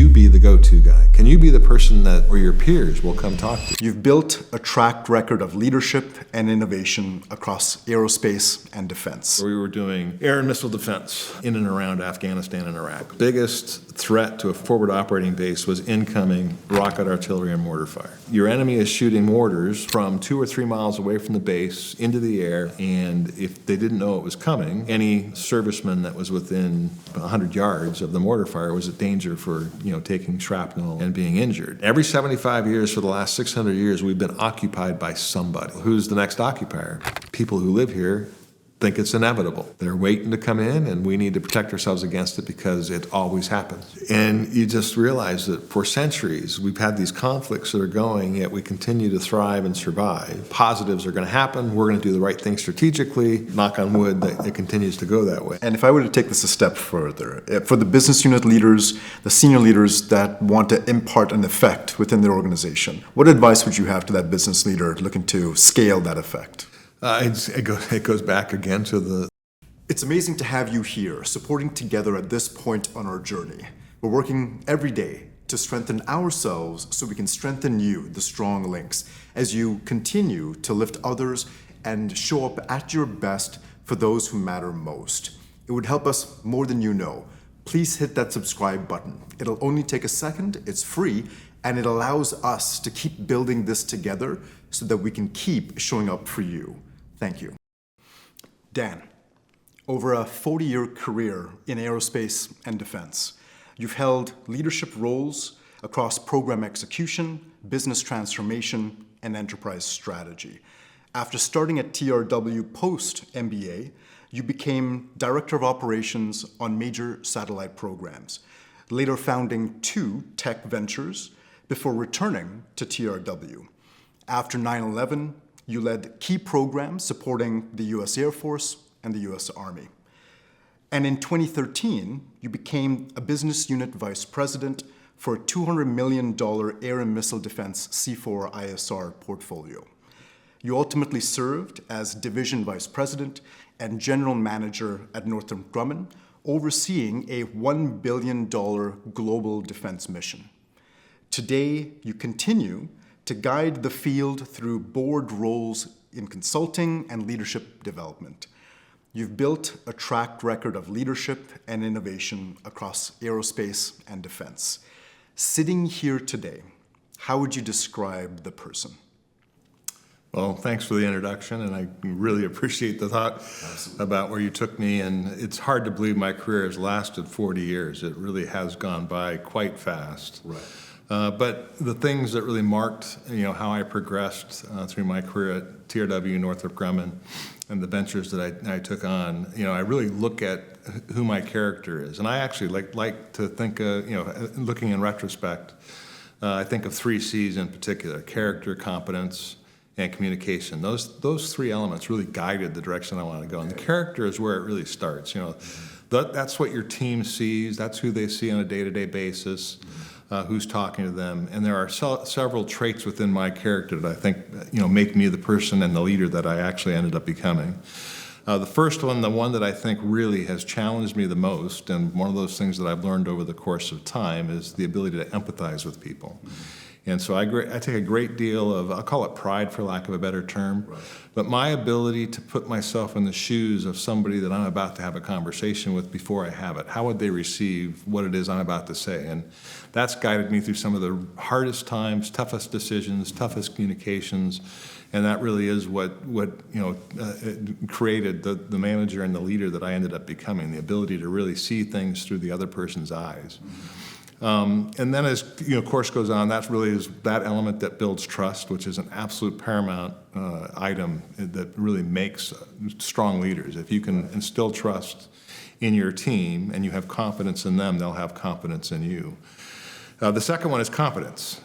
you be the go-to guy? Can you be the person that or your peers will come talk to? You've built a track record of leadership and innovation across aerospace and defense. We were doing air and missile defense in and around Afghanistan and Iraq. Biggest threat to a forward operating base was incoming rocket artillery and mortar fire. Your enemy is shooting mortars from 2 or 3 miles away from the base into the air, and if they didn't know it was coming, any serviceman that was within 100 yards of the mortar fire was at danger for, taking shrapnel and being injured. Every 75 years for the last 600 years, we've been occupied by somebody. Who's the next occupier? People who live here think it's inevitable. They're waiting to come in, and we need to protect ourselves against it because it always happens. And you just realize that for centuries, we've had these conflicts that are going, yet we continue to thrive and survive. Positives are going to happen. We're going to do the right thing strategically. Knock on wood that it continues to go that way. And if I were to take this a step further, for the business unit leaders, the senior leaders that want to impart an effect within their organization, what advice would you have to that business leader looking to scale that effect? It goes back again to the... It's amazing to have you here, supporting together at this point on our journey. We're working every day to strengthen ourselves so we can strengthen you, the strong links, as you continue to lift others and show up at your best for those who matter most. It would help us more than you know. Please hit that subscribe button. It'll only take a second, it's free, and it allows us to keep building this together so that we can keep showing up for you. Thank you. Dan, over a 40-year career in aerospace and defense, you've held leadership roles across program execution, business transformation, and enterprise strategy. After starting at TRW post-MBA, you became Director of Operations on major satellite programs, later founding 2 tech ventures before returning to TRW. After 9/11, you led key programs supporting the U.S. Air Force and the U.S. Army. And in 2013, you became a business unit vice president for a $200 million air and missile defense C4ISR portfolio. You ultimately served as division vice president and general manager at Northrop Grumman, overseeing a $1 billion global defense mission. Today, you continue to guide the field through board roles in consulting and leadership development. You've built a track record of leadership and innovation across aerospace and defense. Sitting here today, how would you describe the person? Well, thanks for the introduction, and I really appreciate the thought about where you took me. And it's hard to believe my career has lasted 40 years. It really has gone by quite fast. Right. But the things that really marked, how I progressed through my career at TRW, Northrop Grumman, and the ventures that I took on, I really look at who my character is. And I actually like to think, looking in retrospect, I think of 3 C's in particular: character, competence, and communication. Those 3 elements really guided the direction I wanted to go. And the character is where it really starts. That's what your team sees. That's who they see on a day-to-day basis. Who's talking to them, and there are several traits within my character that I think make me the person and the leader that I actually ended up becoming. The first one, the one that I think really has challenged me the most, and one of those things that I've learned over the course of time, is the ability to empathize with people. And so I take a great deal of, I'll call it pride for lack of a better term, but my ability to put myself in the shoes of somebody that I'm about to have a conversation with before I have it. How would they receive what it is I'm about to say? And that's guided me through some of the hardest times, toughest decisions, toughest communications, and that really is what created the manager and the leader that I ended up becoming, the ability to really see things through the other person's eyes. And then as course goes on, that really is that element that builds trust, which is an absolute paramount item that really makes strong leaders. If you can instill trust in your team and you have confidence in them, they'll have confidence in you. The second one is competence.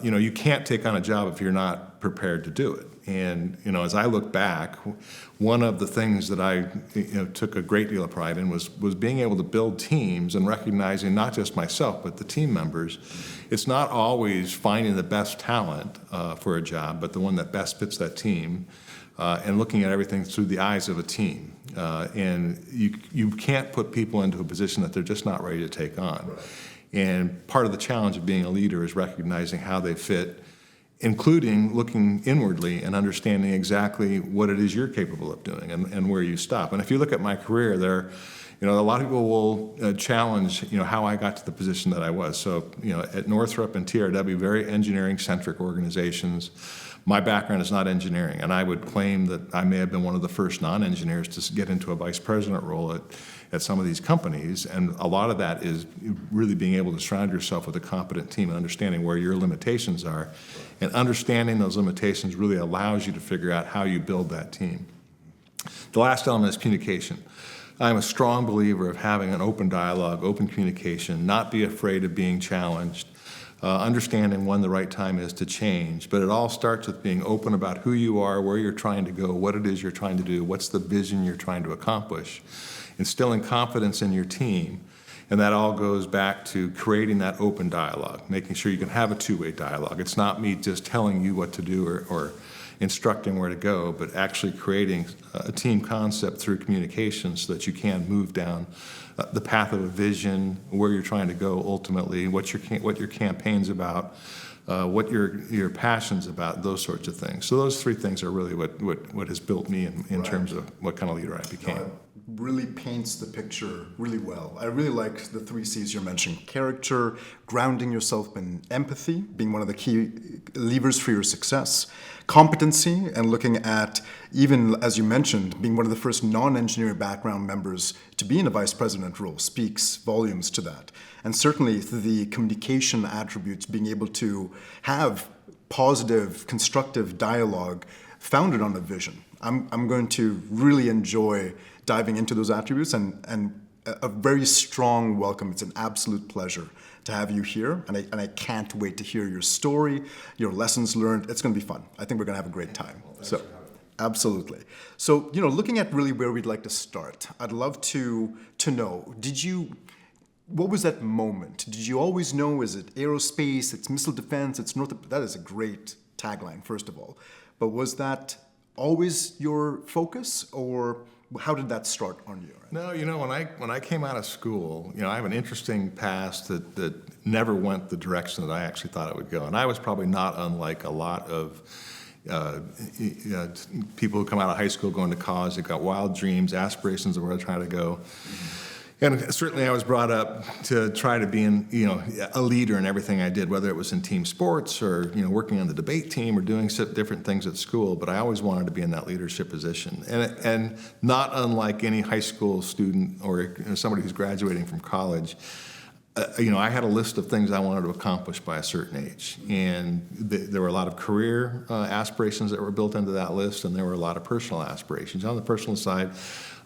You can't take on a job if you're not prepared to do it. And as I look back, one of the things that I took a great deal of pride in was being able to build teams and recognizing not just myself but the team members. It's not always finding the best talent for a job, but the one that best fits that team, and looking at everything through the eyes of a team. And you can't put people into a position that they're just not ready to take on. Right. And part of the challenge of being a leader is recognizing how they fit, including looking inwardly and understanding exactly what it is you're capable of doing and where you stop. And if you look at my career there, a lot of people will challenge, how I got to the position that I was. So, at Northrop and TRW, very engineering-centric organizations. My background is not engineering, and I would claim that I may have been one of the first non-engineers to get into a vice president role at some of these companies. And a lot of that is really being able to surround yourself with a competent team and understanding where your limitations are. And understanding those limitations really allows you to figure out how you build that team. The last element is communication. I'm a strong believer of having an open dialogue, open communication, not be afraid of being challenged, understanding when the right time is to change. But it all starts with being open about who you are, where you're trying to go, what it is you're trying to do, what's the vision you're trying to accomplish, instilling confidence in your team. And that all goes back to creating that open dialogue, making sure you can have a two-way dialogue. It's not me just telling you what to do or instructing where to go, but actually creating a team concept through communication so that you can move down the path of a vision, where you're trying to go ultimately, what your campaign's about, what your passion's about, those sorts of things. So those three things are really what has built me in terms of what kind of leader I became. Really paints the picture really well. I really like the 3 C's you're mentioning: character, grounding yourself in empathy, being one of the key levers for your success, competency, and looking at, even as you mentioned, being one of the first non-engineering background members to be in a vice president role speaks volumes to that. And certainly the communication attributes, being able to have positive, constructive dialogue founded on a vision. I'm going to really enjoy diving into those attributes, and a very strong welcome. It's an absolute pleasure to have you here, and I can't wait to hear your story, your lessons learned. It's going to be fun. I think we're going to have a great time. So, absolutely. So, looking at really where we'd like to start, I'd love to know, what was that moment? Did you always know, is it aerospace, it's missile defense, it's Northrop? That is a great tagline, first of all. But was that always your focus, or how did that start on you? No, when I came out of school, I have an interesting past that never went the direction that I actually thought it would go. And I was probably not unlike a lot of people who come out of high school going to college. They've got wild dreams, aspirations of where they're trying to go. And certainly I was brought up to try to be a leader in everything I did, whether it was in team sports or, working on the debate team or doing different things at school. But I always wanted to be in that leadership position. And not unlike any high school student or somebody who's graduating from college, I had a list of things I wanted to accomplish by a certain age. And there were a lot of career aspirations that were built into that list, and there were a lot of personal aspirations. On the personal side,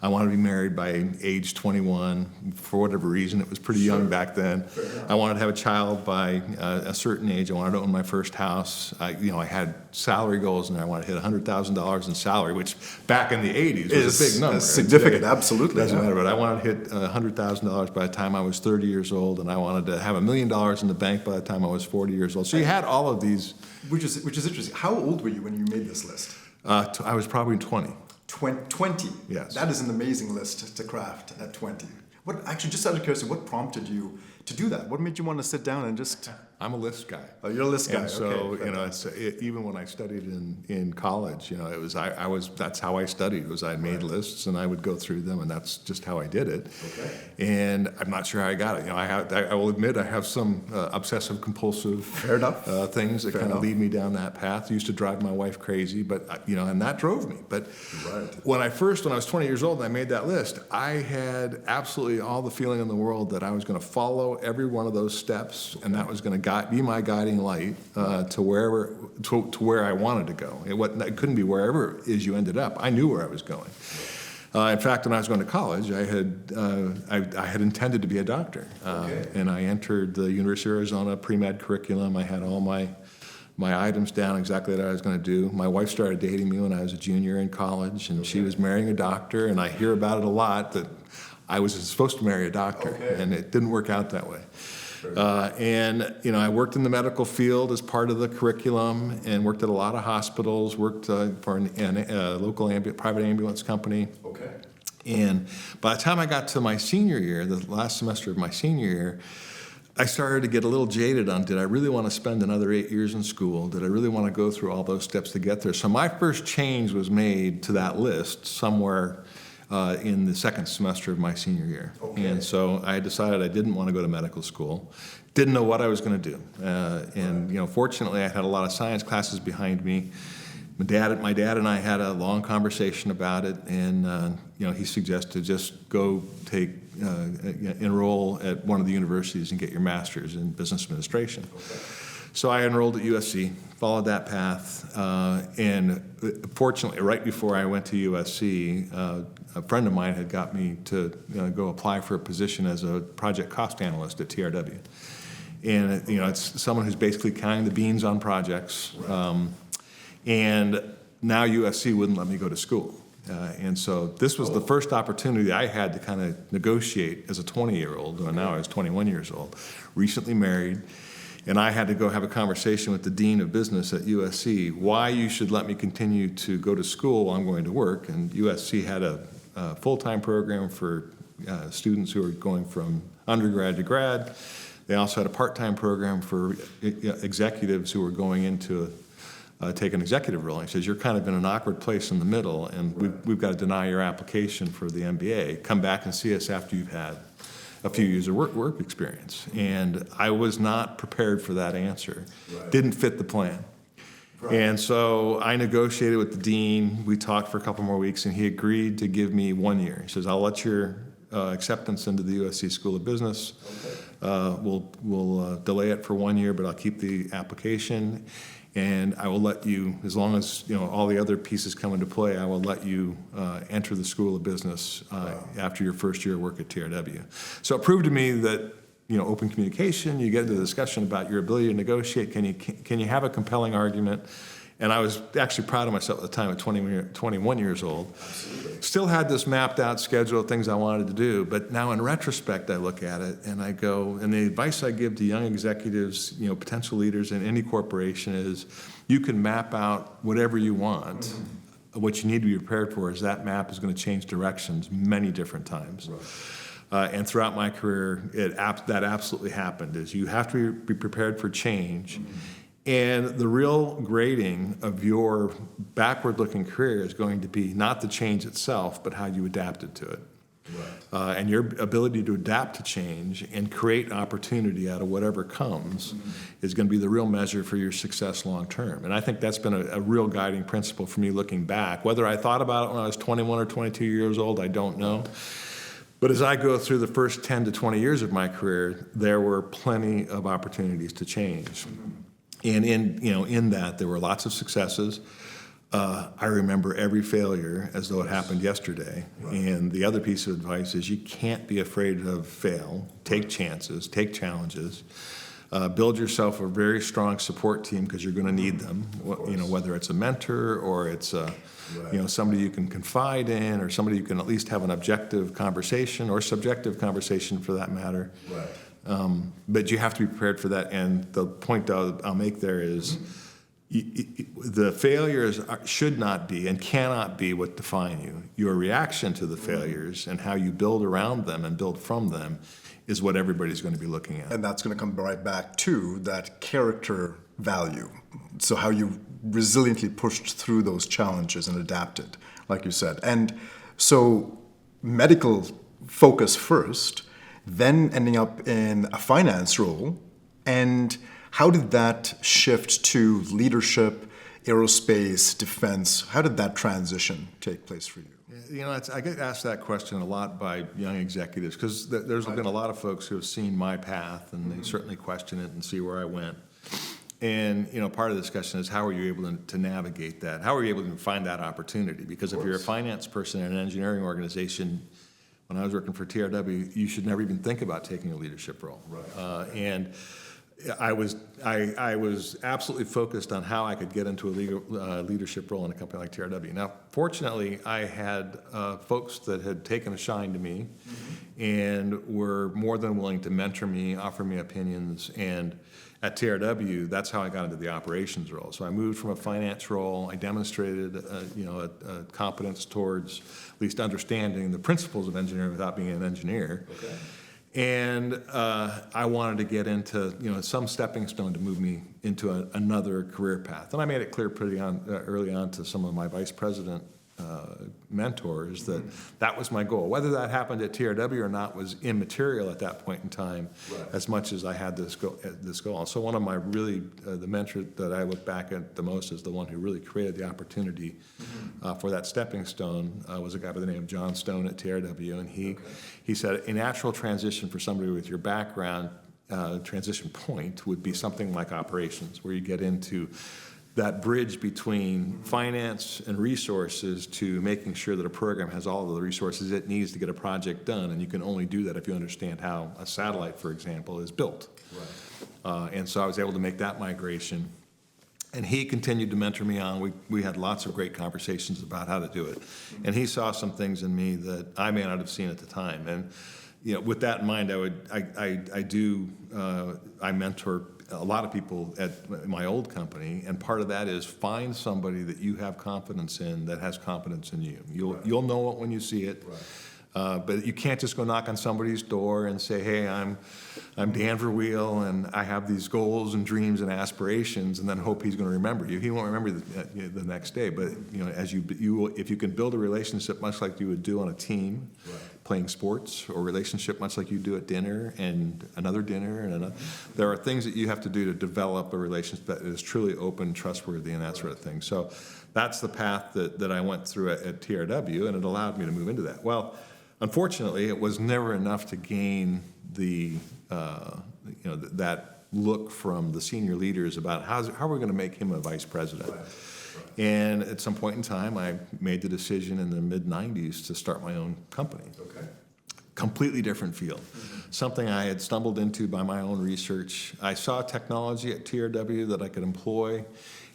I wanted to be married by age 21. For whatever reason, it was pretty young back then. I wanted to have a child by a certain age. I wanted to own my first house. I had salary goals, and I wanted to hit $100,000 in salary, which back in the 80s was a big number. Significant, absolutely. Doesn't matter, but I wanted to hit $100,000 by the time I was 30 years old, and I wanted to have $1 million in the bank by the time I was 40 years old. So you had all of these. Which is interesting. How old were you when you made this list? I was probably 20. 20? Yes. That is an amazing list to craft at 20. Actually, just out of curiosity, what prompted you to do that? What made you want to sit down and just... I'm a list guy. Oh, you're a list guy. And so, even when I studied in college, that's how I studied, was I made lists and I would go through them, and that's just how I did it. Okay. And I'm not sure how I got it. I will admit I have some obsessive compulsive Fair enough. Things that kind of lead me down that path. Used to drive my wife crazy, but and that drove me. But when I was 20 years old and I made that list, I had absolutely all the feeling in the world that I was going to follow every one of those steps, and that was going to be my guiding light to where I wanted to go. It couldn't be wherever it is you ended up. I knew where I was going. In fact, when I was going to college, I had intended to be a doctor, and I entered the University of Arizona pre-med curriculum. I had all my items down, exactly what I was going to do. My wife started dating me when I was a junior in college, and she was marrying a doctor, and I hear about it a lot that I was supposed to marry a doctor, and it didn't work out that way. I worked in the medical field as part of the curriculum and worked at a lot of hospitals, worked for a local private ambulance company. Okay. And by the time I got to my senior year, the last semester of my senior year, I started to get a little jaded on, did I really want to spend another 8 years in school? Did I really want to go through all those steps to get there? So my first change was made to that list somewhere in the second semester of my senior year. Okay. And so I decided I didn't want to go to medical school. Didn't know what I was going to do. And you know, fortunately, I had a lot of science classes behind me. My dad and I had a long conversation about it, and you know, he suggested just go enroll at one of the universities and get your master's in business administration. Okay. So I enrolled at USC, followed that path, and fortunately, right before I went to USC, a friend of mine had got me to go apply for a position as a project cost analyst at TRW. And you know, it's someone who's basically counting the beans on projects. And now USC wouldn't let me go to school. And so this was the first opportunity I had to kind of negotiate as a 20-year-old, and now I was 21 years old, recently married, and I had to go have a conversation with the dean of business at USC, why you should let me continue to go to school while I'm going to work. And USC had a full-time program for students who were going from undergrad to grad. They also had a part-time program for executives who were going into take an executive role. And he says, you're kind of in an awkward place in the middle, and we've got to deny your application for the MBA. Come back and see us after you've had a few years of work experience. And I was not prepared for that answer. Right. Didn't fit the plan. Right. And so I negotiated with the dean. We talked for a couple more weeks, and he agreed to give me 1 year. He says, I'll let your acceptance into the USC School of Business. Okay. We'll delay it for 1 year, but I'll keep the application. And I will let you, as long as all the other pieces come into play, I will let you enter the School of Business after your first year of work at TRW. So it proved to me that open communication, you get into the discussion about your ability to negotiate. Can you have a compelling argument? And I was actually proud of myself at the time at 21 years old. Absolutely. Still had this mapped out schedule of things I wanted to do, but now in retrospect I look at it and I go, and the advice I give to young executives, potential leaders in any corporation is, you can map out whatever you want. Mm-hmm. What you need to be prepared for is that map is going to change directions many different times. Right. And throughout my career, that absolutely happened, is you have to be prepared for change. Mm-hmm. And the real grading of your backward-looking career is going to be not the change itself, but how you adapted to it. Right. And your ability to adapt to change and create opportunity out of whatever comes is going to be the real measure for your success long term. And I think that's been a real guiding principle for me looking back. Whether I thought about it when I was 21 or 22 years old, I don't know. But as I go through the first 10 to 20 years of my career, there were plenty of opportunities to change. And in that, there were lots of successes. I remember every failure as though it happened yesterday. Right. And the other piece of advice is you can't be afraid of fail. Take chances, take challenges. Build yourself a very strong support team, because you're going to need them. Whether it's a mentor or it's somebody you can confide in, or somebody you can at least have an objective conversation, or subjective conversation for that matter. Right. But you have to be prepared for that. And the point I'll make there is, the failures should not be and cannot be what define you. Your reaction to the failures and how you build around them and build from them is what everybody's going to be looking at. And that's going to come right back to that character value. So how you resiliently pushed through those challenges and adapted, like you said. And so medical focus first, then ending up in a finance role. And how did that shift to leadership, aerospace, defense? How did that transition take place for you? I get asked that question a lot by young executives, because there's been a lot of folks who have seen my path, and they certainly question it and see where I went. And part of the discussion is, how are you able to navigate that? How are you able to find that opportunity? Because if you're a finance person in an engineering organization, when I was working for TRW, you should never even think about taking a leadership role. Right. And I was absolutely focused on how I could get into a leadership role in a company like TRW. Now, fortunately, I had folks that had taken a shine to me, and were more than willing to mentor me, offer me opinions. And at TRW, that's how I got into the operations role. So I moved from a finance role. I demonstrated a competence towards at least understanding the principles of engineering without being an engineer. Okay. And I wanted to get into, some stepping stone to move me into another career path. And I made it clear pretty early on to some of my vice president mentors that that was my goal. Whether that happened at TRW or not was immaterial at that point in time, as much as I had this goal. So one of my really, the mentor that I look back at the most is the one who really created the opportunity for that stepping stone was a guy by the name of John Stone at TRW. And he said a natural transition for somebody with your background, transition point would be something like operations, where you get into that bridge between finance and resources to making sure that a program has all of the resources it needs to get a project done. And you can only do that if you understand how a satellite, for example, is built. And so I was able to make that migration. And he continued to mentor me on. We had lots of great conversations about how to do it. And he saw some things in me that I may not have seen at the time. And with that in mind, I mentor a lot of people at my old company, and part of that is find somebody that you have confidence in that has confidence in you. You'll know it when you see it. But you can't just go knock on somebody's door and say, "Hey, I'm Dan Verwiel, and I have these goals and dreams and aspirations," and then hope he's going to remember you. He won't remember the next day. But as if you can build a relationship much like you would do on a team, playing sports, or relationship much like you do at dinner and another dinner and another, there are things that you have to do to develop a relationship that is truly open, trustworthy, and that sort of thing. So that's the path that I went through at TRW, and it allowed me to move into that. Well, unfortunately, it was never enough to gain that look from the senior leaders about how are we going to make him a vice president. And at some point in time, I made the decision in the mid-'90s to start my own company. Completely different field. Something I had stumbled into by my own research. I saw technology at TRW that I could employ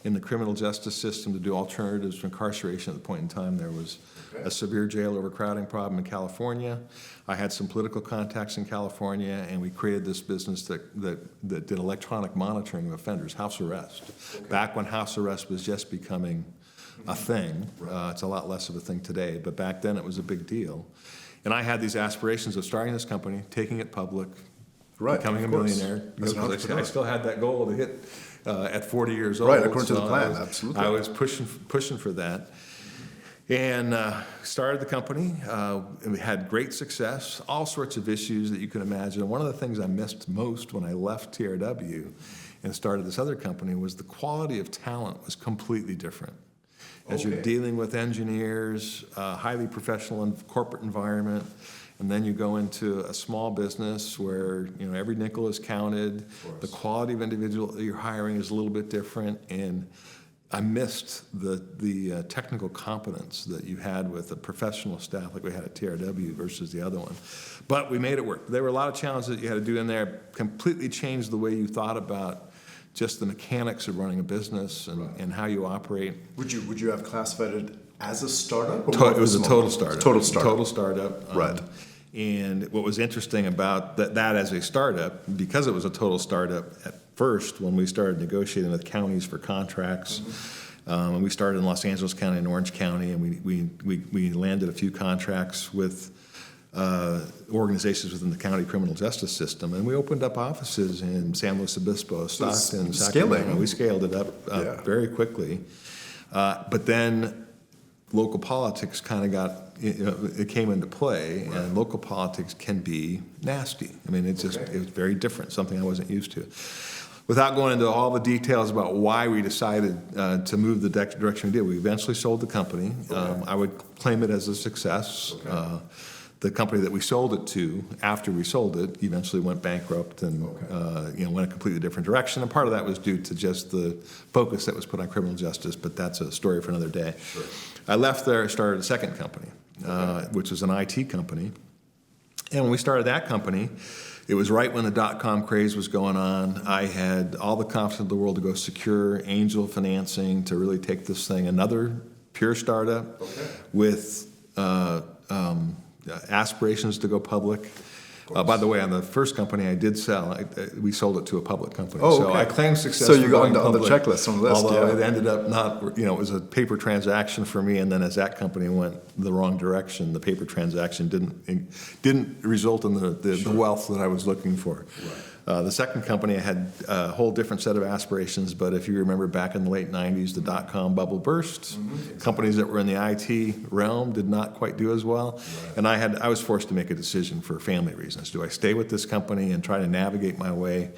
in the criminal justice system to do alternatives to incarceration. At the point in time, there was a severe jail overcrowding problem in California. I had some political contacts in California, and we created this business that did electronic monitoring of offenders, house arrest. Back when house arrest was just becoming a thing. It's a lot less of a thing today, but back then it was a big deal. And I had these aspirations of starting this company, taking it public, becoming a millionaire. I still had that goal to hit at 40 years old. According to the plan, absolutely. I was pushing for that. And started the company. And we had great success, all sorts of issues that you can imagine. One of the things I missed most when I left TRW and started this other company was the quality of talent was completely different. As you're dealing with engineers, highly professional and corporate environment, and then you go into a small business where every nickel is counted. The quality of individual that you're hiring is a little bit different, and I missed the technical competence that you had with a professional staff like we had at TRW versus the other one. But we made it work. There were a lot of challenges that you had to do in there, completely changed the way you thought about just the mechanics of running a business and how you operate. Would you have classified it as a startup? It was a total startup. Total startup. And what was interesting about that as a startup, because it was a total startup at first, when we started negotiating with counties for contracts, and we started in Los Angeles County and Orange County, and we landed a few contracts with organizations within the county criminal justice system, and we opened up offices in San Luis Obispo, Stockton, Sacramento. We scaled it up very quickly, but then local politics kind of it came into play, and local politics can be nasty. I mean, it was very different, something I wasn't used to. Without going into all the details about why we decided to move the direction we did, we eventually sold the company. I would claim it as a success. The company that we sold it to, after we sold it, eventually went bankrupt and went a completely different direction. And part of that was due to just the focus that was put on criminal justice, but that's a story for another day. I left there, started a second company, which was an IT company. And when we started that company, it was right when the dot-com craze was going on. I had all the confidence in the world to go secure angel financing to really take this thing, another pure startup with aspirations to go public. By the way, on the first company I did sell, we sold it to a public company. Oh, So okay. I claimed success. So you for got going on the public, checklist, on the list, although yeah. it ended up not, it was a paper transaction for me, and then as that company went the wrong direction, the paper transaction didn't result in the wealth that I was looking for. Right. The second company, I had a whole different set of aspirations, but if you remember back in the late 90s, the dot-com bubble burst. Exactly. Companies that were in the IT realm did not quite do as well. Right. And I was forced to make a decision for family reasons. Do I stay with this company and try to navigate my way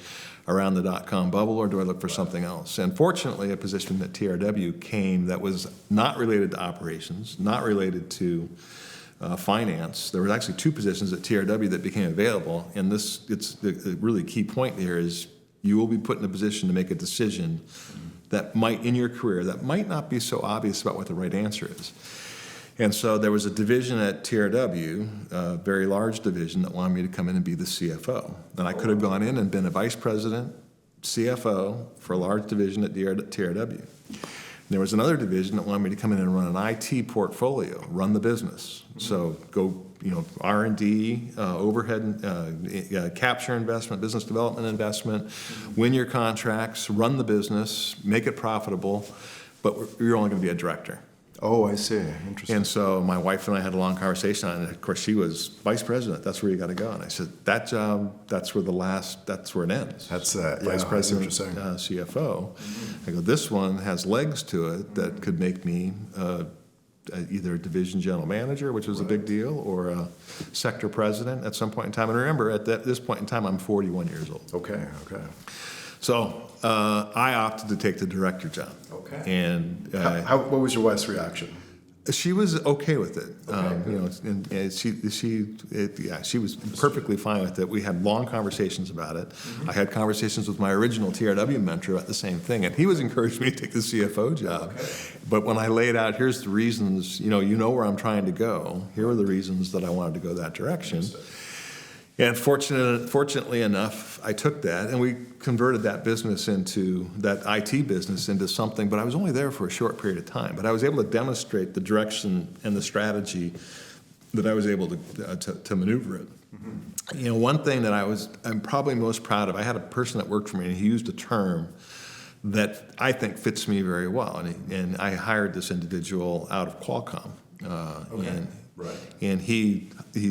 around the dot-com bubble, or do I look for something else? And fortunately, a position at TRW came that was not related to operations, not related to finance. There were actually two positions at TRW that became available, and it's the really key point here is you will be put in a position to make a decision that might, in your career, that might not be so obvious about what the right answer is. And so there was a division at TRW, a very large division, that wanted me to come in and be the CFO. And I could have gone in and been a vice president, CFO for a large division at TRW. There was another division that wanted me to come in and run an IT portfolio, run the business. So go, R&D, overhead, capture investment, business development investment, win your contracts, run the business, make it profitable, but you're only going to be a director. Oh, I see. Interesting. And so my wife and I had a long conversation on it. Of course, she was vice president. That's where you got to go. And I said, that job, that's where it ends. That's Vice president, CFO. I go, this one has legs to it that could make me either a division general manager, which was a big deal, or a sector president at some point in time. And remember, at this point in time, I'm 41 years old. Okay. So I opted to take the director job. Okay. And what was your wife's reaction? she was okay with it. Okay. She was perfectly fine with it. We had long conversations about it. I had conversations with my original TRW mentor about the same thing, and he was encouraging me to take the CFO job. Okay. But when I laid out, here's the reasons, you know where I'm trying to go. Here are the reasons that I wanted to go that direction. And fortunately enough, I took that and we converted that business into, that IT business into something, but I was only there for a short period of time. But I was able to demonstrate the direction and the strategy that I was able to maneuver it. Mm-hmm. One thing that I'm probably most proud of, I had a person that worked for me and he used a term that I think fits me very well. And I hired this individual out of Qualcomm. And he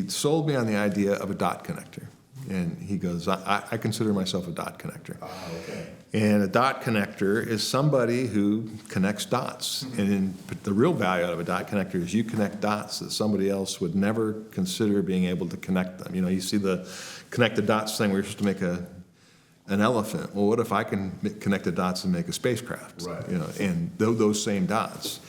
sold me on the idea of a dot connector. And he goes, I consider myself a dot connector. Okay. And a dot connector is somebody who connects dots. Mm-hmm. And the real value out of a dot connector is you connect dots that somebody else would never consider being able to connect them. You see the connect the dots thing where you're supposed to make an elephant. Well, what if I can connect the dots and make a spacecraft? Right. And those same dots.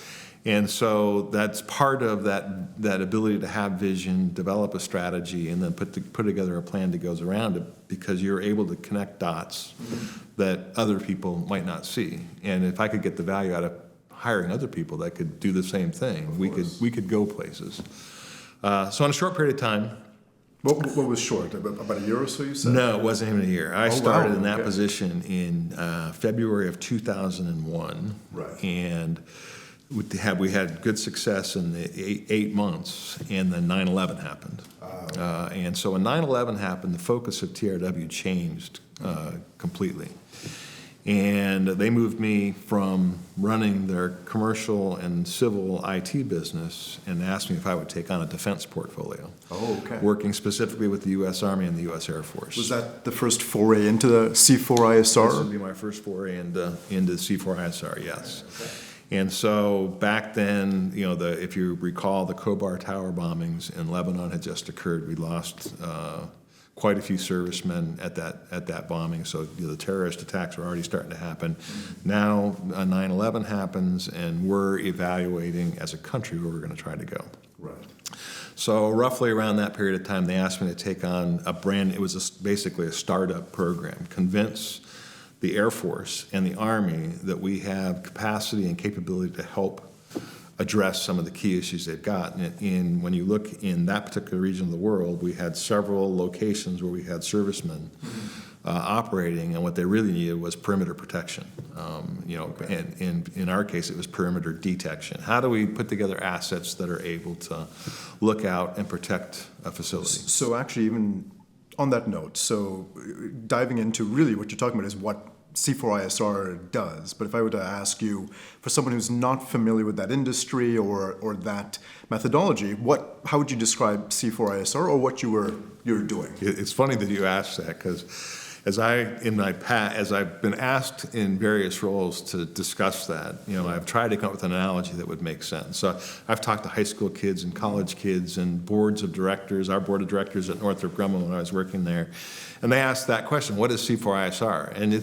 And so that's part of that ability to have vision, develop a strategy, and then put together a plan that goes around it, because you're able to connect dots that other people might not see. And if I could get the value out of hiring other people that could do the same thing, we could go places. So in a short period of time. What was short? About a year or so, you said? No, it wasn't even a year. I started in that Okay. position in February of 2001. Right. And we had good success in the 8 months, and then 9/11 happened. And so when 9/11 happened, the focus of TRW changed completely. And they moved me from running their commercial and civil IT business and asked me if I would take on a defense portfolio. Oh, okay. Working specifically with the U.S. Army and the U.S. Air Force. Was that the first foray into the C4ISR? This would be my first foray into C4ISR, yes. Okay. And so back then, if you recall, the Khobar Tower bombings in Lebanon had just occurred. We lost quite a few servicemen at that bombing. So the terrorist attacks were already starting to happen. Now 9/11 happens, and we're evaluating as a country where we're going to try to go. Right. So roughly around that period of time, they asked me to take on it was basically a startup program, convince the Air Force and the Army that we have capacity and capability to help address some of the key issues they've got. And when you look in that particular region of the world, we had several locations where we had servicemen operating, and what they really needed was perimeter protection. And in our case, it was perimeter detection. How do we put together assets that are able to look out and protect a facility? So actually, even On that note, so diving into really what you're talking about is what C4ISR does. But if I were to ask you, for someone who's not familiar with that industry or that methodology, how would you describe C4ISR or what you're doing? It's funny that you asked that, because as I've been asked in various roles to discuss that, I've tried to come up with an analogy that would make sense. So I've talked to high school kids and college kids and boards of directors, our board of directors at Northrop Grumman when I was working there, and they asked that question: what is C4ISR? And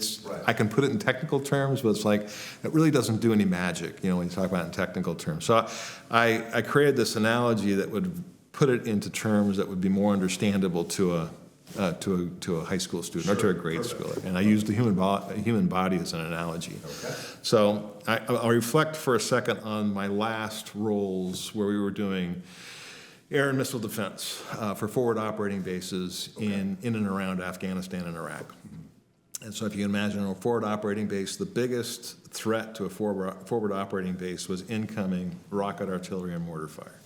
I can put it in technical terms, but it's like it really doesn't do any magic, when you talk about it in technical terms. So I created this analogy that would put it into terms that would be more understandable to a high school student or to a grade schooler, and I used the human body as an analogy. Okay. So I'll reflect for a second on my last roles where we were doing air and missile defense for forward operating bases in and around Afghanistan and Iraq. And so if you can imagine a forward operating base, the biggest threat to a forward operating base was incoming rocket artillery and mortar fire.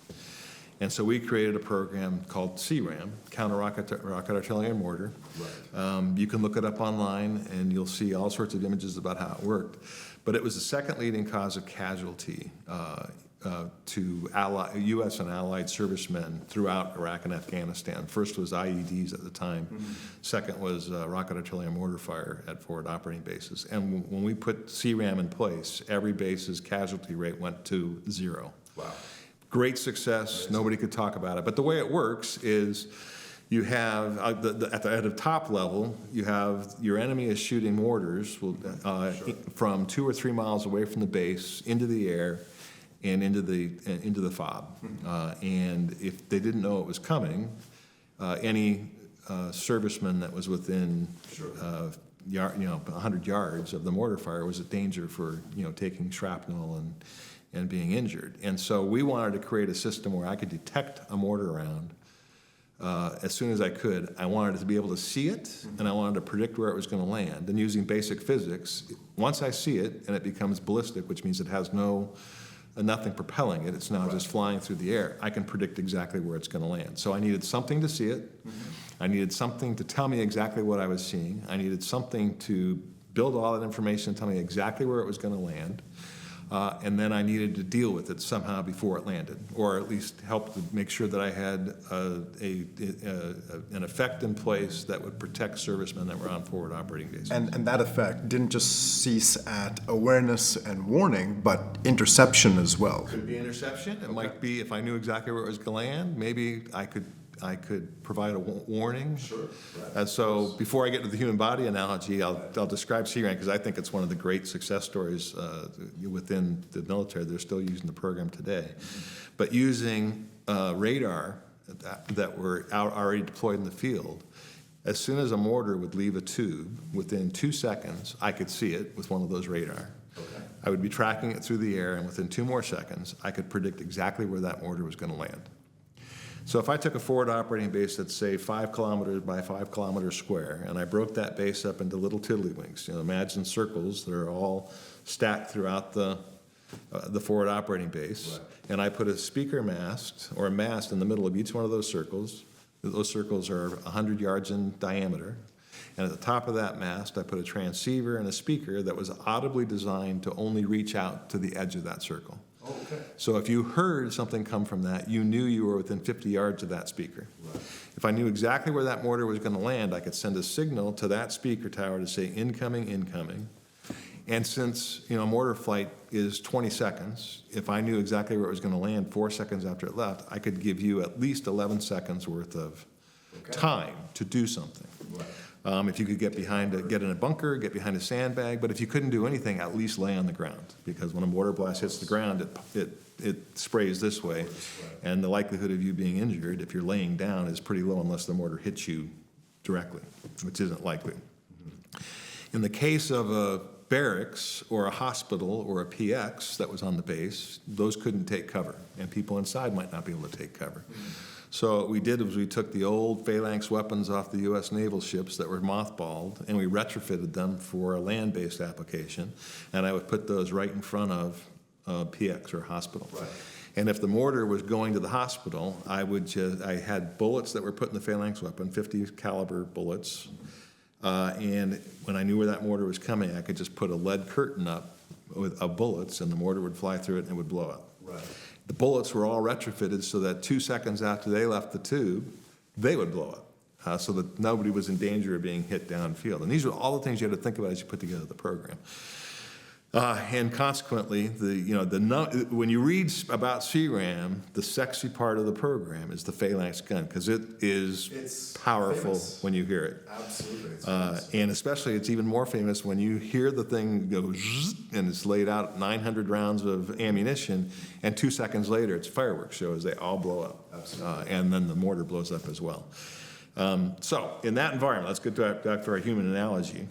And so we created a program called CRAM, Counter Rocket Artillery and Mortar. Right. You can look it up online, and you'll see all sorts of images about how it worked. But it was the second leading cause of casualty to U.S. and allied servicemen throughout Iraq and Afghanistan. First was IEDs at the time. Mm-hmm. Second was rocket artillery and mortar fire at forward operating bases. And when we put CRAM in place, every base's casualty rate went to 0. Wow. Great success. Nobody could talk about it. But the way it works is you have, at the top level, you have your enemy is shooting mortars from 2 or 3 miles away from the base into the air and into the FOB. And if they didn't know it was coming, any serviceman that was within 100 yards of the mortar fire was at danger for taking shrapnel and being injured. And so we wanted to create a system where I could detect a mortar round as soon as I could. I wanted to be able to see it, and I wanted to predict where it was going to land. And using basic physics, once I see it and it becomes ballistic, which means it has nothing propelling it, it's now just flying through the air, I can predict exactly where it's going to land. So I needed something to see it. I needed something to tell me exactly what I was seeing. I needed something to build all that information and tell me exactly where it was going to land. And then I needed to deal with it somehow before it landed, or at least help to make sure that I had an effect in place that would protect servicemen that were on forward operating bases. And that effect didn't just cease at awareness and warning, but interception as well. Could be interception. It might be, if I knew exactly where it was going to land, maybe I could provide a warning. Sure. Right. And so before I get to the human body analogy, I'll describe CRAM because I think it's one of the great success stories within the military. They're still using the program today. But using radar that were already deployed in the field, as soon as a mortar would leave a tube, within 2 seconds, I could see it with one of those radar. Okay. I would be tracking it through the air, and within 2 more seconds, I could predict exactly where that mortar was going to land. So if I took a forward operating base that's, say, 5 kilometers by 5 kilometers square, and I broke that base up into little tiddlywinks, imagine circles that are all stacked throughout the forward operating base, right. And I put a speaker mast or a mast in the middle of each one of those circles. Those circles are 100 yards in diameter. And at the top of that mast, I put a transceiver and a speaker that was audibly designed to only reach out to the edge of that circle. Okay. So if you heard something come from that, you knew you were within 50 yards of that speaker. Right. If I knew exactly where that mortar was going to land, I could send a signal to that speaker tower to say incoming, incoming. And since mortar flight is 20 seconds, if I knew exactly where it was going to land 4 seconds after it left, I could give you at least 11 seconds worth of time to do something. Right. If you could get in a bunker, get behind a sandbag, but if you couldn't do anything, at least lay on the ground, because when a mortar blast hits the ground, it sprays this way, and the likelihood of you being injured if you're laying down is pretty low unless the mortar hits you directly, which isn't likely. In the case of a barracks or a hospital or a PX that was on the base, those couldn't take cover, and people inside might not be able to take cover. So what we did was we took the old phalanx weapons off the U.S. naval ships that were mothballed, and we retrofitted them for a land-based application, and I would put those right in front of PX or hospital. Right. And if the mortar was going to the hospital, I had bullets that were put in the phalanx weapon, 50 caliber bullets. And when I knew where that mortar was coming, I could just put a lead curtain up of bullets, and the mortar would fly through it and it would blow up. Right. The bullets were all retrofitted so that 2 seconds after they left the tube, they would blow up, so that nobody was in danger of being hit downfield. And these are all the things you had to think about as you put together the program. And consequently, when you read about CRAM, the sexy part of the program is the phalanx gun, because it's powerful famous. when you hear it. Absolutely. It's famous. And especially, it's even more famous when you hear the thing go zzz, and it's laid out 900 rounds of ammunition, and 2 seconds later, it's a fireworks show as they all blow up. Absolutely. And then the mortar blows up as well. So in that environment, let's get back to our human analogy.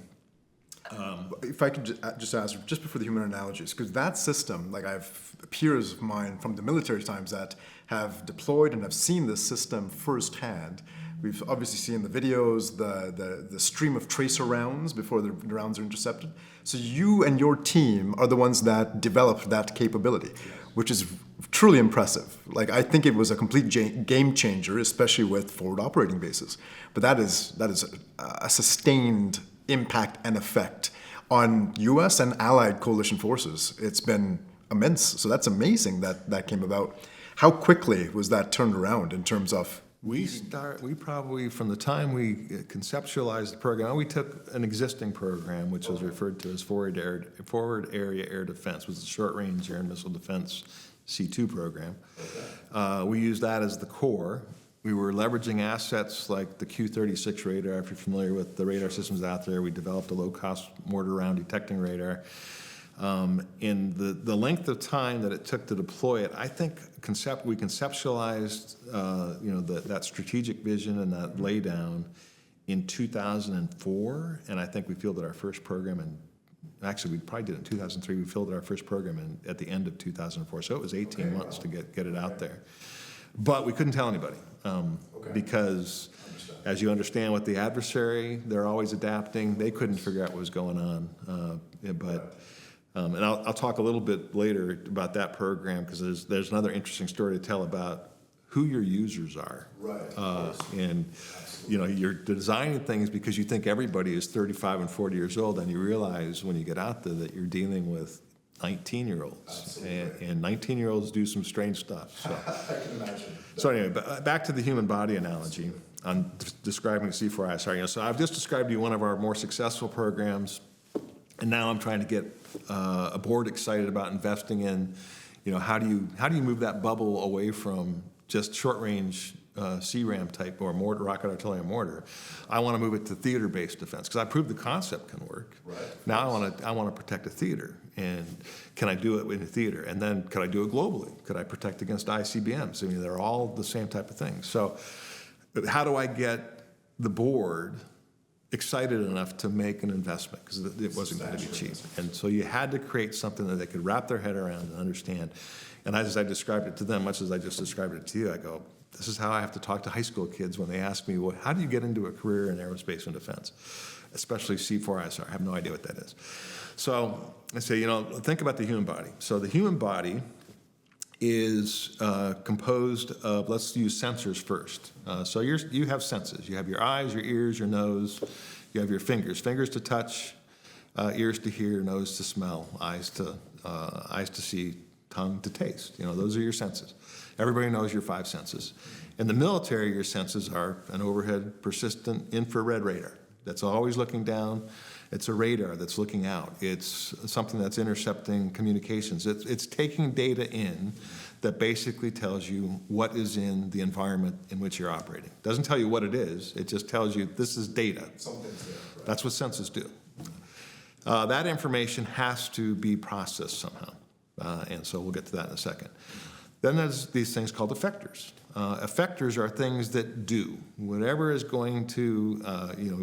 If I could just ask, just before the human analogies, because that system, like I have peers of mine from the military times that have deployed and have seen this system firsthand. We've obviously seen the videos, the stream of tracer rounds before the rounds are intercepted. So you and your team are the ones that developed that capability, which is truly impressive. Like, I think it was a complete game changer, especially with forward operating bases. But that is a sustained impact and effect on U.S. and allied coalition forces. It's been immense. So that's amazing that came about. How quickly was that turned around in terms of? We probably, from the time we conceptualized the program, we took an existing program, which was referred to as Forward Area Air Defense, was the Short Range Air and Missile Defense C2 program. We used that as the core. We were leveraging assets like the Q-36 radar. If you're familiar with the radar systems out there, we developed a low-cost mortar round detecting radar. In the length of time that it took to deploy it, I think we conceptualized that strategic vision and that laydown in 2004, and I think we fielded our first program actually we probably did it in 2003. We fielded our first program at the end of 2004, so it was 18 months to get it out there. But we couldn't tell anybody because, as you understand with the adversary, they're always adapting. They couldn't figure out what was going on. And I'll talk a little bit later about that program because there's another interesting story to tell about who your users are. Right. And you're designing things because you think everybody is 35 and 40 years old, and you realize when you get out there that you're dealing with 19-year-olds, and 19-year-olds do some strange stuff. So. I can imagine. So anyway, back to the human body analogy on describing C4ISR. So I've just described to you one of our more successful programs, and now I'm trying to get a board excited about investing in, how do you move that bubble away from just short-range CRAM type or mortar, rocket artillery and mortar. I want to move it to theater-based defense because I proved the concept can work. Right. Now I want to protect a theater, and can I do it in a theater? And then could I do it globally? Could I protect against ICBMs? I mean, they're all the same type of thing. So, how do I get the board excited enough to make an investment because it wasn't going to be cheap? And so you had to create something that they could wrap their head around and understand. And as I described it to them, much as I just described it to you, I go, this is how I have to talk to high school kids when they ask me, well, how do you get into a career in aerospace and defense, especially C4ISR? I have no idea what that is. So I say, think about the human body. So the human body is composed of, let's use sensors first. So you have senses. You have your eyes, your ears, your nose. You have your fingers to touch, ears to hear, nose to smell, eyes to see, tongue to taste. Those are your senses. Everybody knows your 5 senses. In the military, your senses are an overhead persistent infrared radar that's always looking down. It's a radar that's looking out. It's something that's intercepting communications. It's taking data in that basically tells you what is in the environment in which you're operating. It doesn't tell you what it is. It just tells you this is data. Something's there. Right. That's what senses do. That information has to be processed somehow. And so we'll get to that in a second. Then there's these things called effectors. Effectors are things that do whatever is going to,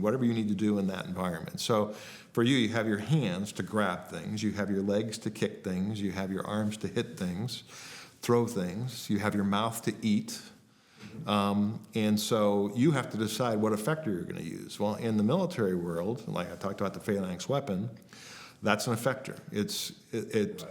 whatever you need to do in that environment. So for you, you have your hands to grab things, you have your legs to kick things, you have your arms to hit things, throw things, you have your mouth to eat. And so you have to decide what effector you're going to use. Well, in the military world, like I talked about the phalanx weapon, That's an effector.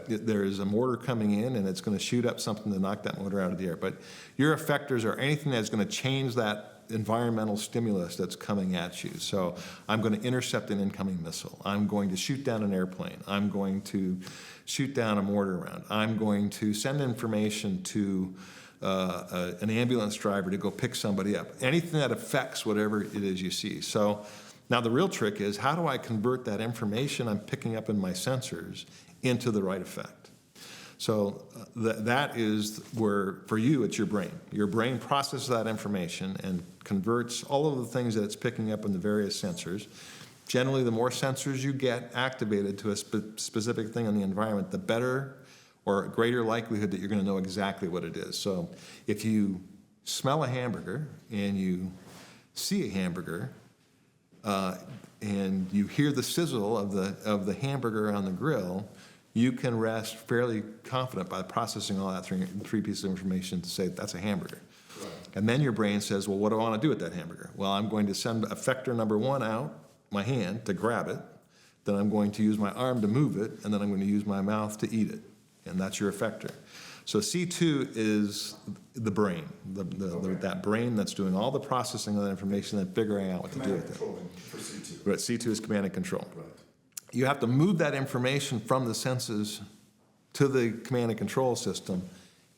There is a mortar coming in, and it's going to shoot up something to knock that mortar out of the air. But your effectors are anything that's going to change that environmental stimulus that's coming at you. So I'm going to intercept an incoming missile. I'm going to shoot down an airplane. I'm going to shoot down a mortar round. I'm going to send information to an ambulance driver to go pick somebody up. Anything that affects whatever it is you see. So now the real trick is, how do I convert that information I'm picking up in my sensors into the right effect? So that is where, for you, it's your brain. Your brain processes that information and converts all of the things that it's picking up in the various sensors. Generally, the more sensors you get activated to a specific thing in the environment, the better or greater likelihood that you're going to know exactly what it is. So if you smell a hamburger and you see a hamburger, and you hear the sizzle of the hamburger on the grill, you can rest fairly confident by processing all that three pieces of information to say that's a hamburger. Right. And then your brain says, well, what do I want to do with that hamburger? Well, I'm going to send effector number one out, my hand, to grab it. Then I'm going to use my arm to move it, and then I'm going to use my mouth to eat it. And that's your effector. So C2 is the brain, that brain that's doing all the processing of that information and figuring out what to do with it. For C2. Right, C2 is command and control. Right. You have to move that information from the senses to the command and control system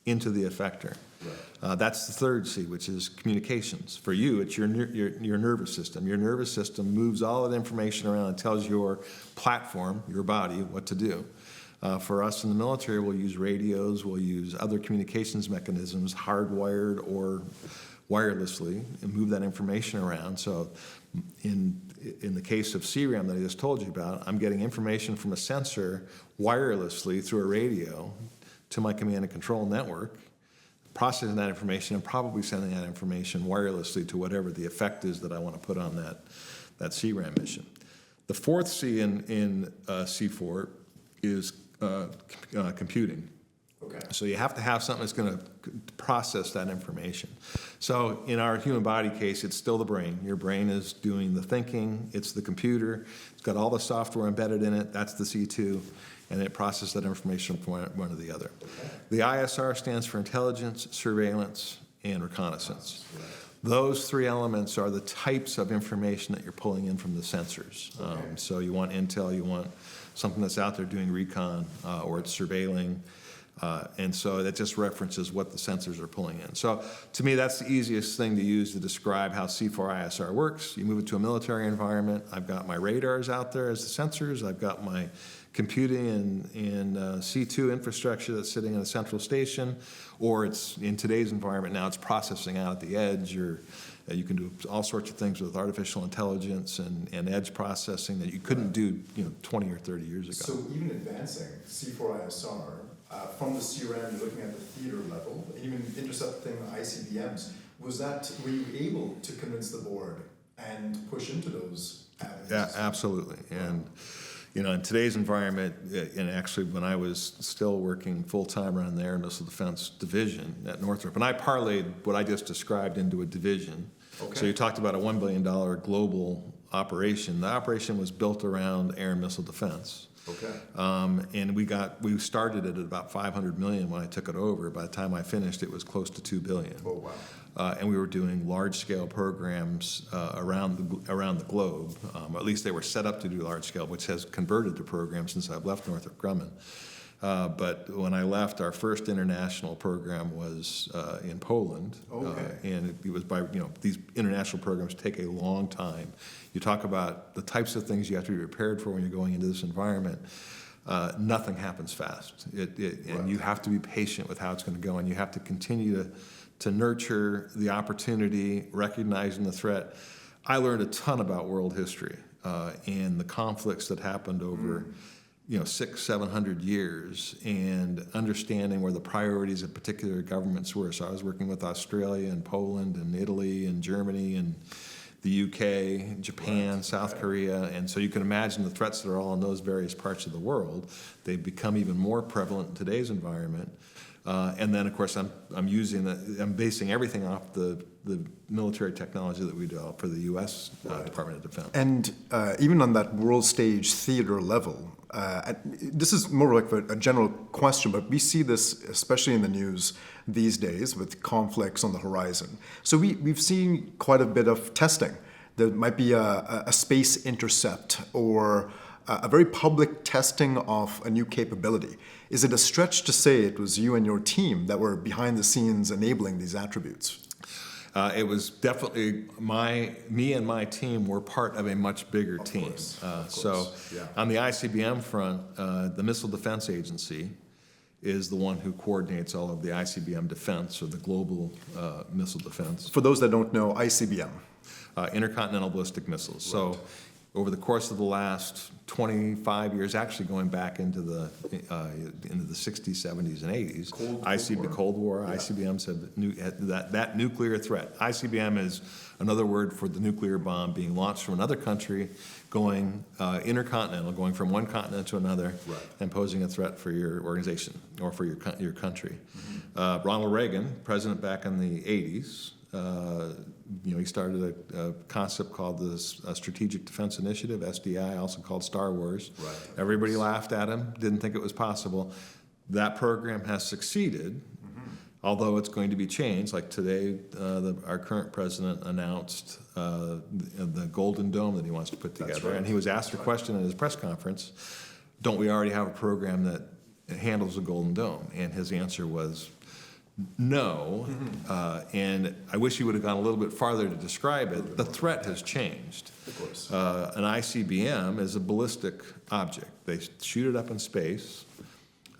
into the effector. Right. That's the third C, which is communications. For you, it's your nervous system. Your nervous system moves all of the information around and tells your platform, your body, what to do. For us in the military, we'll use radios, we'll use other communications mechanisms, hardwired or wirelessly, and move that information around. So in the case of CRAM that I just told you about, I'm getting information from a sensor wirelessly through a radio to my command and control network, processing that information and probably sending that information wirelessly to whatever the effect is that I want to put on that CRAM mission. The fourth C in C4 is computing. Okay. So you have to have something that's going to process that information. So in our human body case, it's still the brain. Your brain is doing the thinking. It's the computer. It's got all the software embedded in it. That's the C2. And it processes that information from one to the other. Okay. The ISR stands for intelligence, surveillance, and reconnaissance. Right. Those three elements are the types of information that you're pulling in from the sensors. Okay. So you want intel, you want something that's out there doing recon, or it's surveilling. And so that just references what the sensors are pulling in. So to me, that's the easiest thing to use to describe how C4ISR works. You move it to a military environment. I've got my radars out there as the sensors. I've got my computing and C2 infrastructure that's sitting in a central station, or it's in today's environment now, it's processing out at the edge. You can do all sorts of things with artificial intelligence and edge processing that you couldn't do 20 or 30 years ago. So even advancing C4ISR, from the CRAM, you're looking at the theater level, even intercepting ICBMs, were you able to convince the board and push into those avenues? Yeah, absolutely. And in today's environment, and actually when I was still working full-time around the Air and Missile Defense Division at Northrop, and I parlayed what I just described into a division. Okay. So you talked about a $1 billion global operation. The operation was built around air and missile defense. Okay. And we started it at about $500 million when I took it over. By the time I finished, it was close to $2 billion. Oh, wow. And we were doing large-scale programs around the globe. At least they were set up to do large-scale, which has converted to programs since I've left Northrop Grumman. But when I left, our first international program was in Poland. Okay. And it was these international programs take a long time. You talk about the types of things you have to be prepared for when you're going into this environment. Nothing happens fast. And you have to be patient with how it's going to go, and you have to continue to nurture the opportunity, recognizing the threat. I learned a ton about world history and the conflicts that happened over 600-700 years, and understanding where the priorities of particular governments were. So I was working with Australia and Poland and Italy and Germany and the UK, Japan, South Korea, and so you can imagine the threats that are all in those various parts of the world. They've become even more prevalent in today's environment. And then, of course, I'm basing everything off the military technology that we develop for the U.S. Department of Defense. And even on that world stage theater level, this is more like a general question, but we see this especially in the news these days with conflicts on the horizon. So we've seen quite a bit of testing. There might be a space intercept or a very public testing of a new capability. Is it a stretch to say it was you and your team that were behind the scenes enabling these attributes? It was definitely me and my team were part of a much bigger team. So on the ICBM front, the Missile Defense Agency is the one who coordinates all of the ICBM defense, or the global missile defense. For those that don't know, ICBM. Intercontinental ballistic missiles. So over the course of the last 25 years, actually going back into the 60s, 70s, and 80s, Cold War, ICBMs have that nuclear threat. ICBM is another word for the nuclear bomb being launched from another country, going intercontinental, going from one continent to another, and posing a threat for your organization or for your country. Ronald Reagan, president back in the 80s, he started a concept called the Strategic Defense Initiative, SDI, also called Star Wars. Everybody laughed at him, didn't think it was possible. That program has succeeded, although it's going to be changed. Like today, our current president announced the Golden Dome that he wants to put together. And he was asked a question at his press conference, don't we already have a program that handles the Golden Dome? And his answer was, no, and I wish he would have gone a little bit farther to describe it. The threat has changed. Of course. An ICBM is a ballistic object. They shoot it up in space.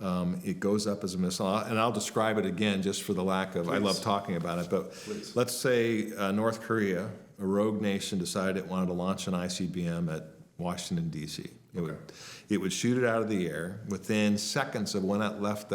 It goes up as a missile. And I'll describe it again just for the lack of, I love talking about it, but let's say North Korea, a rogue nation, decided it wanted to launch an ICBM at Washington, D.C. It would shoot it out of the air. Within seconds of when it left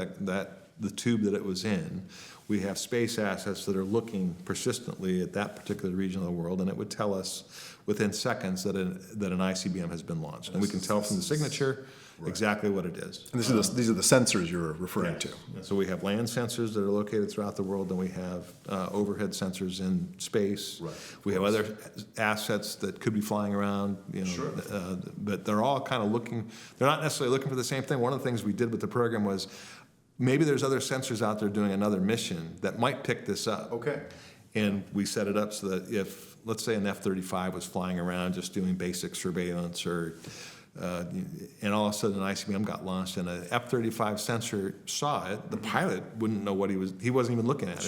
the tube that it was in, we have space assets that are looking persistently at that particular region of the world, and it would tell us within seconds that an ICBM has been launched. And we can tell from the signature exactly what it is. And these are the sensors you're referring to. So we have land sensors that are located throughout the world, and we have overhead sensors in space. We have other assets that could be flying around, but they're all kind of they're not necessarily looking for the same thing. One of the things we did with the program was, maybe there's other sensors out there doing another mission that might pick this up. And we set it up so that if, let's say, an F-35 was flying around just doing basic surveillance, and all of a sudden an ICBM got launched and an F-35 sensor saw it, the pilot wouldn't know what he wasn't even looking at.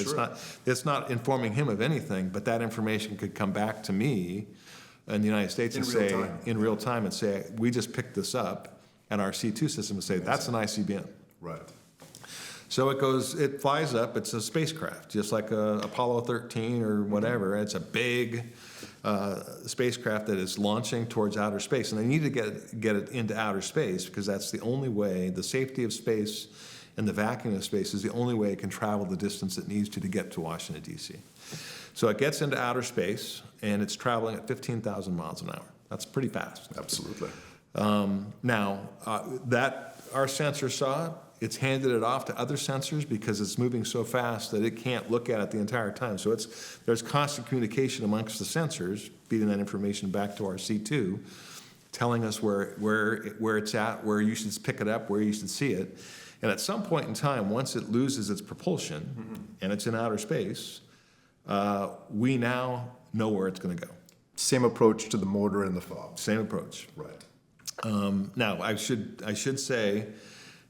It's not informing him of anything, but that information could come back to me in the United States in real time and say, we just picked this up, and our C2 system would say, that's an ICBM. So it flies up, it's a spacecraft, just like Apollo 13 or whatever. It's a big spacecraft that is launching towards outer space. And they need to get it into outer space because that's the only way, the safety of space and the vacuum of space is the only way it can travel the distance it needs to get to Washington, D.C. So it gets into outer space, and it's traveling at 15,000 miles an hour. That's pretty fast. Absolutely. Now, our sensor saw it. It's handed it off to other sensors because it's moving so fast that it can't look at it the entire time. So there's constant communication amongst the sensors, feeding that information back to our C2, telling us where it's at, where you should pick it up, where you should see it. And at some point in time, once it loses its propulsion and it's in outer space, we now know where it's going to go. Same approach to the mortar and the fob. Same approach. Now, I should say,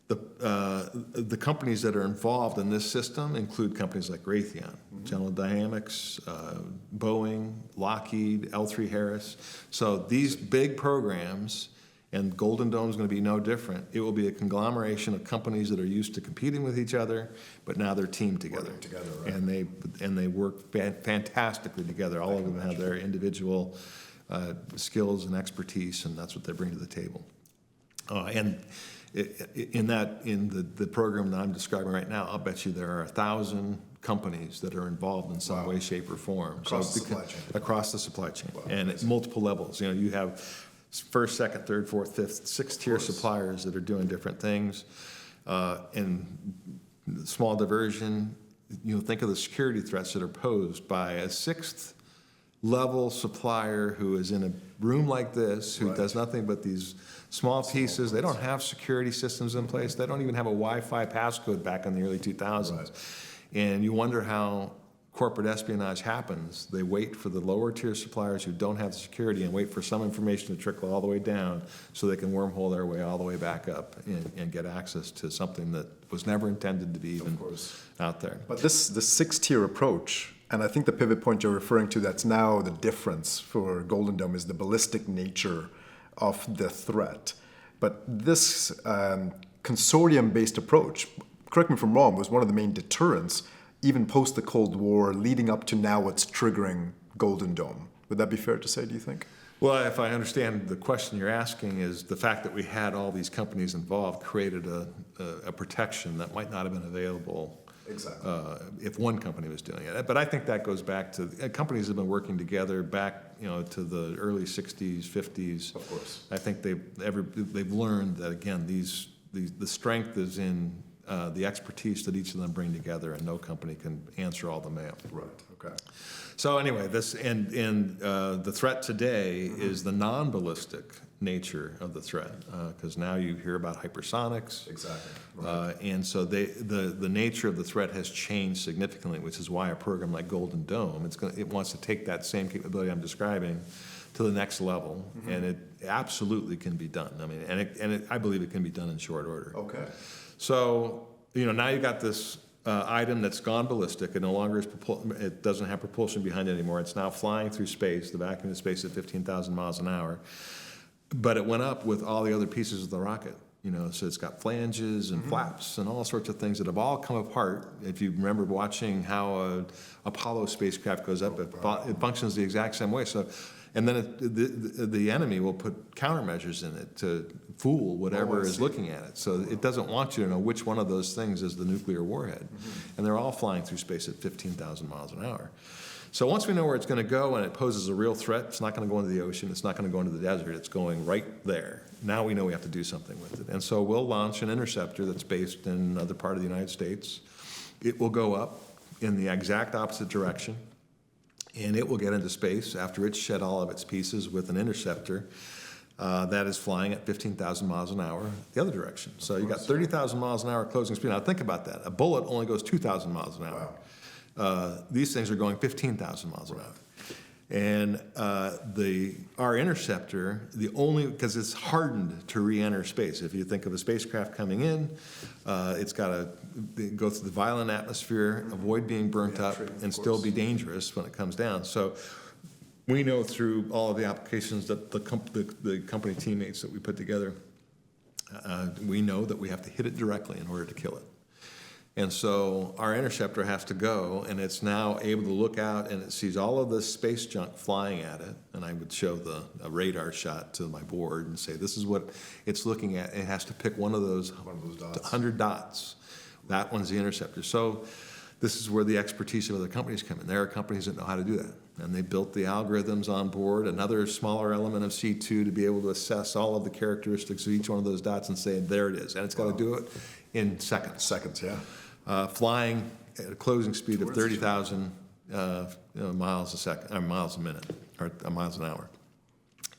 the companies that are involved in this system include companies like Raytheon, General Dynamics, Boeing, Lockheed, L3 Harris. So these big programs, and Golden Dome is going to be no different. It will be a conglomeration of companies that are used to competing with each other, but now they're teamed together. And they work fantastically together. All of them have their individual skills and expertise, and that's what they bring to the table. In the program that I'm describing right now, I'll bet you there are 1,000 companies that are involved in some way, shape, or form. Across the supply chain. Across the supply chain, and at multiple levels. You have first, second, third, fourth, fifth, sixth tier suppliers that are doing different things, and small diversion. Think of the security threats that are posed by a sixth level supplier who is in a room like this, who does nothing but these small pieces. They don't have security systems in place. They don't even have a Wi-Fi passcode back in the early 2000s. And you wonder how corporate espionage happens. They wait for the lower tier suppliers who don't have the security and wait for some information to trickle all the way down so they can wormhole their way all the way back up and get access to something that was never intended to be even out there. But the six-tier approach, and I think the pivot point you're referring to that's now the difference for Golden Dome is the ballistic nature of the threat. But this consortium-based approach, correct me if I'm wrong, was one of the main deterrents even post the Cold War, leading up to now what's triggering Golden Dome. Would that be fair to say, do you think? Well, if I understand the question you're asking, is the fact that we had all these companies involved created a protection that might not have been available if one company was doing it. But I think that goes back to companies have been working together back to the early 60s, 50s. Of course. I think they've learned that, again, the strength is in the expertise that each of them bring together, and no company can answer all the mail. Right. Okay. So anyway, the threat today is the non-ballistic nature of the threat, because now you hear about hypersonics. Exactly. Right. And so the nature of the threat has changed significantly, which is why a program like Golden Dome, it wants to take that same capability I'm describing to the next level, and it absolutely can be done. I mean, I believe it can be done in short order. Okay. So, now you've got this item that's gone ballistic. It no longer is it doesn't have propulsion behind it anymore. It's now flying through space, the vacuum of space at 15,000 miles an hour. But it went up with all the other pieces of the rocket. So it's got flanges and flaps and all sorts of things that have all come apart. If you remember watching how a Apollo spacecraft goes up, it functions the exact same way. So, and then the enemy will put countermeasures in it to fool whatever is looking at it. So it doesn't want you to know which one of those things is the nuclear warhead. And they're all flying through space at 15,000 miles an hour. So once we know where it's going to go and it poses a real threat, it's not going to go into the ocean, it's not going to go into the desert, it's going right there. Now we know we have to do something with it. And so we'll launch an interceptor that's based in another part of the United States. It will go up in the exact opposite direction, and it will get into space after it's shed all of its pieces with an interceptor that is flying at 15,000 miles an hour the other direction. So you got 30,000 miles an hour closing speed. Now think about that. A bullet only goes 2,000 miles an hour. Wow. These things are going 15,000 miles an hour. And our interceptor, because it's hardened to re-enter space. If you think of a spacecraft coming in, it's got to go through the violent atmosphere, avoid being burnt up, and still be dangerous when it comes down. So we know through all of the applications that the company teammates that we put together, we know that we have to hit it directly in order to kill it. And so our interceptor has to go, and it's now able to look out, and it sees all of this space junk flying at it. And I would show a radar shot to my board and say, this is what it's looking at. It has to pick one of those dots. 100 dots. That one's the interceptor. So this is where the expertise of other companies come in. There are companies that know how to do that. And they built the algorithms on board, another smaller element of C2 to be able to assess all of the characteristics of each one of those dots and say, there it is. And it's got to do it in seconds. Seconds, yeah. Flying at a closing speed of 30,000 miles a second, or miles a minute, or miles an hour.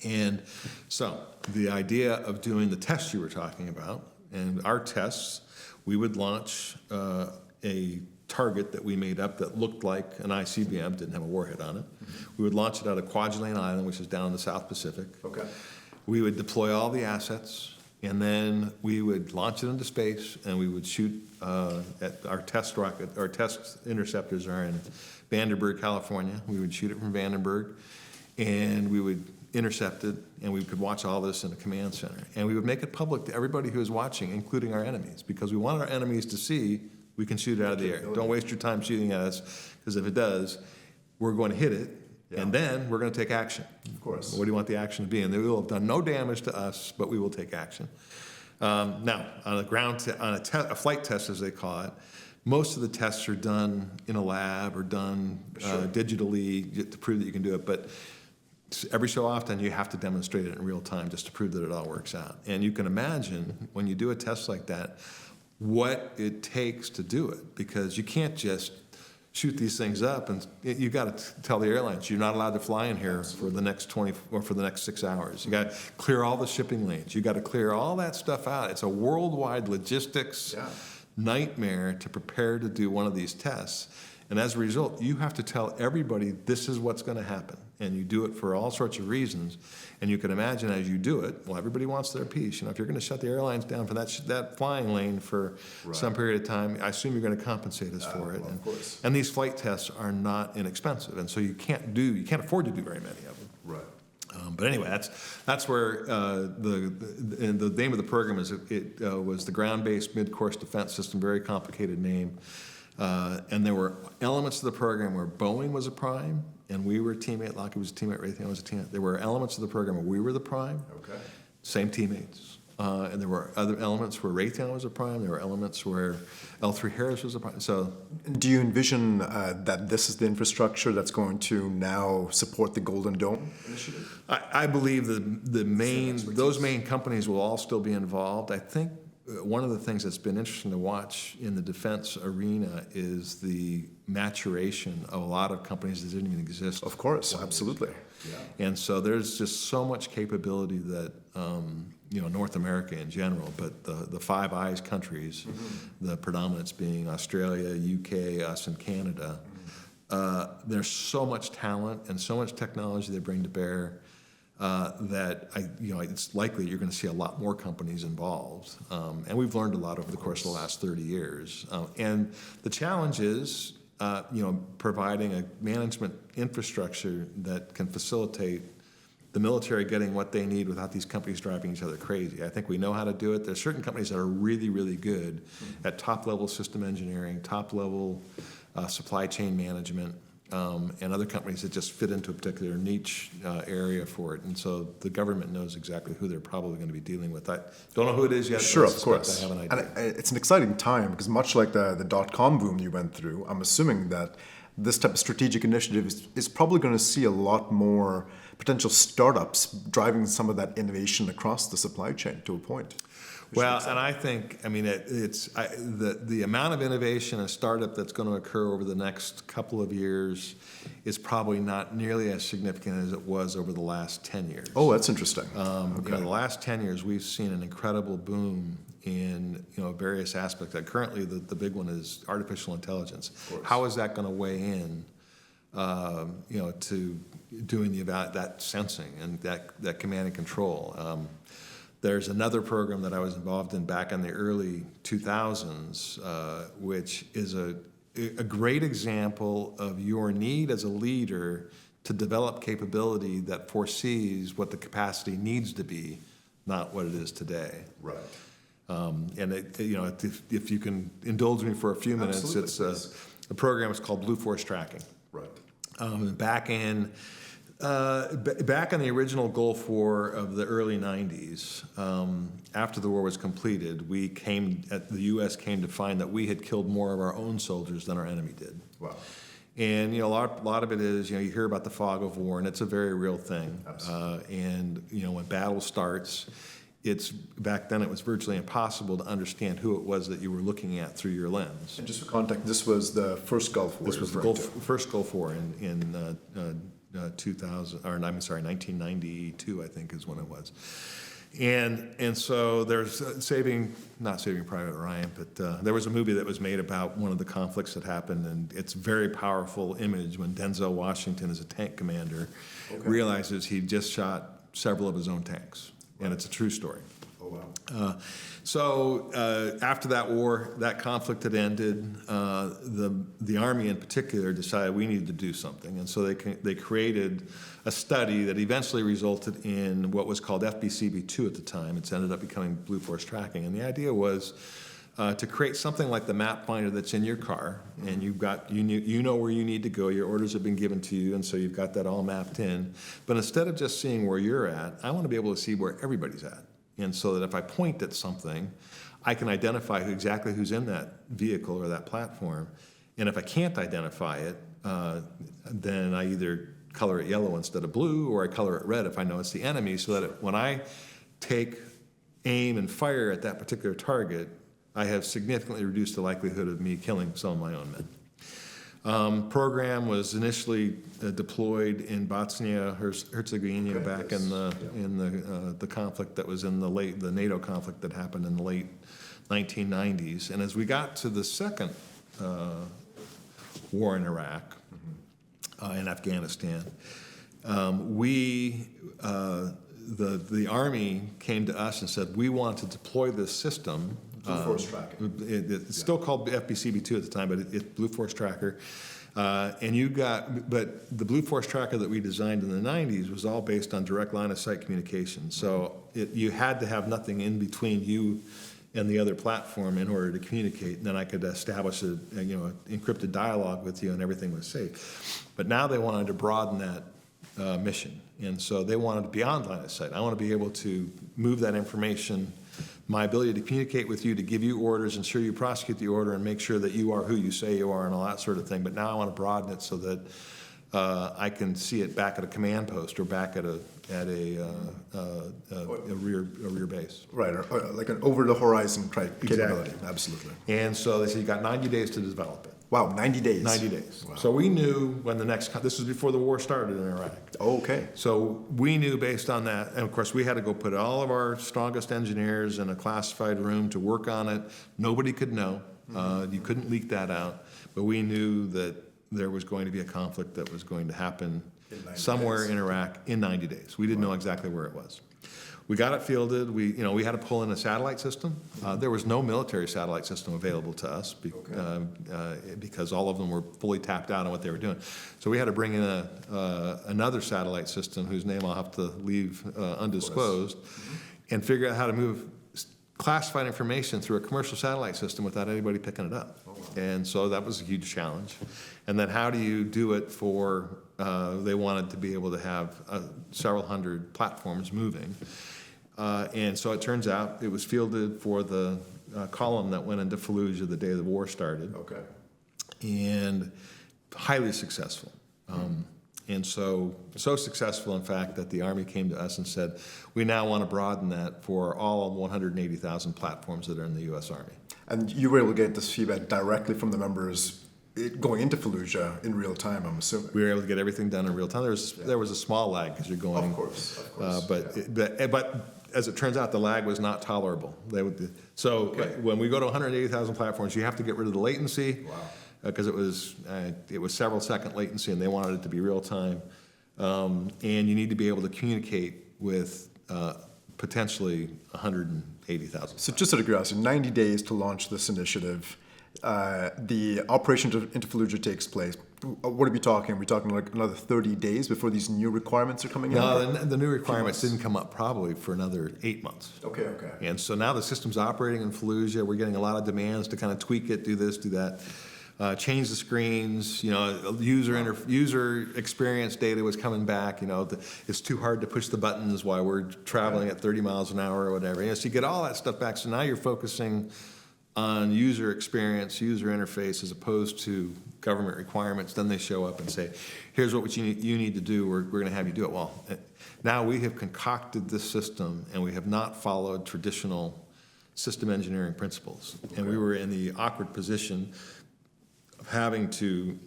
And so the idea of doing the tests you were talking about, and our tests, we would launch a target that we made up that looked like an ICBM, didn't have a warhead on it. We would launch it out of Kwajalein Island, which is down in the South Pacific. Okay. We would deploy all the assets, and then we would launch it into space, and we would shoot at our test rocket. Our test interceptors are in Vandenberg, California. We would shoot it from Vandenberg, and we would intercept it, and we could watch all this in a command center. And we would make it public to everybody who is watching, including our enemies, because we want our enemies to see we can shoot it out of the air. Don't waste your time shooting at us, because if it does, we're going to hit it, and then we're going to take action. Of course. What do you want the action to be? And they will have done no damage to us, but we will take action. Now, on a ground, a flight test, as they call it, most of the tests are done in a lab or done digitally to prove that you can do it. But every so often, you have to demonstrate it in real time just to prove that it all works out. And you can imagine when you do a test like that, what it takes to do it, because you can't just shoot these things up, and you got to tell the airlines you're not allowed to fly in here for the next 20 or for the next 6 hours. You got to clear all the shipping lanes. You got to clear all that stuff out. It's a worldwide logistics nightmare to prepare to do one of these tests. And as a result, you have to tell everybody this is what's going to happen. And you do it for all sorts of reasons. And you can imagine as you do it, well, everybody wants their piece. You know, if you're going to shut the airlines down for that flying lane for some period of time, I assume you're going to compensate us for it. Well, of course. And these flight tests are not inexpensive. And so you can't afford to do very many of them. Right. But anyway, that's where the name of the program is. It was the Ground-Based Mid-Course Defense System, very complicated name. And there were elements of the program where Boeing was a prime, and we were a teammate. Lockheed was a teammate. Raytheon was a teammate. There were elements of the program where we were the prime. Okay. Same teammates. And there were other elements where Raytheon was a prime. There were elements where L3 Harris was a prime. So, Do you envision that this is the infrastructure that's going to now support the Golden Dome initiative? I believe those main companies will all still be involved. I think one of the things that's been interesting to watch in the defense arena is the maturation of a lot of companies that didn't even exist. Of course, absolutely. Yeah. And so there's just so much capability that, North America in general, but the Five Eyes countries, the predominance being Australia, UK, us, and Canada, there's so much talent and so much technology they bring to bear that it's likely you're going to see a lot more companies involved. And we've learned a lot over the course of the last 30 years. And the challenge is, providing a management infrastructure that can facilitate the military getting what they need without these companies driving each other crazy. I think we know how to do it. There's certain companies that are really, really good at top-level system engineering, top-level supply chain management, and other companies that just fit into a particular niche area for it. And so the government knows exactly who they're probably going to be dealing with. I don't know who it is yet. Sure, but of course. I have an idea. And it's an exciting time because much like the dot-com boom you went through, I'm assuming that this type of strategic initiative is probably going to see a lot more potential startups driving some of that innovation across the supply chain to a point. Well, and I think, the amount of innovation and startup that's going to occur over the next couple of years is probably not nearly as significant as it was over the last 10 years. Oh, that's interesting. The last 10 years, we've seen an incredible boom in various aspects. Currently, the big one is artificial intelligence. How is that going to weigh in, to doing that sensing and that command and control? There's another program that I was involved in back in the early 2000s, which is a great example of your need as a leader to develop capability that foresees what the capacity needs to be, not what it is today. Right. And if you can indulge me for a few minutes, Absolutely, it's a program. It's called Blue Force Tracking. Right. Back in the original Gulf War of the early 90s, after the war was completed, the U.S. came to find that we had killed more of our own soldiers than our enemy did. Wow. And a lot of it is you hear about the fog of war, and it's a very real thing. Absolutely. And when battle starts, back then it was virtually impossible to understand who it was that you were looking at through your lens. And just for context, this was the first Gulf War. This was the first Gulf War in 1992, I think, is when it was. And so there's not Saving Private Ryan, but there was a movie that was made about one of the conflicts that happened, and it's a very powerful image when Denzel Washington, as a tank commander, realizes he just shot several of his own tanks. And it's a true story. Oh, wow. So after that war, that conflict had ended. The Army in particular decided we needed to do something. And so they created a study that eventually resulted in what was called FBCB2 at the time. It's ended up becoming Blue Force Tracking. And the idea was to create something like the map finder that's in your car, and you know where you need to go. Your orders have been given to you, and so you've got that all mapped in. But instead of just seeing where you're at, I want to be able to see where everybody's at. And so that if I point at something, I can identify exactly who's in that vehicle or that platform. And if I can't identify it, then I either color it yellow instead of blue, or I color it red if I know it's the enemy, so that when I take aim and fire at that particular target, I have significantly reduced the likelihood of me killing some of my own men. Program was initially deployed in Bosnia Herzegovina back in the conflict that was in the NATO conflict that happened in the late 1990s. And as we got to the second war in Iraq and Afghanistan, the Army came to us and said, we want to deploy this system. Blue Force Tracker. It's still called FBCB2 at the time, but it's Blue Force Tracker. But the Blue Force Tracker that we designed in the 90s was all based on direct line of sight communication. So you had to have nothing in between you and the other platform in order to communicate. And then I could establish an encrypted dialogue with you and everything was safe. But now they wanted to broaden that mission. And so they wanted beyond line of sight. I want to be able to move that information, my ability to communicate with you, to give you orders, ensure you prosecute the order, and make sure that you are who you say you are and all that sort of thing. But now I want to broaden it so that I can see it back at a command post or back at a rear base. Right, or like an over-the-horizon type capability. Exactly. Absolutely. And so they said you got 90 days to develop it. Wow, 90 days. 90 days. Wow. So we knew when this was before the war started in Iraq. Okay. So we knew based on that, and of course we had to go put all of our strongest engineers in a classified room to work on it. Nobody could know. You couldn't leak that out. But we knew that there was going to be a conflict that was going to happen somewhere in Iraq in 90 days. We didn't know exactly where it was. We got it fielded. We had to pull in a satellite system. There was no military satellite system available to us because all of them were fully tapped out on what they were doing. So we had to bring in another satellite system whose name I'll have to leave undisclosed and figure out how to move classified information through a commercial satellite system without anybody picking it up. And so that was a huge challenge. And then how do you do it for, they wanted to be able to have several hundred platforms moving. And so it turns out it was fielded for the column that went into Fallujah the day the war started. Okay. And highly successful. And so successful, in fact, that the Army came to us and said, we now want to broaden that for all 180,000 platforms that are in the U.S. Army. And you were able to get this feedback directly from the members going into Fallujah in real time, I'm assuming. We were able to get everything done in real time. There was a small lag because you're going. Of course. But as it turns out, the lag was not tolerable. When we go to 180,000 platforms, you have to get rid of the latency. Wow. Because it was several second latency, and they wanted it to be real time. And you need to be able to communicate with potentially 180,000. So just out of curiosity, 90 days to launch this initiative. The operation into Fallujah takes place. What are we talking? Are we talking like another 30 days before these new requirements are coming out? No, the new requirements didn't come up probably for another 8 months. Okay. And so now the system's operating in Fallujah. We're getting a lot of demands to kind of tweak it, do this, do that. Change the screens, user experience data was coming back, it's too hard to push the buttons while we're traveling at 30 miles an hour or whatever. So you get all that stuff back. So now you're focusing on user experience, user interface, as opposed to government requirements. Then they show up and say, here's what you need to do. We're going to have you do it. Well, now we have concocted this system and we have not followed traditional system engineering principles. And we were in the awkward position of having to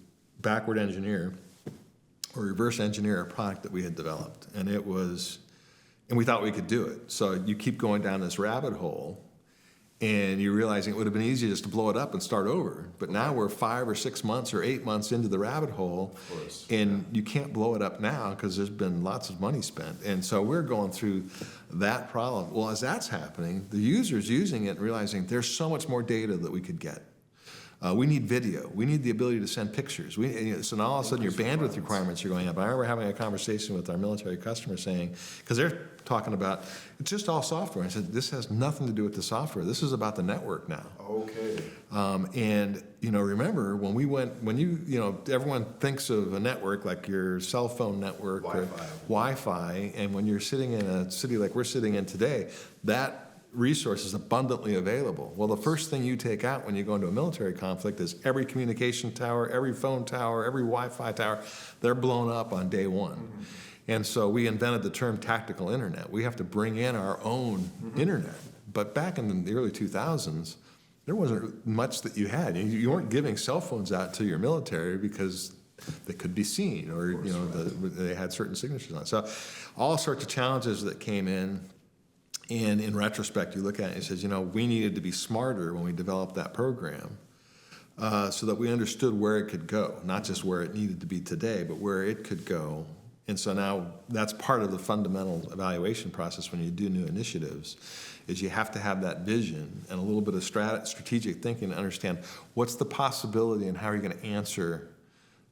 backward engineer or reverse engineer a product that we had developed. And we thought we could do it. So you keep going down this rabbit hole and you're realizing it would have been easier just to blow it up and start over. But now we're 5 or 6 months or 8 months into the rabbit hole, and you can't blow it up now because there's been lots of money spent. And so we're going through that problem. Well, as that's happening, the user's using it and realizing there's so much more data that we could get. We need video. We need the ability to send pictures. So now all of a sudden your bandwidth requirements are going up. I remember having a conversation with our military customer saying, because they're talking about, it's just all software. I said, this has nothing to do with the software. This is about the network now. Okay. And remember when everyone thinks of a network like your cell phone network or Wi-Fi, and when you're sitting in a city like we're sitting in today, that resource is abundantly available. Well, the first thing you take out when you go into a military conflict is every communication tower, every phone tower, every Wi-Fi tower, they're blown up on day one. Mm-hmm. And so we invented the term tactical internet. We have to bring in our own internet. But back in the early 2000s, there wasn't much that you had. You weren't giving cell phones out to your military because they could be seen, or they had certain signatures on it. So all sorts of challenges that came in. And in retrospect, you look at it and it says, we needed to be smarter when we developed that program so that we understood where it could go, not just where it needed to be today, but where it could go. And so now that's part of the fundamental evaluation process when you do new initiatives, is you have to have that vision and a little bit of strategic thinking to understand what's the possibility and how are you going to answer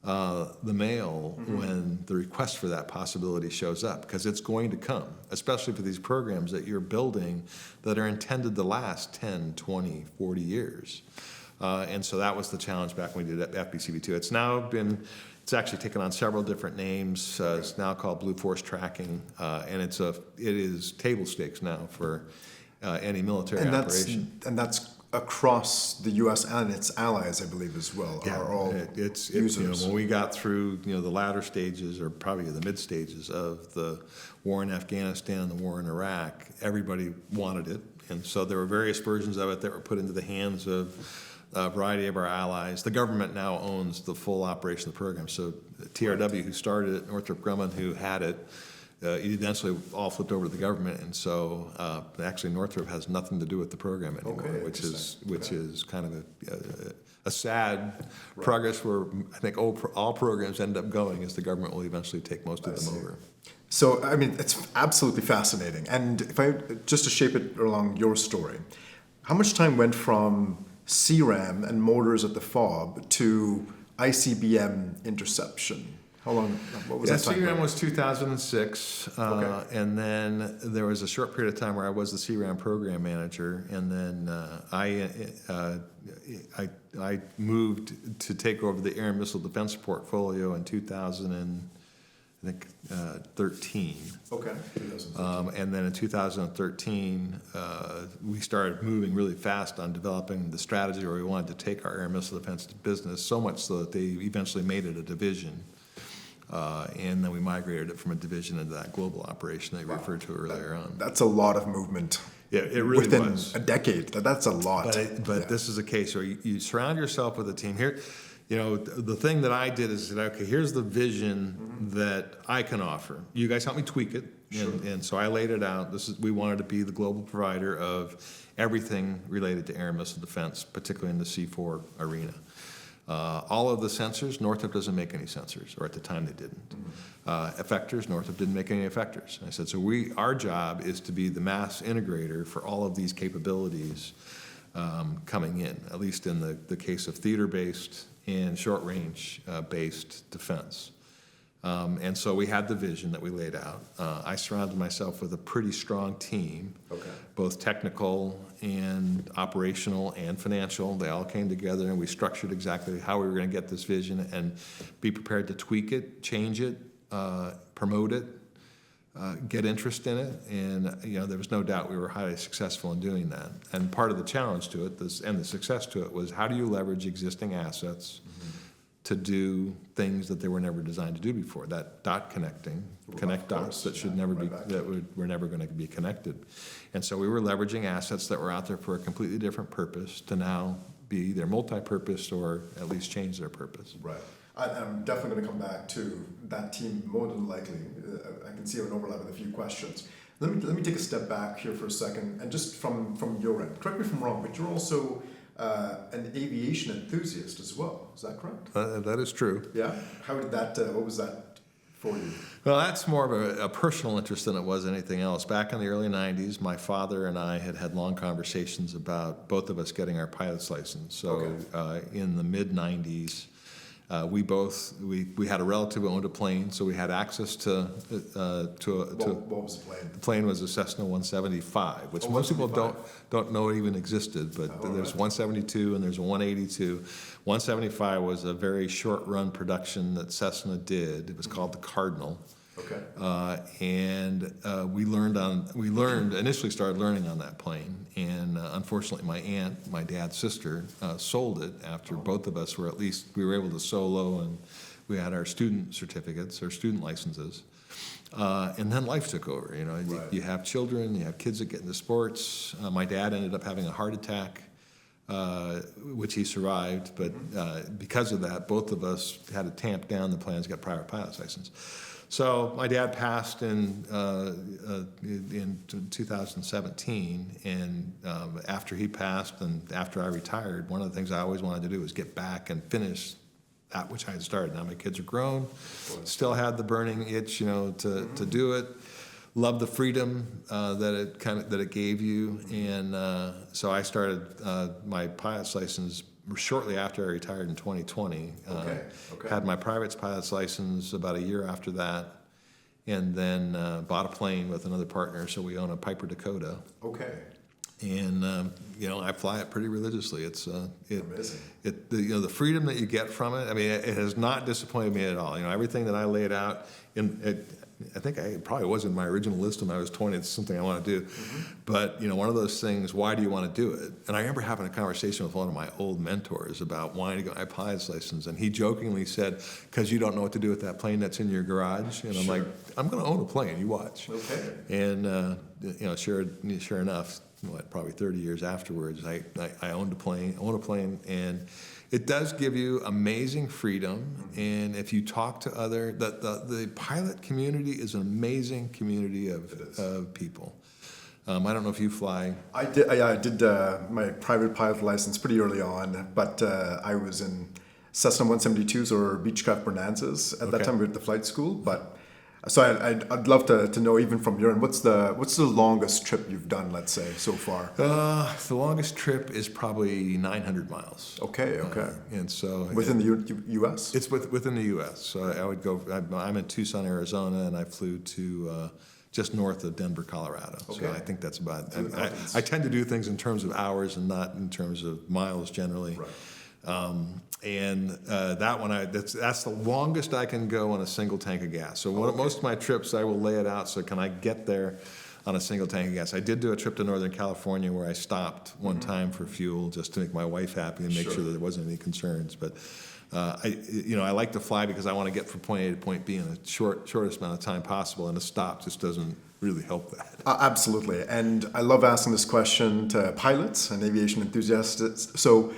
the mail when the request for that possibility shows up, because it's going to come, especially for these programs that you're building that are intended to last 10, 20, 40 years. And so that was the challenge back when we did FBCB2. It's actually taken on several different names. It's now called Blue Force Tracking, and it is table stakes now for any military operation. And that's across the U.S. and its allies, I believe, as well, are all users. When we got through the latter stages, or probably the mid stages of the war in Afghanistan, the war in Iraq, everybody wanted it, and so there were various versions of it that were put into the hands of a variety of our allies. The government now owns the full operation of the program. So TRW, who started it, Northrop Grumman, who had it, eventually all flipped over to the government, and so actually Northrop has nothing to do with the program anymore, which is kind of a sad progress where I think all programs end up going, is the government will eventually take most of them over. So, I mean, it's absolutely fascinating. And if I just to shape it along your story, how much time went from CRAM and mortars at the FOB to ICBM interception? How long? What was that time? CRAM was 2006, and then there was a short period of time where I was the CRAM program manager, and then I moved to take over the air and missile defense portfolio in 2013. Okay. And then in 2013, we started moving really fast on developing the strategy where we wanted to take our air and missile defense business, so much so that they eventually made it a division. And then we migrated it from a division into that global operation that you referred to earlier on. That's a lot of movement. Yeah, it really within was. A decade. That's a lot. But this is a case where you surround yourself with a team. Here, the thing that I did is that, okay, here's the vision that I can offer. You guys help me tweak it. Sure. And so I laid it out. We wanted to be the global provider of everything related to air and missile defense, particularly in the C4 arena. All of the sensors, Northrop doesn't make any sensors, or at the time they didn't. Effectors, Northrop didn't make any effectors. And I said, so our job is to be the mass integrator for all of these capabilities coming in, at least in the case of theater-based and short-range based defense. And so we had the vision that we laid out. I surrounded myself with a pretty strong team, both technical and operational and financial. They all came together, and we structured exactly how we were going to get this vision and be prepared to tweak it, change it, promote it, get interest in it. And there was no doubt we were highly successful in doing that. And part of the challenge to it, and the success to it, was how do you leverage existing assets to do things that they were never designed to do before. That dot connecting, connect dots that should never be, were never going to be connected. And so we were leveraging assets that were out there for a completely different purpose to now be either multi-purpose or at least change their purpose. Right. I'm definitely going to come back to that team more than likely. I can see an overlap with a few questions. Let me take a step back here for a second, and just from your end, correct me if I'm wrong, but you're also an aviation enthusiast as well. Is that correct? That is true. Yeah. How did that? What was that for you? Well, that's more of a personal interest than it was anything else. Back in the early 90s, my father and I had long conversations about both of us getting our pilot's license. So in the mid 90s, we had a relative who owned a plane, so we had access to What was the plane? The plane was a Cessna 175, which most people don't know it even existed, but there's 172 and there's a 182. 175 was a very short-run production that Cessna did. It was called the Cardinal. Okay. We initially started learning on that plane, and unfortunately my aunt, my dad's sister, sold it after both of us we were able to solo, and we had our student certificates, our student licenses. And then life took over. You have children, you have kids that get into sports. My dad ended up having a heart attack which he survived. But because of that, both of us had to tamp down the plans, got private pilot's license. So my dad passed in 2017, and after he passed and after I retired, one of the things I always wanted to do was get back and finish that which I had started. Now my kids are grown, still had the burning itch, to do it. Love the freedom that it gave you, and so I started my pilot's license shortly after I retired in 2020. Had my private pilot's license about a year after that, and then bought a plane with another partner. So we own a Piper Dakota. And I fly it pretty religiously. It's amazing. The freedom that you get from it. I mean, it has not disappointed me at all. Everything that I laid out I think it probably was in my original list when I was 20. It's something I want to do. But, one of those things, why do you want to do it? And I remember having a conversation with one of my old mentors about wanting to get my pilot's license. And he jokingly said, because you don't know what to do with that plane that's in your garage. And I'm like, I'm going to own a plane. You watch. And, sure enough, probably 30 years afterwards, I own a plane, and it does give you amazing freedom. And if you talk to the pilot community is an amazing community of people. I don't know if you fly. I did my private pilot license pretty early on, but I was in Cessna 172s or Beechcraft Bonanzas at that time. We were at the flight school, but. So I'd love to know, even from your end, what's the longest trip you've done, let's say, so far? The longest trip is probably 900 miles. Okay. And so within the U.S. It's within the U.S. So I would go. I'm in Tucson, Arizona, and I flew to just north of Denver, Colorado. So I think that's about. I tend to do things in terms of hours and not in terms of miles generally. Right. And that one, that's the longest I can go on a single tank of gas. So most of my trips, I will lay it out. So can I get there on a single tank of gas? I did do a trip to Northern California where I stopped one time for fuel just to make my wife happy and make sure that there wasn't any concerns. But I like to fly because I want to get from point A to point B in the shortest amount of time possible, and a stop just doesn't really help that. Absolutely, and I love asking this question to pilots and aviation enthusiasts. So,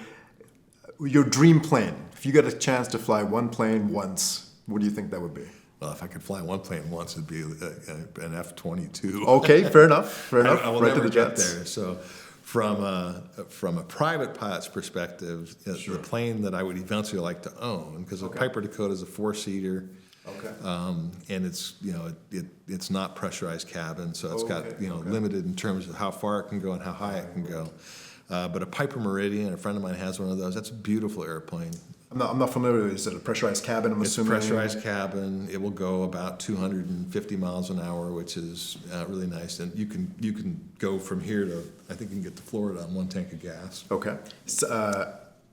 your dream plane, if you get a chance to fly one plane once, what do you think that would be? Well, if I could fly one plane once, it'd be an F-22. Okay, fair enough. I will never get there. So from a private pilot's perspective, the plane that I would eventually like to own, because the Piper Dakota is a four-seater, and it's not pressurized cabin, so it's got limited in terms of how far it can go and how high it can go. But a Piper Meridian, a friend of mine has one of those. That's a beautiful airplane. I'm not familiar with it. Is it a pressurized cabin, I'm assuming? It's a pressurized cabin. It will go about 250 miles an hour, which is really nice. And you can go from here to, I think you can get to Florida on one tank of gas. Okay.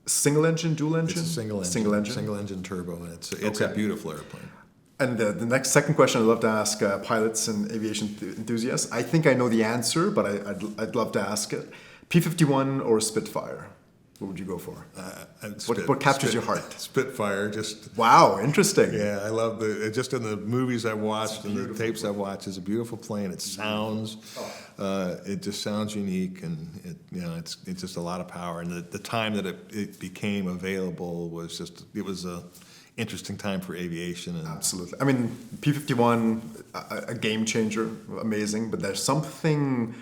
Single engine, dual engine? It's a single engine. Single engine turbo, and it's a beautiful airplane. And the second question I'd love to ask pilots and aviation enthusiasts, I think I know the answer, but I'd love to ask it. P-51 or Spitfire? What would you go for? What captures your heart? Spitfire, just... Wow, interesting. Yeah, I love just in the movies I've watched and the tapes I've watched, it's a beautiful plane. It sounds, it just sounds unique, and it's just a lot of power. And the time that it became available was it was a interesting time for aviation. And absolutely. I mean, P-51, a game changer, amazing, but there's something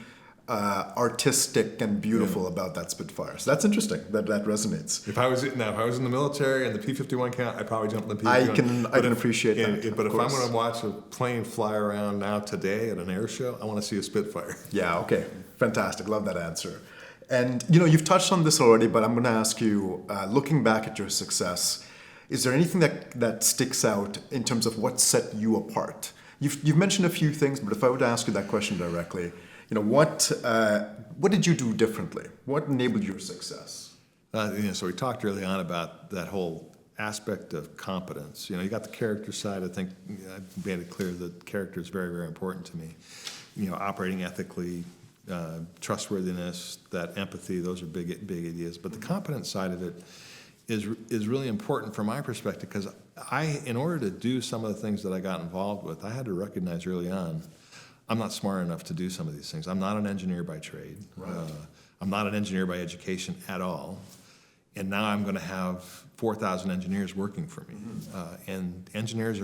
artistic and beautiful about that Spitfire. So that's interesting. That resonates. If I was in the military and the P-51 count, I'd probably jump in the P-51. I can appreciate that. But if I'm going to watch a plane fly around now today at an air show, I want to see a Spitfire. Yeah. Okay. Fantastic. Love that answer. And you've touched on this already, but I'm going to ask you, looking back at your success, is there anything that sticks out in terms of what set you apart? You've mentioned a few things, but if I were to ask you that question directly, what did you do differently? What enabled your success? So we talked early on about that whole aspect of competence. You got the character side. I think I made it clear that character is very, very important to me. Operating ethically, trustworthiness, that empathy. Those are big ideas. But the competence side of it is really important from my perspective, because in order to do some of the things that I got involved with, I had to recognize early on, I'm not smart enough to do some of these things. I'm not an engineer by trade. Right. I'm not an engineer by education at all. And now I'm going to have 4,000 engineers working for me. And engineers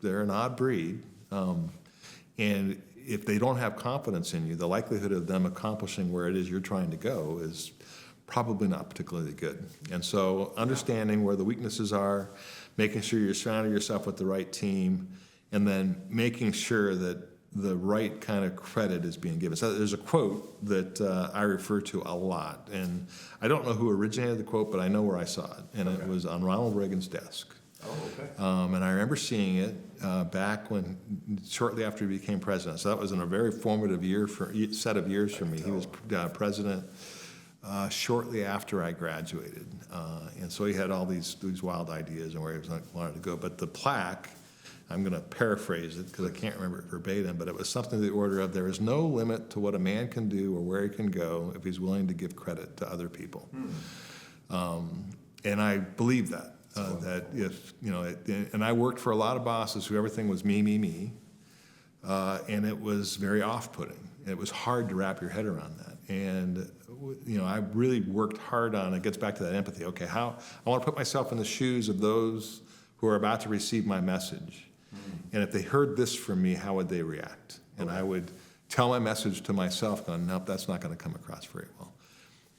they're an odd breed. And if they don't have confidence in you, the likelihood of them accomplishing where it is you're trying to go is probably not particularly good. And so understanding where the weaknesses are, making sure you're surrounding yourself with the right team, and then making sure that the right kind of credit is being given. So there's a quote that I refer to a lot, and I don't know who originated the quote, but I know where I saw it, and it was on Ronald Reagan's desk. Oh, okay. And I remember seeing it back shortly after he became president. So that was in a very formative set of years for me. He was president shortly after I graduated, and so he had all these wild ideas and where he wanted to go. But the plaque, I'm going to paraphrase it because I can't remember it verbatim, but it was something to the order of, there is no limit to what a man can do or where he can go if he's willing to give credit to other people. And I believe that. That if, and I worked for a lot of bosses who everything was me, me, me, and it was very off-putting. It was hard to wrap your head around that. And, I really worked hard on, it gets back to that empathy. Okay, I want to put myself in the shoes of those who are about to receive my message. And if they heard this from me, how would they react? And I would tell my message to myself, going, nope, that's not going to come across very well.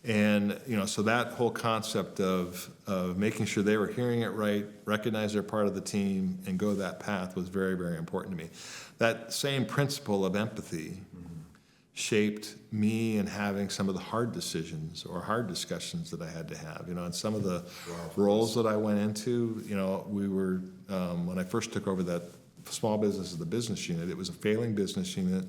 And, so that whole concept of making sure they were hearing it right, recognize they're part of the team, and go that path was very, very important to me. That same principle of empathy shaped me in having some of the hard decisions or hard discussions that I had to have. And some of the roles that I went into, we were, when I first took over that small business as the business unit, it was a failing business unit.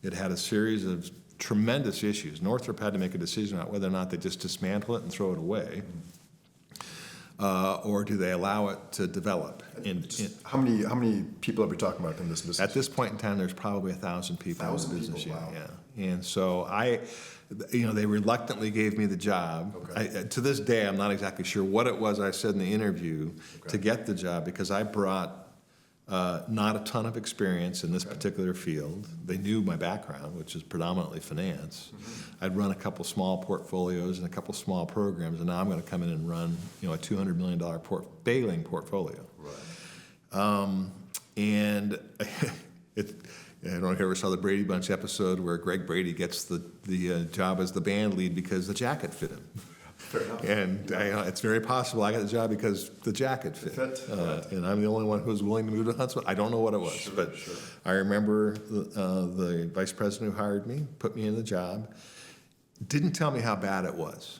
It had a series of tremendous issues. Northrop had to make a decision about whether or not they just dismantle it and throw it away, or do they allow it to develop. How many people are we talking about in this business? At this point in time, there's probably 1,000 people in the business unit. Wow. Yeah. And so they reluctantly gave me the job. Okay. To this day, I'm not exactly sure what it was I said in the interview to get the job, because I brought not a ton of experience in this particular field. They knew my background, which is predominantly finance. I'd run a couple small portfolios and a couple small programs, and now I'm going to come in and run a $200 million failing portfolio. Right. And I don't know if you ever saw the Brady Bunch episode where Greg Brady gets the job as the band lead because the jacket fit him. Fair enough. And it's very possible I got the job because the jacket fit. And I'm the only one who was willing to move to Huntsville. I don't know what it was, but I remember the vice president who hired me put me in the job, didn't tell me how bad it was.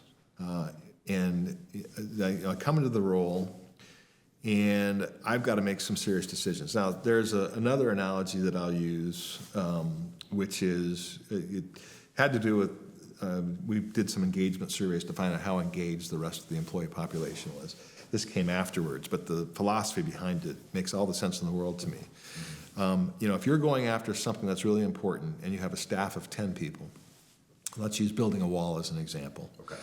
And I come into the role, and I've got to make some serious decisions. Now, there's another analogy that I'll use, which is, it had to do with, we did some engagement surveys to find out how engaged the rest of the employee population was. This came afterwards, but the philosophy behind it makes all the sense in the world to me. If you're going after something that's really important and you have a staff of 10 people, let's use building a wall as an example. Okay.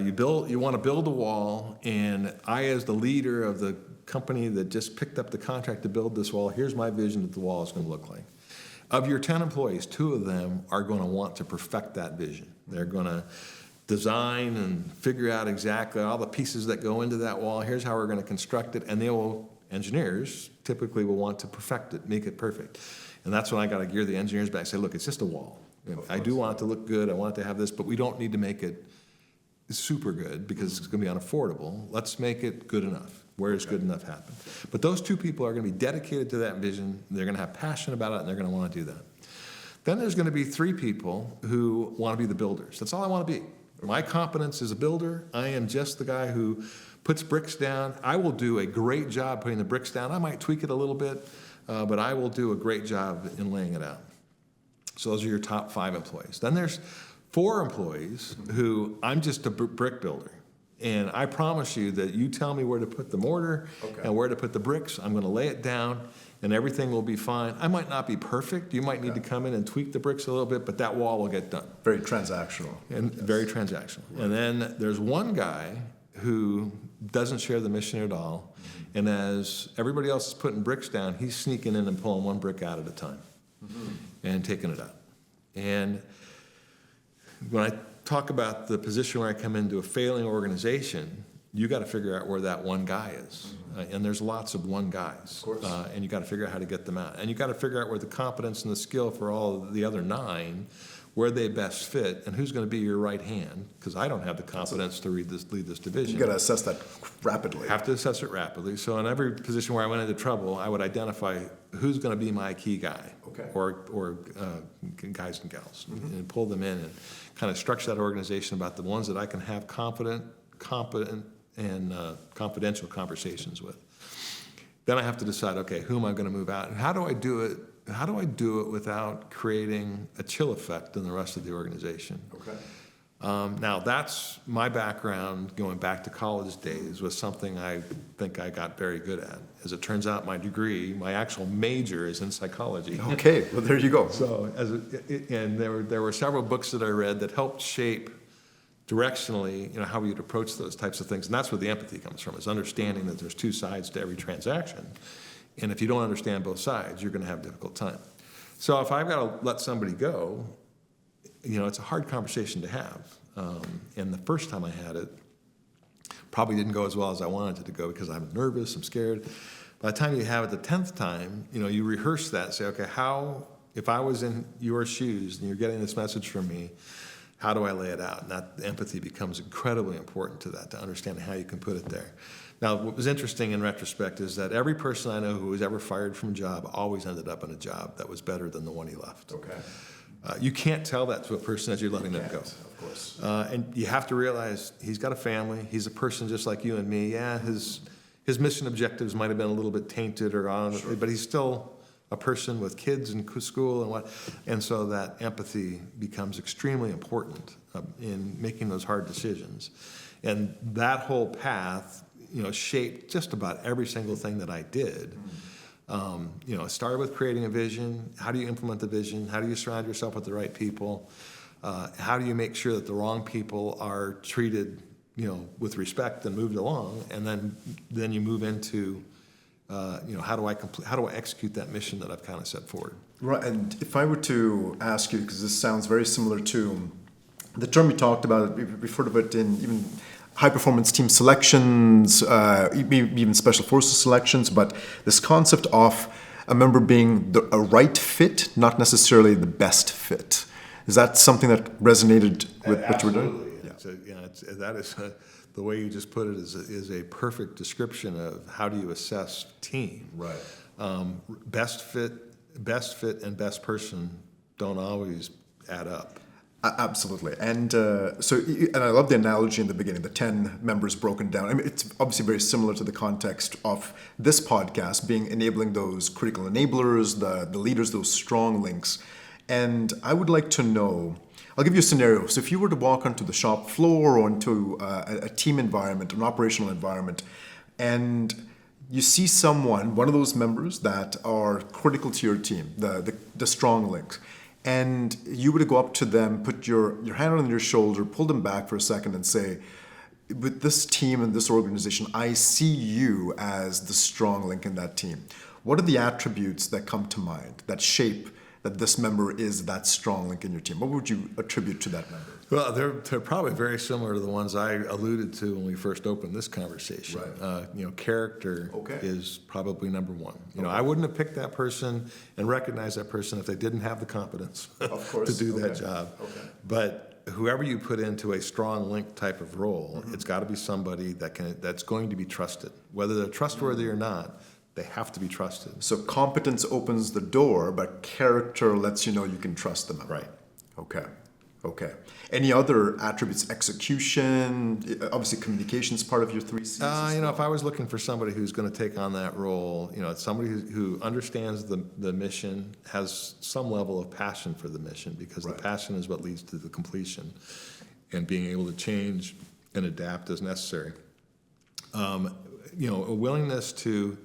You want to build a wall, and I, as the leader of the company that just picked up the contract to build this wall, here's my vision that the wall is going to look like. Of your 10 employees, 2 of them are going to want to perfect that vision. They're going to design and figure out exactly all the pieces that go into that wall. Here's how we're going to construct it, and engineers typically will want to perfect it, make it perfect. And that's when I got to gear the engineers back and say, look, it's just a wall. I do want it to look good, I want it to have this, but we don't need to make it super good because it's going to be unaffordable. Let's make it good enough. Where does good enough happen? But those 2 people are going to be dedicated to that vision. They're going to have passion about it, and they're going to want to do that. Then there's going to be 3 people who want to be the builders. That's all I want to be. My competence as a builder, I am just the guy who puts bricks down. I will do a great job putting the bricks down. I might tweak it a little bit, but I will do a great job in laying it out. So those are your top 5 employees. Then there's 4 employees who I'm just a brick builder. And I promise you that you tell me where to put the mortar and where to put the bricks, I'm going to lay it down, and everything will be fine. I might not be perfect. You might need to come in and tweak the bricks a little bit, but that wall will get done. Very transactional. And very transactional. Right. And then there's one guy who doesn't share the mission at all, and as everybody else is putting bricks down, he's sneaking in and pulling 1 brick out at a time and taking it out. And when I talk about the position where I come into a failing organization, you got to figure out where that one guy is. And there's lots of one guys. Of course. And you got to figure out how to get them out. And you got to figure out where the competence and the skill for all of the other 9, where they best fit, and who's going to be your right hand, because I don't have the competence to lead this division. You got to assess that rapidly. Have to assess it rapidly. So in every position where I went into trouble, I would identify who's going to be my key guy, or guys and gals, and pull them in and kind of structure that organization about the ones that I can have competent, and confidential conversations with. Then I have to decide, okay, who am I going to move out, and how do I do it? How do I do it without creating a chill effect in the rest of the organization? Okay. Now, that's my background going back to college days, was something I think I got very good at. As it turns out, my degree, my actual major, is in psychology. Okay, well, there you go. So, and there were several books that I read that helped shape directionally, how we would approach those types of things. And that's where the empathy comes from, is understanding that there's 2 sides to every transaction. And if you don't understand both sides, you're going to have a difficult time. So if I've got to let somebody go, it's a hard conversation to have. And the first time I had it, probably didn't go as well as I wanted it to go, because I'm nervous, I'm scared. By the time you have it the 10th time, you rehearse that, say, okay, if I was in your shoes and you're getting this message from me, how do I lay it out? And that empathy becomes incredibly important to that, to understand how you can put it there. Now, what was interesting in retrospect is that every person I know who was ever fired from a job always ended up in a job that was better than the one he left. Okay. You can't tell that to a person as you're letting them go. Of course. And you have to realize he's got a family. He's a person just like you and me. Yeah, his mission objectives might have been a little bit tainted or on, but he's still a person with kids in school and so that empathy becomes extremely important in making those hard decisions. And that whole path, shaped just about every single thing that I did. It started with creating a vision. How do you implement the vision? How do you surround yourself with the right people? How do you make sure that the wrong people are treated, with respect and moved along? And then you move into, how do I execute that mission that I've kind of set forward? Right, and if I were to ask you, because this sounds very similar to the term you talked about, we've heard of it in even high-performance team selections, even special forces selections, but this concept of a member being a right fit, not necessarily the best fit. Is that something that resonated with what you were doing? Yeah. The way you just put it is a perfect description of how do you assess team. Right. Best fit, and best person don't always add up. Absolutely. And and I love the analogy in the beginning, the 10 members broken down. I mean, it's obviously very similar to the context of this podcast, being enabling those critical enablers, the leaders, those strong links. And I would like to know, I'll give you a scenario. So if you were to walk onto the shop floor or into a team environment, an operational environment, and you see one of those members that are critical to your team, the strong links, and you were to go up to them, put your hand on your shoulder, pull them back for a second and say, with this team and this organization, I see you as the strong link in that team. What are the attributes that come to mind that shape that this member is that strong link in your team? What would you attribute to that member? Well, they're probably very similar to the ones I alluded to when we first opened this conversation. Right. Character is probably number one. I wouldn't have picked that person and recognized that person if they didn't have the competence to do that job. Okay. But whoever you put into a strong link type of role, it's got to be somebody that's going to be trusted. Whether they're trustworthy or not, they have to be trusted. So competence opens the door, but character lets you know you can trust them. Right. Okay. Any other attributes? Execution, obviously communication's part of your 3 C's. If I was looking for somebody who's going to take on that role, it's somebody who understands the mission, has some level of passion for the mission, because the passion is what leads to the completion, and being able to change and adapt as necessary. A willingness to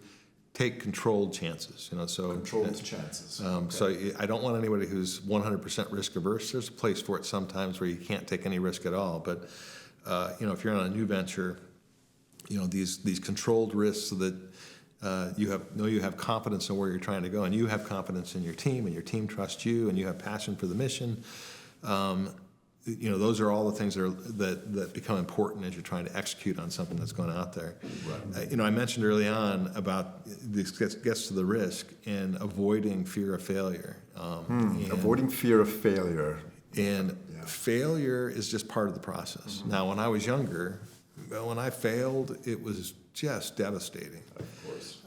take controlled chances, Controlled chances. So I don't want anybody who's 100% risk averse. There's a place for it sometimes where you can't take any risk at all. But if you're on a new venture, these controlled risks so that you have confidence in where you're trying to go, and you have confidence in your team, and your team trusts you, and you have passion for the mission. those are all the things that become important as you're trying to execute on something that's going out there. Right. I mentioned early on about this gets to the risk and avoiding fear of failure. Avoiding fear of failure. And failure is just part of the process. Now, when I was younger, when I failed, it was just devastating. Of course.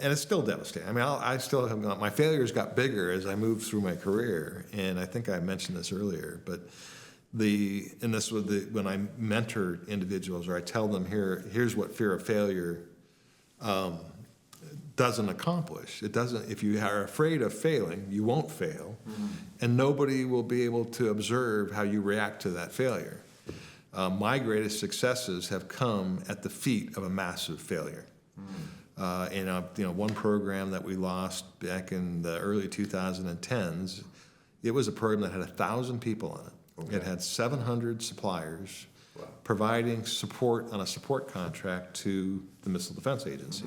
And it's still devastating. I mean, I still have my failures got bigger as I moved through my career. And I think I mentioned this earlier, but this was when I mentor individuals, or I tell them here's what fear of failure doesn't accomplish. It doesn't. If you are afraid of failing, you won't fail, and nobody will be able to observe how you react to that failure. My greatest successes have come at the feet of a massive failure. One program that we lost back in the early 2010s, it was a program that had 1,000 people on it. Okay. It had 700 suppliers providing support on a support contract to the Missile Defense Agency.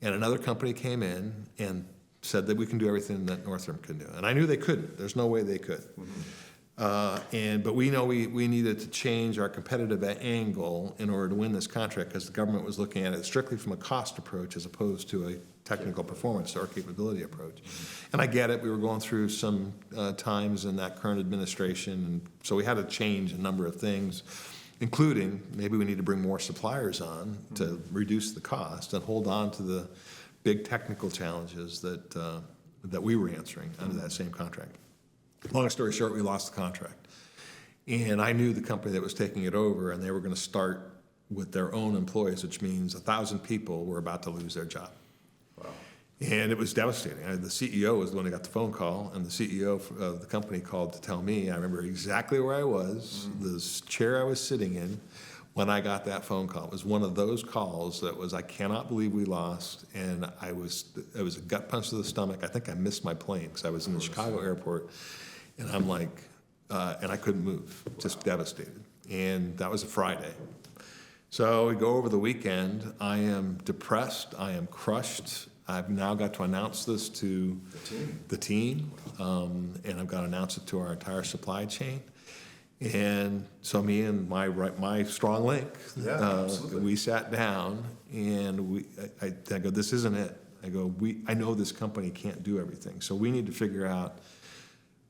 And another company came in and said that we can do everything that Northrop can do. And I knew they couldn't. There's no way they could. But we know we needed to change our competitive angle in order to win this contract, because the government was looking at it strictly from a cost approach as opposed to a technical performance or capability approach. And I get it. We were going through some times in that current administration, and so we had to change a number of things, including maybe we need to bring more suppliers on to reduce the cost and hold on to the big technical challenges that we were answering under that same contract. Long story short, we lost the contract. And I knew the company that was taking it over, and they were going to start with their own employees, which means 1,000 people were about to lose their job. Wow. And it was devastating. The CEO was the one who got the phone call, and the CEO of the company called to tell me. I remember exactly where I was, the chair I was sitting in, when I got that phone call. It was one of those calls that was, I cannot believe we lost, and it was a gut punch to the stomach. I think I missed my plane because I was in the Chicago airport. And I'm like, and I couldn't move, just devastated. And that was a Friday. So we go over the weekend. I am depressed. I am crushed. I've now got to announce this to the team, and I've got to announce it to our entire supply chain. And so me and my strong link, we sat down, and I go, this isn't it. I go, I know this company can't do everything, so we need to figure out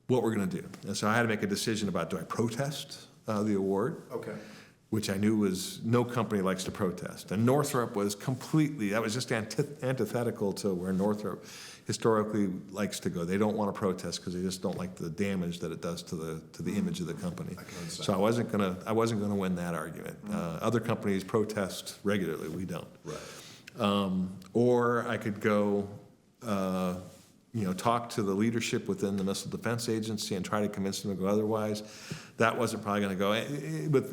what we're going to do. And so I had to make a decision about, do I protest the award? Okay. Which I knew was, no company likes to protest. And Northrop was that was just antithetical to where Northrop historically likes to go. They don't want to protest because they just don't like the damage that it does to the image of the company. So I wasn't gonna win that argument. Other companies protest regularly. We don't. Right. Or I could go talk to the leadership within the Missile Defense Agency and try to convince them to go otherwise. That wasn't probably going to go.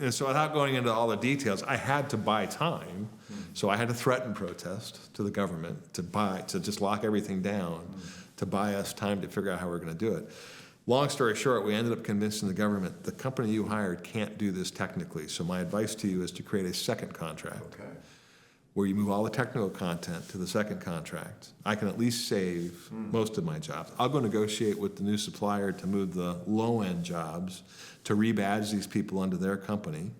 And so without going into all the details, I had to buy time. So I had to threaten protest to the government to just lock everything down, to buy us time to figure out how we're going to do it. Long story short, we ended up convincing the government, the company you hired can't do this technically. So my advice to you is to create a second contract. Okay. Where you move all the technical content to the second contract. I can at least save most of my jobs. I'll go negotiate with the new supplier to move the low-end jobs to rebadge these people under their company.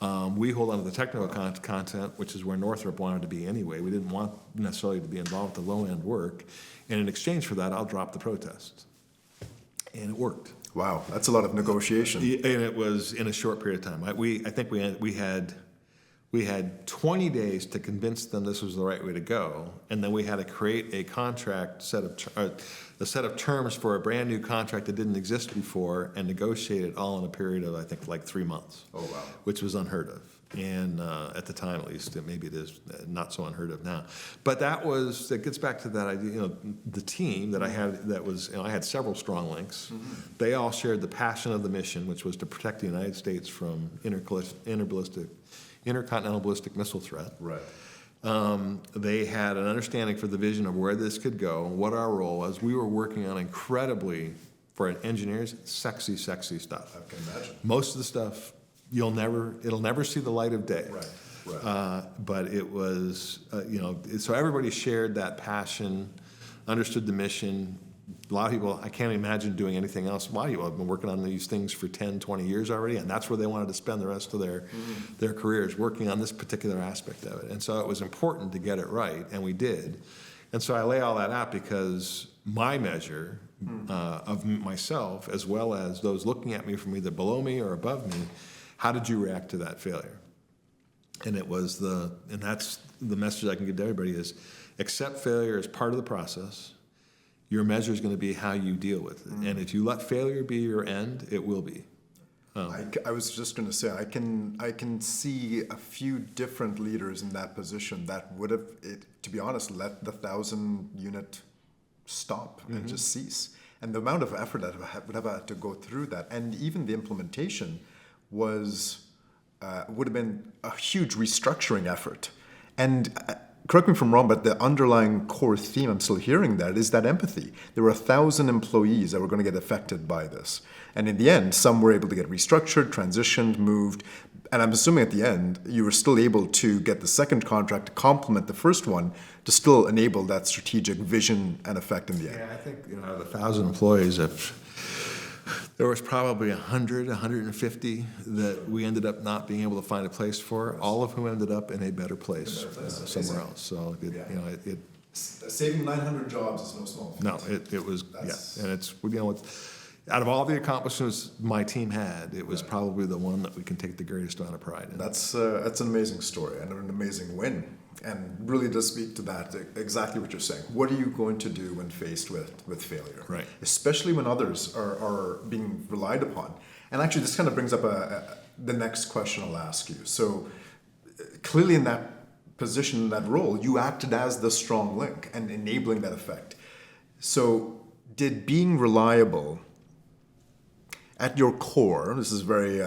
We hold on to the technical content, which is where Northrop wanted to be anyway. We didn't want necessarily to be involved with the low-end work. And in exchange for that, I'll drop the protest. And it worked. Wow, that's a lot of negotiation. And it was in a short period of time. I think we had 20 days to convince them this was the right way to go, and then we had to create a contract a set of terms for a brand new contract that didn't exist before, and negotiate it all in a period of, I think, like 3 months. Oh wow! Which was unheard of, and at the time, at least, maybe it is not so unheard of now. But that gets back to that idea. The team that I had, I had several strong links. Mm-hmm. They all shared the passion of the mission, which was to protect the United States from intercontinental ballistic missile threat. Right. They had an understanding for the vision of where this could go and what our role was. We were working on incredibly, for engineers, sexy stuff. I can imagine. Most of the stuff it'll never see the light of day. Right. Right. But it was, so everybody shared that passion, understood the mission. a lot of people, I can't imagine doing anything else. Why? Well, I've been working on these things for 10, 20 years already, and that's where they wanted to spend the rest of their careers, working on this particular aspect of it. And so it was important to get it right, and we did. And so I lay all that out because my measure of myself, as well as those looking at me from either below me or above me, how did you react to that failure? And that's the message I can give to everybody is accept failure as part of the process. Your measure is going to be how you deal with it. And if you let failure be your end, it will be. I was just going to say, I can see a few different leaders in that position that would have, to be honest, let the 1,000-unit stop and just cease. And the amount of effort that would have had to go through that, and even the implementation would have been a huge restructuring effort. And correct me if I'm wrong, but the underlying core theme I'm still hearing that is that empathy. There were 1,000 employees that were going to get affected by this. And in the end, some were able to get restructured, transitioned, moved. And I'm assuming at the end, you were still able to get the second contract to complement the first one to still enable that strategic vision and effect in the end. Yeah, I think out of the 1,000 employees, there was probably 100, 150 that we ended up not being able to find a place for, all of whom ended up in a better place somewhere else. So, Saving 900 jobs is no small feat. No, it was, and it's, out of all the accomplishments my team had, it was probably the one that we can take the greatest amount of pride in. That's an amazing story and an amazing win, and really does speak to that, exactly what you're saying. What are you going to do when faced with failure? Right. Especially when others are being relied upon. And actually, this kind of brings up the next question I'll ask you. So clearly in that position, in that role, you acted as the strong link and enabling that effect. So did being reliable at your core, this is very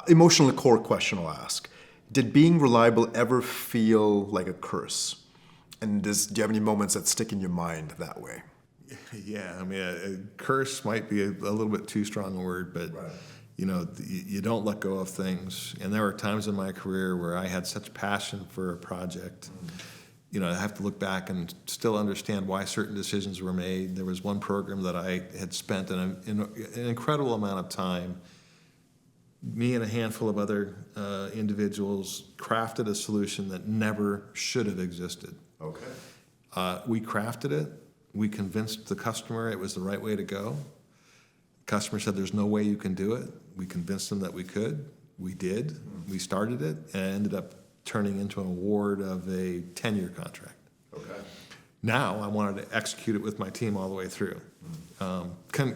emotionally core question I'll ask, did being reliable ever feel like a curse? And do you have any moments that stick in your mind that way? Yeah, I mean, a curse might be a little bit too strong a word, but Right. You don't let go of things. And there were times in my career where I had such passion for a project. I have to look back and still understand why certain decisions were made. There was one program that I had spent an incredible amount of time. Me and a handful of other individuals crafted a solution that never should have existed. Okay. We crafted it. We convinced the customer it was the right way to go. The customer said there's no way you can do it. We convinced them that we could. We did. We started it, and it ended up turning into an award of a 10-year contract. Okay. Now I wanted to execute it with my team all the way through. Kind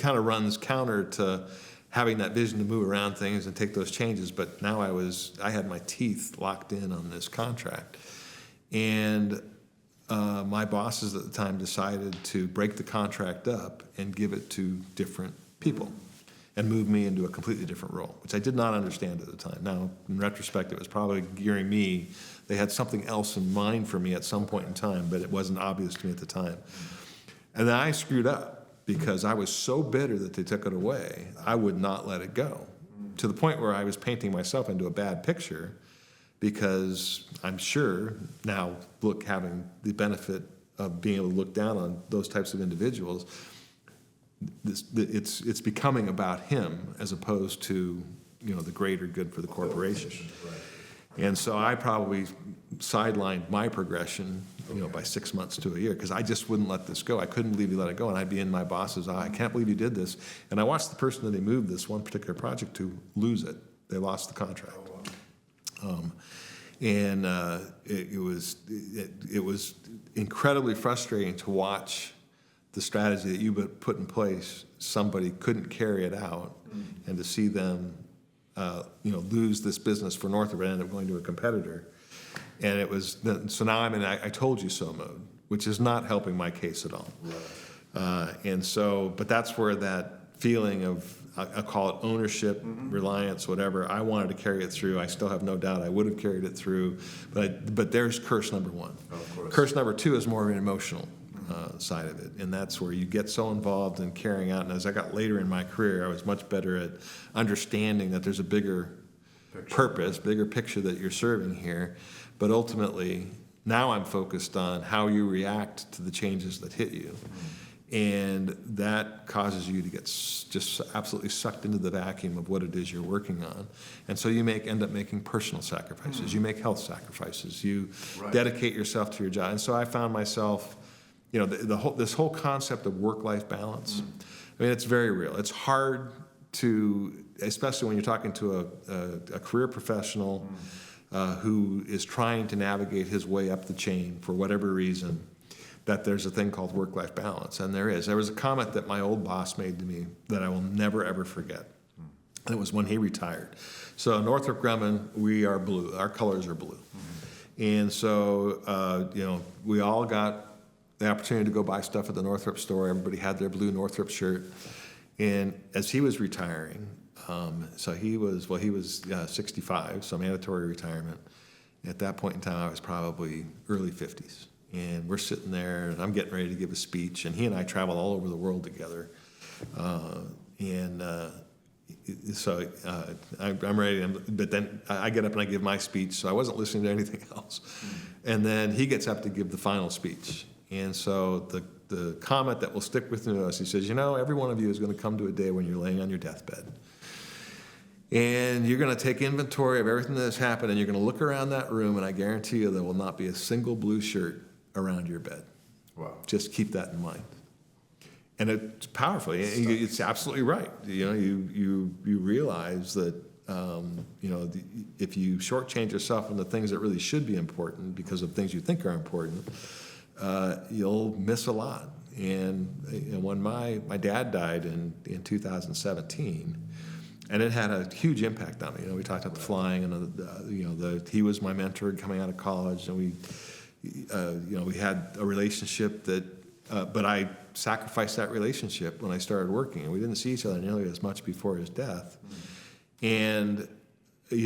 of runs counter to having that vision to move around things and take those changes, but now I had my teeth locked in on this contract. And my bosses at the time decided to break the contract up and give it to different people and move me into a completely different role, which I did not understand at the time. Now, in retrospect, it was probably gearing me. They had something else in mind for me at some point in time, but it wasn't obvious to me at the time. And then I screwed up because I was so bitter that they took it away, I would not let it go, to the point where I was painting myself into a bad picture, because I'm sure now, having the benefit of being able to look down on those types of individuals, it's becoming about him as opposed to the greater good for the corporation. Right. And so I probably sidelined my progression by 6 months to a year, because I just wouldn't let this go. I couldn't believe he let it go, and I'd be in my boss's eye. I can't believe you did this. And I watched the person that they moved this one particular project to lose it. They lost the contract. It was incredibly frustrating to watch the strategy that you put in place. Somebody couldn't carry it out, and to see them, lose this business for Northrop and end up going to a competitor. And it was so now I'm in I told you so mode, which is not helping my case at all. Right. But that's where that feeling of, I'll call it ownership, reliance, whatever, I wanted to carry it through. I still have no doubt I would have carried it through, but there's curse number one. Of course. Curse number two is more of an emotional side of it, and that's where you get so involved in carrying out. And as I got later in my career, I was much better at understanding that there's a bigger purpose, bigger picture that you're serving here. But ultimately, Now I'm focused on how you react to the changes that hit you. And that causes you to get just absolutely sucked into the vacuum of what it is you're working on. And so you end up making personal sacrifices. You make health sacrifices. You dedicate yourself to your job. And so I found myself, this whole concept of work-life balance, I mean, it's very real. It's hard to, especially when you're talking to a career professional who is trying to navigate his way up the chain for whatever reason, that there's a thing called work-life balance, and there is. There was a comment that my old boss made to me that I will never, ever forget, and it was when he retired. So Northrop Grumman, we are blue. Our colors are blue. And so, we all got the opportunity to go buy stuff at the Northrop store. Everybody had their blue Northrop shirt. And as he was retiring, so he was 65, so mandatory retirement. At that point in time, I was probably early 50s. And we're sitting there, and I'm getting ready to give a speech, and he and I travel all over the world together. So I'm ready, but then I get up and I give my speech, so I wasn't listening to anything else. And then he gets up to give the final speech. And so the comment that will stick with us, he says, every one of you is going to come to a day when you're laying on your deathbed. And you're going to take inventory of everything that's happened, and you're going to look around that room, and I guarantee you there will not be a single blue shirt around your bed. Wow. Just keep that in mind. And it's powerful. It's absolutely right. You realize that, if you shortchange yourself on the things that really should be important because of things you think are important, you'll miss a lot. And when my dad died in 2017, and it had a huge impact on me. We talked about the flying, and he was my mentor coming out of college, and we had a relationship that, but I sacrificed that relationship when I started working, and we didn't see each other nearly as much before his death. And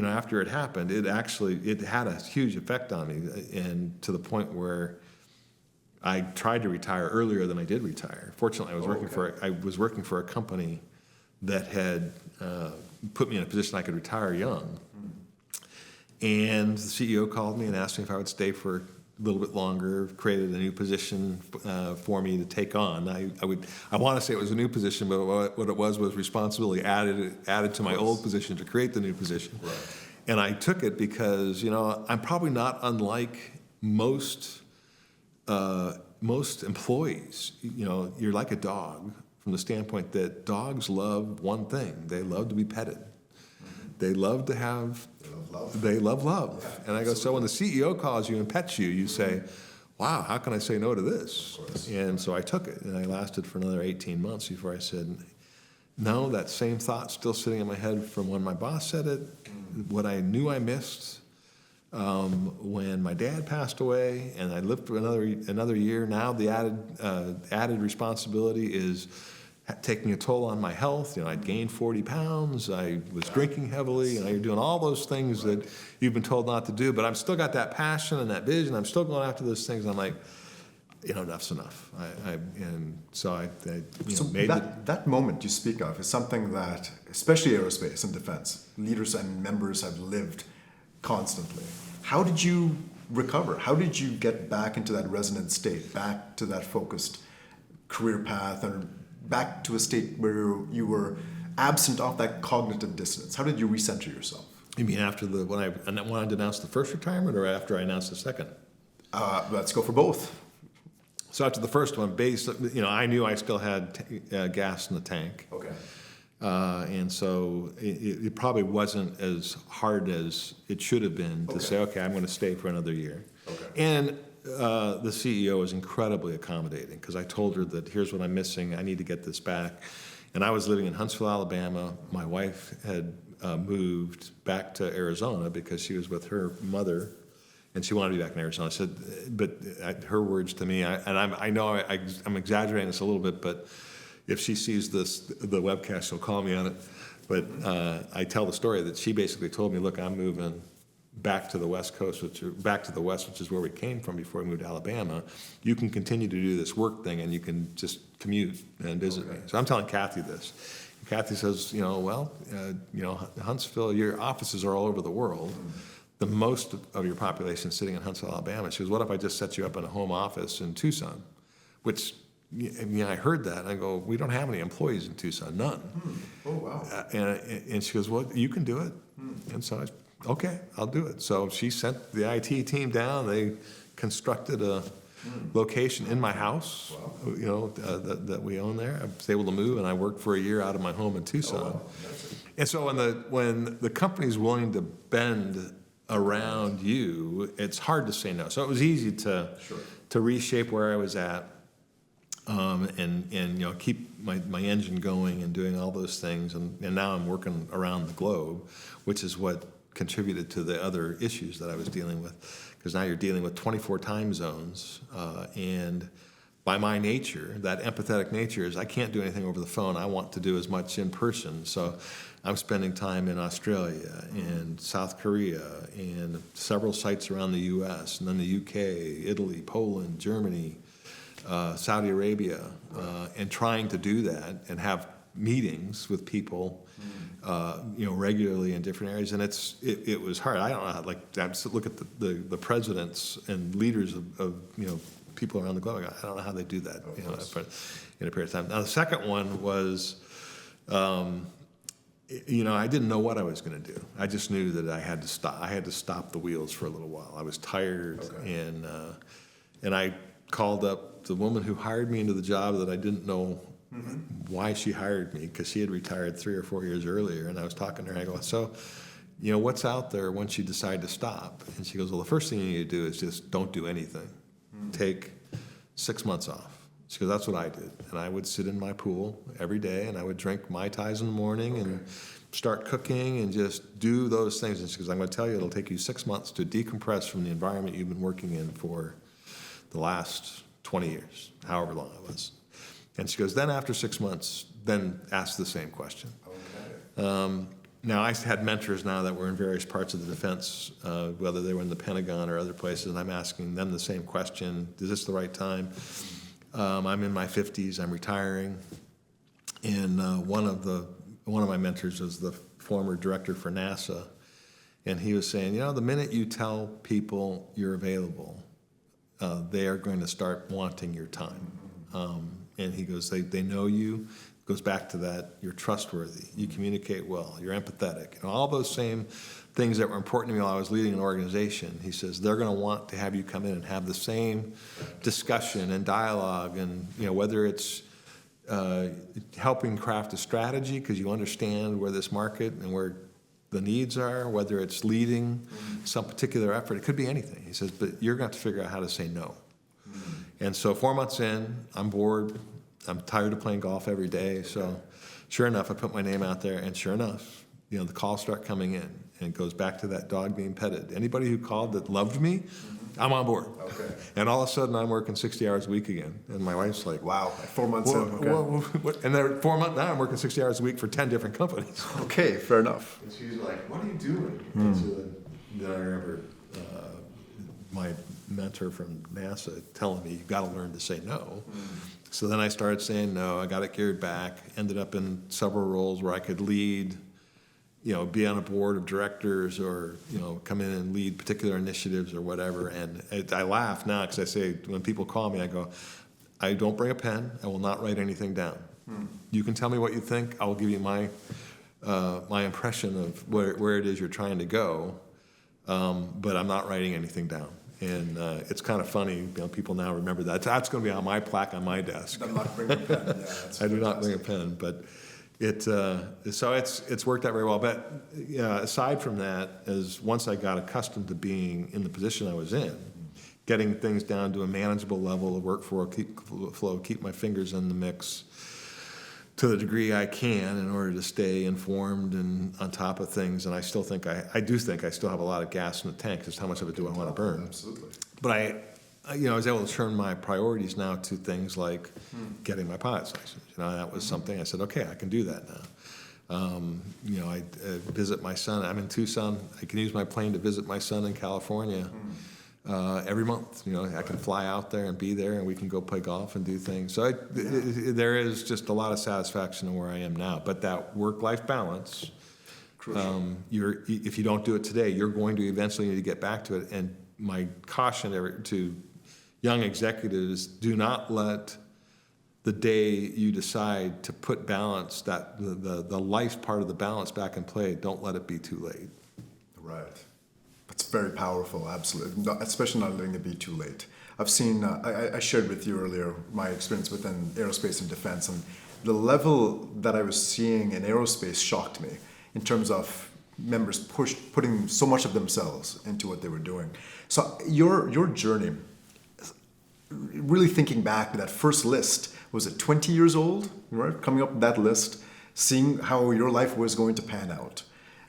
after it happened, it had a huge effect on me, and to the point where I tried to retire earlier than I did retire. Fortunately, I was working for a company that had put me in a position I could retire young. And the CEO called me and asked me if I would stay for a little bit longer, created a new position for me to take on. I want to say it was a new position, but what it was responsibility added to my old position to create the new position. Right. And I took it because, I'm probably not unlike most employees. You're like a dog, from the standpoint that dogs love one thing. They love to be petted. They love to have, they love love. Yeah, and I go, so when the CEO calls you and pets you, you say, wow, how can I say no to this? And so I took it, and I lasted for another 18 months before I said, no, that same thought's still sitting in my head from when my boss said it, what I knew I missed when my dad passed away, and I lived for another year. Now the added responsibility is taking a toll on my health. I'd gained 40 pounds. I was drinking heavily. You're doing all those things that you've been told not to do. But I've still got that passion and that vision. I'm still going after those things. I'm like, enough's enough. That moment you speak of is something that, especially aerospace and defense, leaders and members have lived constantly. How did you recover? How did you get back into that resonant state, back to that focused career path, and back to a state where you were absent of that cognitive dissonance? How did you recenter yourself? You mean after when I wanted to announce the first retirement, or after I announced the second? Let's go for both. So after the first one, I knew I still had gas in the tank. Okay. And so it probably wasn't as hard as it should have been to say, okay, I'm going to stay for another year. Okay. And the CEO was incredibly accommodating, because I told her that here's what I'm missing. I need to get this back. And I was living in Huntsville, Alabama. My wife had moved back to Arizona because she was with her mother, and she wanted to be back in Arizona. I said, but her words to me, I know I'm exaggerating this a little bit, but if she sees the webcast, she'll call me on it. But I tell the story that she basically told me, look, I'm moving back to the West Coast, back to the West, which is where we came from before we moved to Alabama. You can continue to do this work thing, and you can just commute and visit me. So I'm telling Kathy this. Kathy says, Huntsville, your offices are all over the world. the most of your population sitting in Huntsville, Alabama. She goes, what if I just set you up in a home office in Tucson? Which, I heard that. I go, we don't have any employees in Tucson, none. Oh, wow. And she goes, well, you can do it. And so okay, I'll do it. So she sent the IT team down. They constructed a location in my house, that we own there. I was able to move, and I worked for a year out of my home in Tucson. Oh, wow. And so when the company's willing to bend around you, it's hard to say no. So it was easy to reshape where I was at, and keep my engine going and doing all those things. And now I'm working around the globe, which is what contributed to the other issues that I was dealing with. Because now you're dealing with 24 time zones, and by my nature, that empathetic nature is I can't do anything over the phone. I want to do as much in person. So I'm spending time in Australia and South Korea and several sites around the U.S., and then the UK, Italy, Poland, Germany, Saudi Arabia, and trying to do that and have meetings with people, regularly in different areas. And it was hard. I don't know how, I just look at the presidents and leaders of people around the globe. I don't know how they do that, in a period of time. Now, the second one was, I didn't know what I was going to do. I just knew that I had to stop. I had to stop the wheels for a little while. I was tired, and I called up the woman who hired me into the job that I didn't know why she hired me, because she had retired 3 or 4 years earlier. And I was talking to her, and I go, so, what's out there once you decide to stop? And she goes, well, the first thing you need to do is just don't do anything. Take 6 months off. She goes, that's what I did. And I would sit in my pool every day, and I would drink Mai Tais in the morning and start cooking and just do those things. And she goes, I'm going to tell you, it'll take you 6 months to decompress from the environment you've been working in for the last 20 years, however long it was. And she goes, then after 6 months, then ask the same question. Okay. Now, I had mentors now that were in various parts of the defense, whether they were in the Pentagon or other places, and I'm asking them the same question: is this the right time? I'm in my 50s. I'm retiring, and one of my mentors was the former director for NASA, and he was saying, the minute you tell people you're available, they are going to start wanting your time. And he goes, they know you. It goes back to that, you're trustworthy, you communicate well, you're empathetic, all those same things that were important to me while I was leading an organization. He says, they're going to want to have you come in and have the same discussion and dialogue, and whether it's helping craft a strategy because you understand where this market and where the needs are, whether it's leading some particular effort. It could be anything. He says, but you're going to have to figure out how to say no. And so 4 months in, I'm bored. I'm tired of playing golf every day. So sure enough, I put my name out there, and sure enough, the calls start coming in, and it goes back to that dog being petted. Anybody who called that loved me, I'm on board. Okay. And all of a sudden, I'm working 60 hours a week again. And my wife's like, Wow, 4 months in. Okay. And then 4 months, now I'm working 60 hours a week for 10 different companies. Okay, fair enough. And she's like, what are you doing? And so then I remember my mentor from NASA telling me, you've got to learn to say no. So then I started saying no. I got it geared back, ended up in several roles where I could lead, be on a board of directors, or, come in and lead particular initiatives or whatever. And I laugh now because I say, when people call me, I go, I don't bring a pen. I will not write anything down. You can tell me what you think. I will give you my impression of where it is you're trying to go, but I'm not writing anything down. And it's kind of funny, people now remember that. That's going to be on my plaque on my desk. I'm not bringing a pen. Yeah, I do not bring a pen, but so it's worked out very well. But aside from that, once I got accustomed to being in the position I was in, getting things down to a manageable level of workflow, keep my fingers in the mix to the degree I can in order to stay informed and on top of things. And I still think I still have a lot of gas in the tank. Just how much of it do I want to burn? Absolutely. But I was able to turn my priorities now to things like getting my pilot's license. That was something I said, okay, I can do that now. I visit my son. I'm in Tucson. I can use my plane to visit my son in California every month. I can fly out there and be there, and we can go play golf and do things. So there is just a lot of satisfaction in where I am now. But that work-life balance If you don't do it today, you're going to eventually need to get back to it. And my caution to young executives, do not let the day you decide to put balance, that the life part of the balance back in play, don't let it be too late. Right. That's very powerful, absolutely. Especially not letting it be too late. I've seen, I shared with you earlier my experience within aerospace and defense, and the level that I was seeing in aerospace shocked me in terms of members putting so much of themselves into what they were doing. So your journey, really thinking back to that first list, was it 20 years old, right? Coming up with that list, seeing how your life was going to pan out,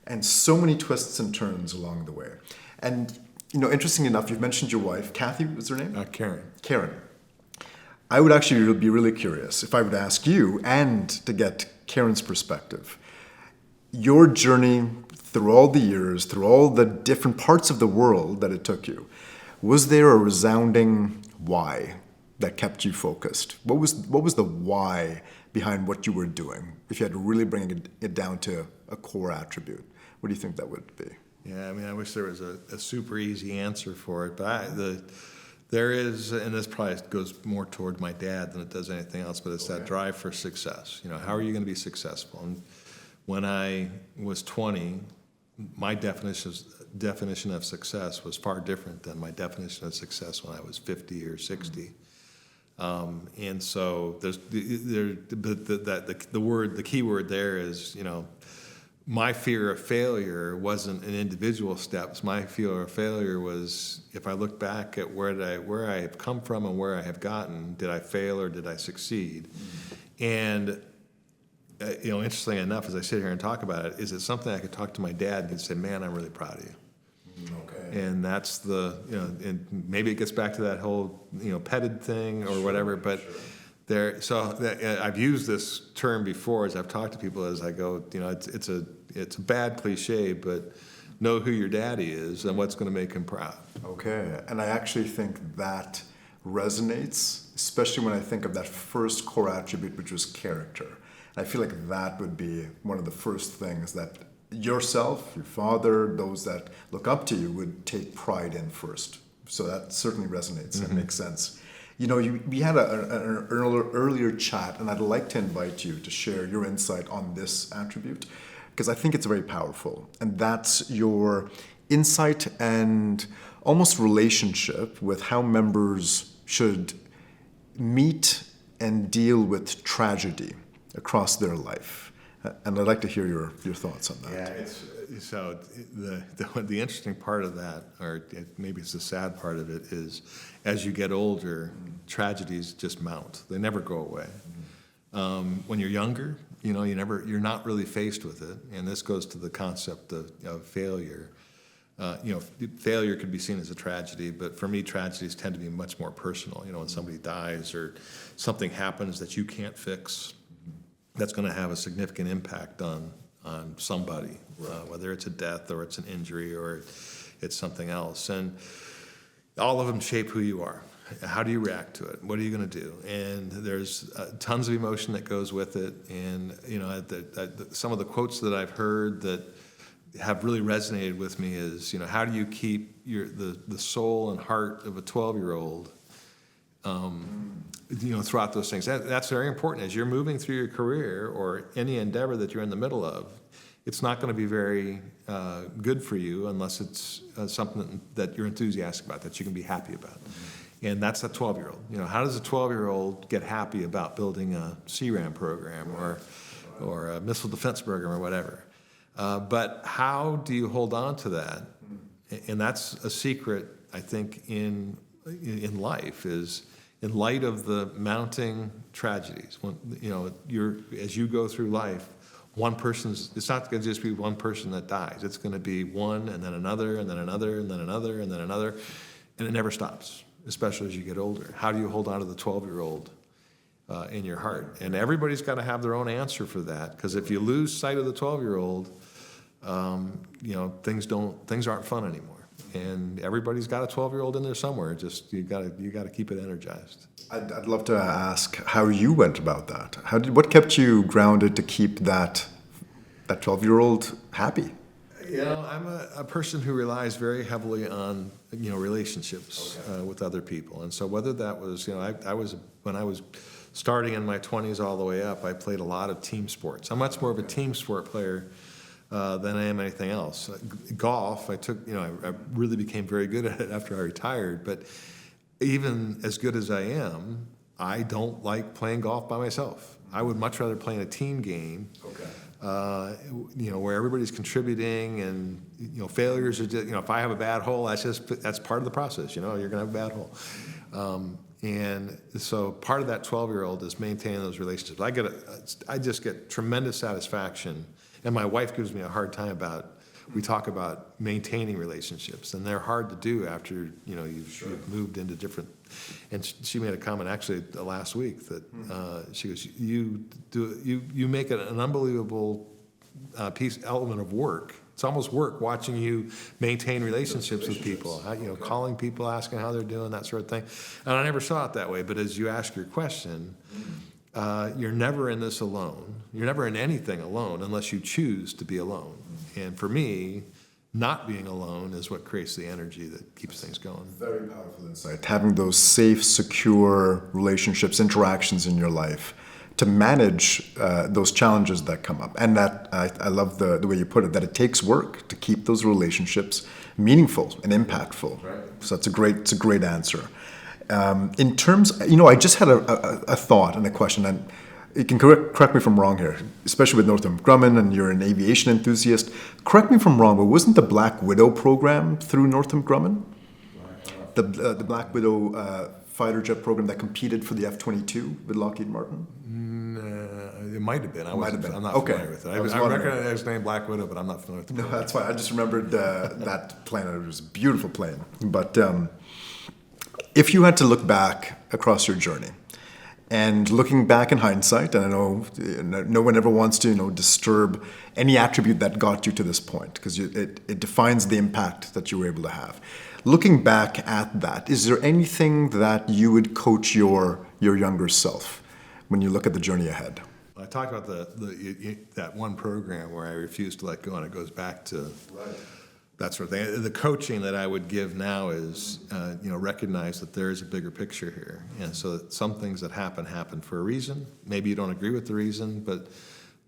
and so many twists and turns along the way. And interesting enough, you've mentioned your wife, Kathy, what's her name? Karen. Karen. I would actually be really curious if I would ask you, and to get Karen's perspective, your journey through all the years, through all the different parts of the world that it took you, was there a resounding why that kept you focused? What was the why behind what you were doing? If you had to really bring it down to a core attribute, what do you think that would be? Yeah, I mean, I wish there was a super easy answer for it, but there is, and this probably goes more toward my dad than it does anything else, but it's that drive for success. How are you going to be successful? And when I was 20, my definition of success was far different than my definition of success when I was 50 or 60. And so the key word there is, my fear of failure wasn't in individual steps. My fear of failure was, if I look back at where I have come from and where I have gotten, did I fail or did I succeed? And interesting enough, as I sit here and talk about it, is it something I could talk to my dad and he'd say, "Man, I'm really proud of you." Okay. And that's and maybe it gets back to that whole, petted thing or whatever, but I've used this term before as I've talked to people as I go, it's a bad cliche, but know who your daddy is and what's going to make him proud. Okay, and I actually think that resonates, especially when I think of that first core attribute, which was character. I feel like that would be one of the first things that yourself, your father, those that look up to you would take pride in first. So that certainly resonates and makes sense. We had an earlier chat, and I'd like to invite you to share your insight on this attribute, because I think it's very powerful. And that's your insight and almost relationship with how members should meet and deal with tragedy across their life. And I'd like to hear your thoughts on that. Yeah, so the interesting part of that, or maybe it's the sad part of it, is as you get older, tragedies just mount. They never go away. When you're younger, you're not really faced with it, and this goes to the concept of failure. Failure could be seen as a tragedy, but for me, tragedies tend to be much more personal. When somebody dies or something happens that you can't fix, that's going to have a significant impact on somebody, whether it's a death or it's an injury or it's something else. And all of them shape who you are. How do you react to it? What are you going to do? And there's tons of emotion that goes with it. And some of the quotes that I've heard that have really resonated with me is, how do you keep the soul and heart of a 12-year-old throughout those things. That's very important. As you're moving through your career or any endeavor that you're in the middle of, it's not going to be very good for you unless it's something that you're enthusiastic about, that you can be happy about. And that's a 12-year-old. How does a 12-year-old get happy about building a CRAM program or a missile defense program or whatever? But how do you hold on to that? And that's a secret, I think, in life, is in light of the mounting tragedies. When as you go through life, it's not going to just be one person that dies. It's going to be one, and then another, and then another, and then another, and then another, and it never stops, especially as you get older. How do you hold on to the 12-year-old in your heart? And everybody's got to have their own answer for that, because if you lose sight of the 12-year-old, things aren't fun anymore. And everybody's got a 12-year-old in there somewhere. Just you got to keep it energized. I'd love to ask how you went about that. What kept you grounded to keep that that 12-year-old happy? You know, I'm a person who relies very heavily on, relationships with other people. And so whether that was, when I was starting in my 20s all the way up, I played a lot of team sports. I'm much more of a team sport player than I am anything else. Golf, I really became very good at it after I retired. But even as good as I am, I don't like playing golf by myself. I would much rather play in a team game. Where everybody's contributing and, failures are just, if I have a bad hole, that's part of the process, you're going to have a bad hole. And so part of that 12-year-old is maintaining those relationships. I just get tremendous satisfaction, and my wife gives me a hard time we talk about maintaining relationships, and they're hard to do after, you've moved into different, and she made a comment actually last week that she goes, you make it an unbelievable element of work. It's almost work watching you maintain relationships with people, calling people, asking how they're doing, that sort of thing. And I never saw it that way, but as you ask your question, you're never in this alone. You're never in anything alone unless you choose to be alone. And for me, not being alone is what creates the energy that keeps things going. Very powerful insight. Having those safe, secure relationships, interactions in your life to manage those challenges that come up. And that, I love the way you put it, that it takes work to keep those relationships meaningful and impactful. Right. So it's a great answer. In terms, I just had a thought and a question, and you can correct me if I'm wrong here, especially with Northrop Grumman, and you're an aviation enthusiast. Correct me if I'm wrong, but wasn't the Black Widow program through Northrop Grumman? The Black Widow fighter jet program that competed for the F-22 with Lockheed Martin? It might have been. I'm not familiar with it. I recognize the name Black Widow, but I'm not familiar with it. No, that's fine. I just remembered that plane. It was a beautiful plane. But if you had to look back across your journey, and looking back in hindsight, and I know no one ever wants to disturb any attribute that got you to this point, because it defines the impact that you were able to have. Looking back at that, is there anything that you would coach your younger self when you look at the journey ahead? I talked about that one program where I refused to let go, and it goes back to that sort of thing. The coaching that I would give now is, recognize that there is a bigger picture here. And so that some things that happen for a reason. Maybe you don't agree with the reason,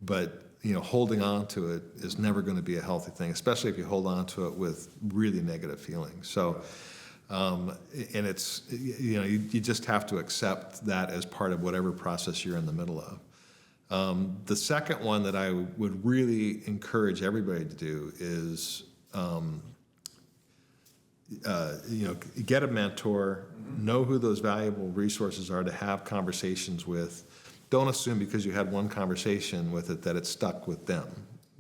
but holding on to it is never going to be a healthy thing, especially if you hold on to it with really negative feelings. So, and it's, you just have to accept that as part of whatever process you're in the middle of. The second one that I would really encourage everybody to do is, get a mentor, know who those valuable resources are to have conversations with. Don't assume because you had one conversation with it that it's stuck with them.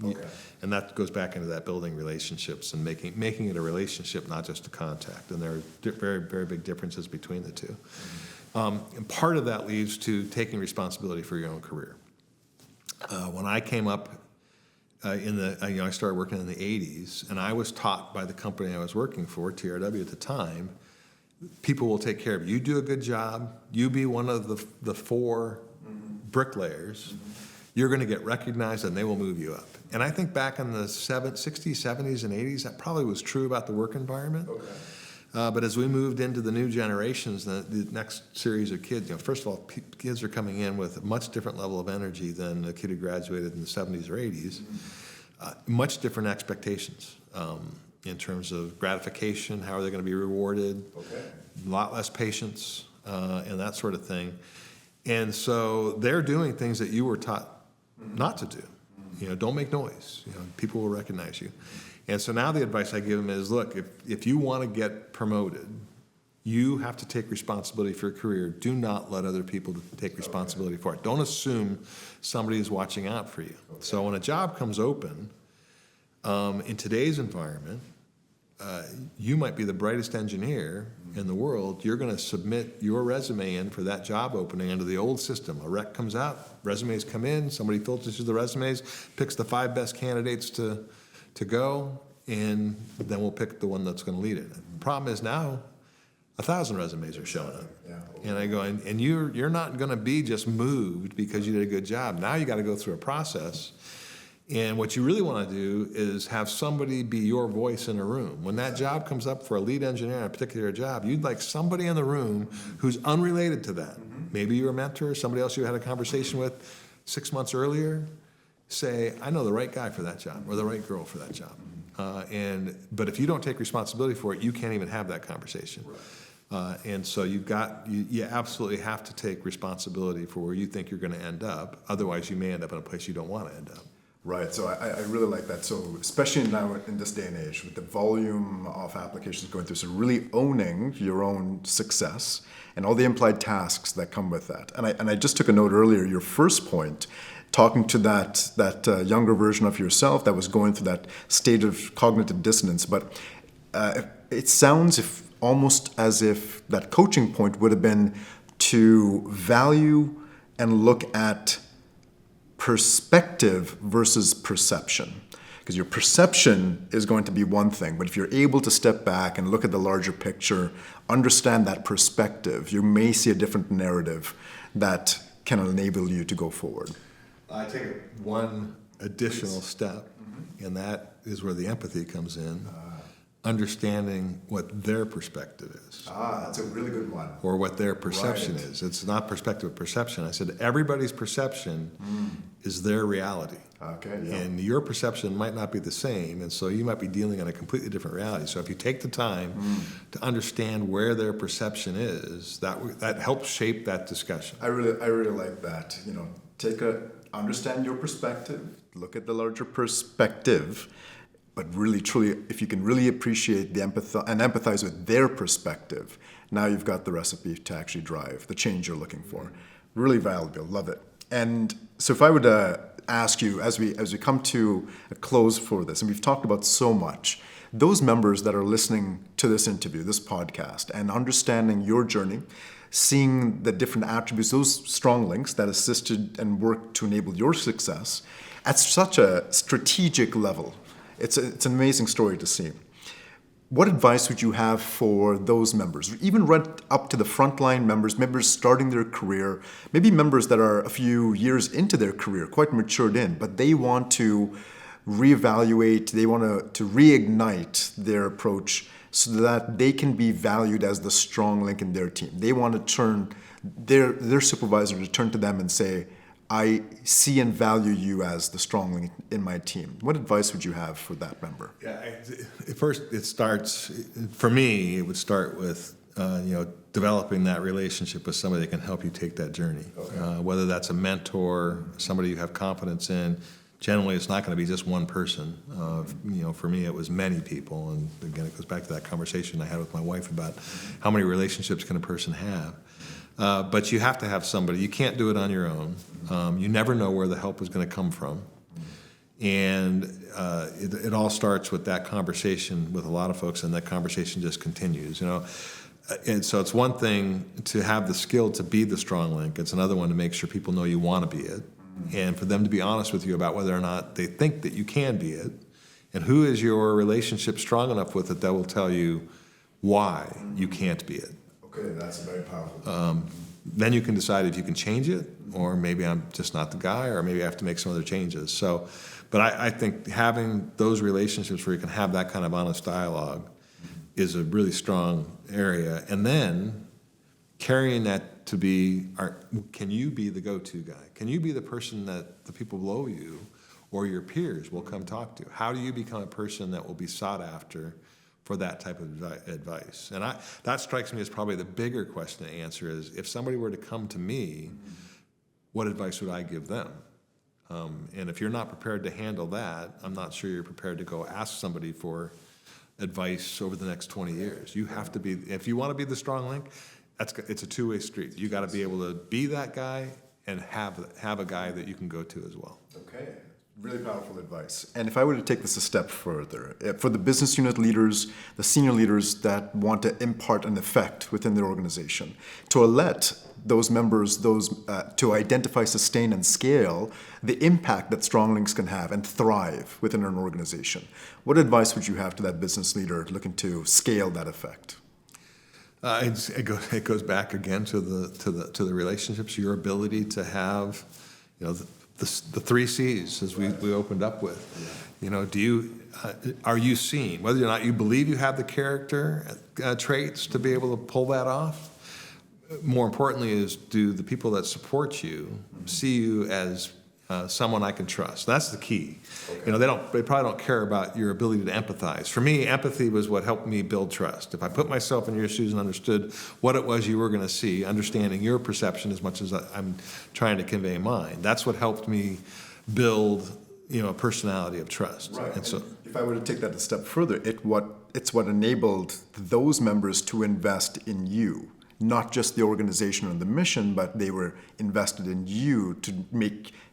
Okay. And that goes back into that building relationships and making it a relationship, not just a contact. And there are very, very big differences between the two. And part of that leads to taking responsibility for your own career. When I came up I started working in the 80s, and I was taught by the company I was working for, TRW at the time, people will take care of you. You do a good job, you be one of the four bricklayers, you're going to get recognized and they will move you up. And I think back in the 60s, 70s, and 80s, that probably was true about the work environment. Okay. But as we moved into the new generations, the next series of kids, first of all, kids are coming in with a much different level of energy than a kid who graduated in the 70s or 80s. Much different expectations in terms of gratification, how are they going to be rewarded, a lot less patience, and that sort of thing. And so they're doing things that you were taught not to do. Don't make noise. People will recognize you. And so now the advice I give them is, look, if you want to get promoted, you have to take responsibility for your career. Do not let other people take responsibility for it. Don't assume somebody is watching out for you. So when a job comes open, in today's environment, you might be the brightest engineer in the world. You're going to submit your resume in for that job opening under the old system. A rec comes out, resumes come in, somebody filters through the resumes, picks the 5 best candidates to go, and then we'll pick the one that's going to lead it. The problem is now 1,000 resumes are showing up. Yeah. And I go, and you're not going to be just moved because you did a good job. Now you got to go through a process. And what you really want to do is have somebody be your voice in a room. When that job comes up for a lead engineer on a particular job, you'd like somebody in the room who's unrelated to that. Maybe you're a mentor, somebody else you had a conversation with 6 months earlier. Say, I know the right guy for that job or the right girl for that job. But if you don't take responsibility for it, you can't even have that conversation. And so you absolutely have to take responsibility for where you think you're going to end up. Otherwise, you may end up in a place you don't want to end up. Right, so I really like that. So especially now in this day and age with the volume of applications going through, so really owning your own success and all the implied tasks that come with that. And I just took a note earlier, your first point, talking to that younger version of yourself that was going through that state of cognitive dissonance. But it sounds almost as if that coaching point would have been to value and look at perspective versus perception. Because your perception is going to be one thing, but if you're able to step back and look at the larger picture, understand that perspective, you may see a different narrative that can enable you to go forward. I take it one additional step, and that is where the empathy comes in. Understanding what their perspective is. That's a really good one. Or what their perception Right. is. It's not perspective, but perception. I said everybody's perception is their reality. Okay, yeah. And your perception might not be the same, and so you might be dealing in a completely different reality. So if you take the time to understand where their perception is, that helps shape that discussion. I really like that. Understand your perspective, look at the larger perspective, but really, truly, if you can really appreciate and empathize with their perspective, now you've got the recipe to actually drive the change you're looking for. Really valuable, love it. And so if I would ask you, as we come to a close for this, and we've talked about so much, those members that are listening to this interview, this podcast, and understanding your journey, seeing the different attributes, those strong links that assisted and worked to enable your success at such a strategic level. It's an amazing story to see. What advice would you have for those members, even right up to the frontline members starting their career, maybe members that are a few years into their career, quite matured in, but they want to reevaluate, they want to reignite their approach so that they can be valued as the strong link in their team. They want to turn their supervisor to turn to them and say, I see and value you as the strong link in my team. What advice would you have for that member? Yeah, first it starts, for me, it would start with developing that relationship with somebody that can help you take that journey. Okay. Whether that's a mentor, somebody you have confidence in. Generally, it's not going to be just one person. For me, it was many people. And again, it goes back to that conversation I had with my wife about how many relationships can a person have. But you have to have somebody. You can't do it on your own. You never know where the help is going to come from. And it all starts with that conversation with a lot of folks, and that conversation just continues. And so it's one thing to have the skill to be the strong link. It's another one to make sure people know you want to be it, and for them to be honest with you about whether or not they think that you can be it, and who is your relationship strong enough with it that will tell you why you can't be it. Okay, that's very powerful. Then you can decide if you can change it, or maybe I'm just not the guy, or maybe I have to make some other changes. So, but I think having those relationships where you can have that kind of honest dialogue is a really strong area. And then carrying that to be, can you be the go-to guy? Can you be the person that the people below you or your peers will come talk to? How do you become a person that will be sought after for that type of advice? And that strikes me as probably the bigger question to answer is, if somebody were to come to me, what advice would I give them? And if you're not prepared to handle that, I'm not sure you're prepared to go ask somebody for advice over the next 20 years. You have to be, if you want to be the strong link, it's a two-way street. You got to be able to be that guy and have a guy that you can go to as well. Okay. Really powerful advice. And if I were to take this a step further, for the business unit leaders, the senior leaders that want to impart an effect within their organization, to let those members, to identify, sustain, and scale the impact that strong links can have and thrive within an organization, what advice would you have to that business leader looking to scale that effect? It goes back again to the relationships, your ability to have, the three C's, as we opened up with. You know, are you seen? Whether or not you believe you have the character traits to be able to pull that off, more importantly is, do the people that support you see you as someone I can trust? That's the key. You know, they probably don't care about your ability to empathize. For me, empathy was what helped me build trust. If I put myself in your shoes and understood what it was you were going to see, understanding your perception as much as I'm trying to convey mine, that's what helped me build, you know, a personality of trust. Right. And so, If I were to take that a step further, it's what enabled those members to invest in you. Not just the organization and the mission, but they were invested in you to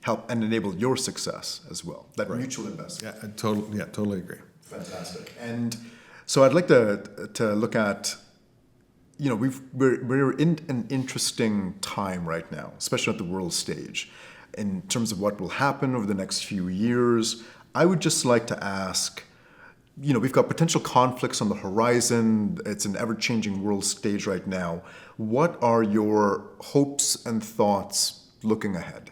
help and enable your success as well. That mutual investment. yeah, I totally agree. Fantastic. And so I'd like to look at, you know, we're in an interesting time right now, especially at the world stage, in terms of what will happen over the next few years. I would just like to ask, you know, we've got potential conflicts on the horizon. It's an ever-changing world stage right now. What are your hopes and thoughts looking ahead?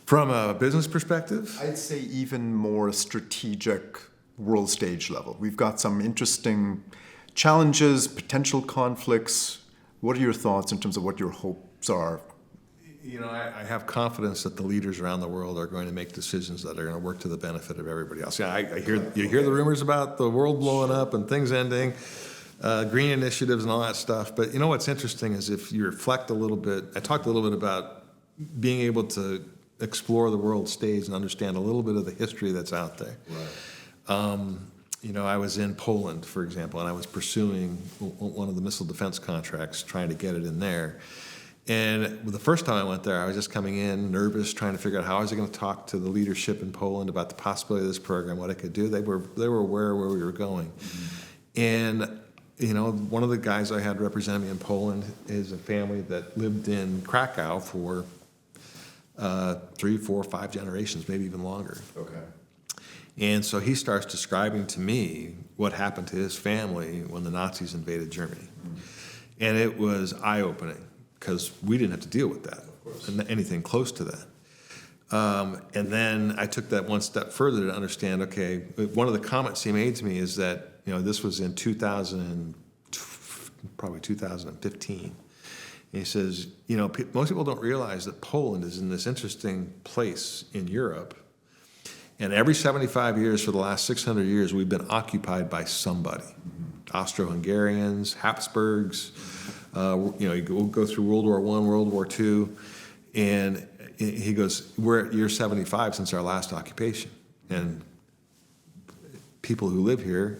From a business perspective, I'd say even more strategic world stage level. We've got some interesting challenges, potential conflicts. What are your thoughts in terms of what your hopes are? you know, I have confidence that the leaders around the world are going to make decisions that are going to work to the benefit of everybody else. Yeah, you hear the rumors about the world blowing up and things ending, green initiatives and all that stuff. But you know what's interesting is if you reflect a little bit, I talked a little bit about being able to explore the world stage and understand a little bit of the history that's out there. Right. You know, I was in Poland, for example, and I was pursuing one of the missile defense contracts, trying to get it in there. And the first time I went there, I was just coming in nervous, trying to figure out how I was going to talk to the leadership in Poland about the possibility of this program, what I could do. They were aware of where we were going. Mm-hmm. And, you know, one of the guys I had represent me in Poland is a family that lived in Krakow for 3, 4, 5 generations, maybe even longer. Okay. And so he starts describing to me what happened to his family when the Nazis invaded Germany. Mm-hmm. And it was eye-opening, because we didn't have to deal with that, and anything close to that. And then I took that one step further to understand, okay, one of the comments he made to me is that, you know, this was in probably 2015. And he says, you know, most people don't realize that Poland is in this interesting place in Europe, and every 75 years for the last 600 years, we've been occupied by somebody. Austro-Hungarians, Habsburgs, you know, you go through World War I, World War II, and he goes, we're at year 75 since our last occupation. And people who live here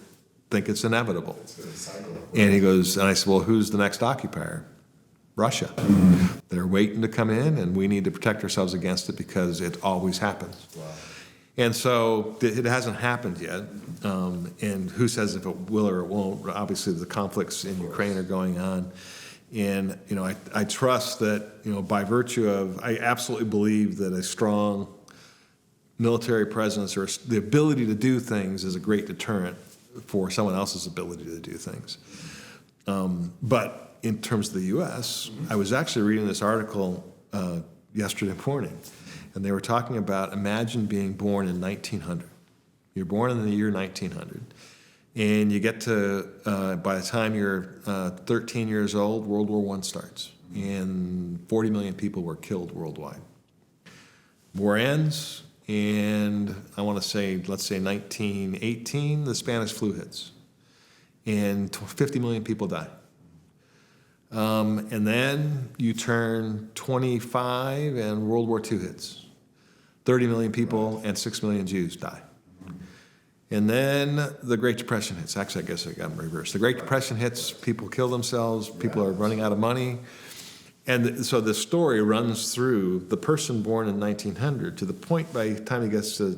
think it's inevitable. It's a cycle. And he goes, and I said, well, who's the next occupier? Russia. Mm-hmm. They're waiting to come in, and we need to protect ourselves against it because it always happens. Wow. And so it hasn't happened yet, and who says if it will or it won't? Obviously, the conflicts in Ukraine are going on, and you know, I trust that, you know, by virtue of, I absolutely believe that a strong military presence or the ability to do things is a great deterrent for someone else's ability to do things. But in terms of the U.S., I was actually reading this article yesterday morning. And they were talking about, imagine being born in 1900. You're born in the year 1900. And you get to, by the time you're 13 years old, World War I starts. And 40 million people were killed worldwide. War ends, and I want to say, let's say 1918, the Spanish flu hits. And 50 million people die. And then you turn 25 and World War II hits. 30 million people and 6 million Jews die. And then the Great Depression hits. Actually, I guess I got them reversed. The Great Depression hits, people kill themselves, people are running out of money. And so the story runs through the person born in 1900 to the point by the time he gets to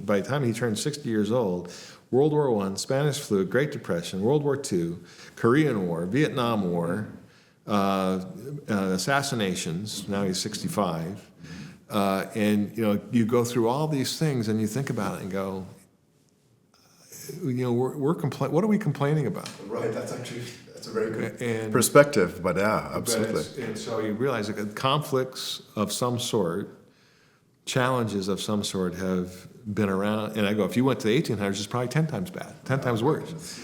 by the time he turns 60 years old, World War I, Spanish flu, Great Depression, World War II, Korean War, Vietnam War, assassinations, now he's 65. And, you know, you go through all these things and you think about it and go, you know, what are we complaining about? Right, that's a very good perspective, but yeah, absolutely. And so you realize that conflicts of some sort challenges of some sort have been around. And I go, if you went to the 1800s, it's probably 10 times bad, 10 times worse.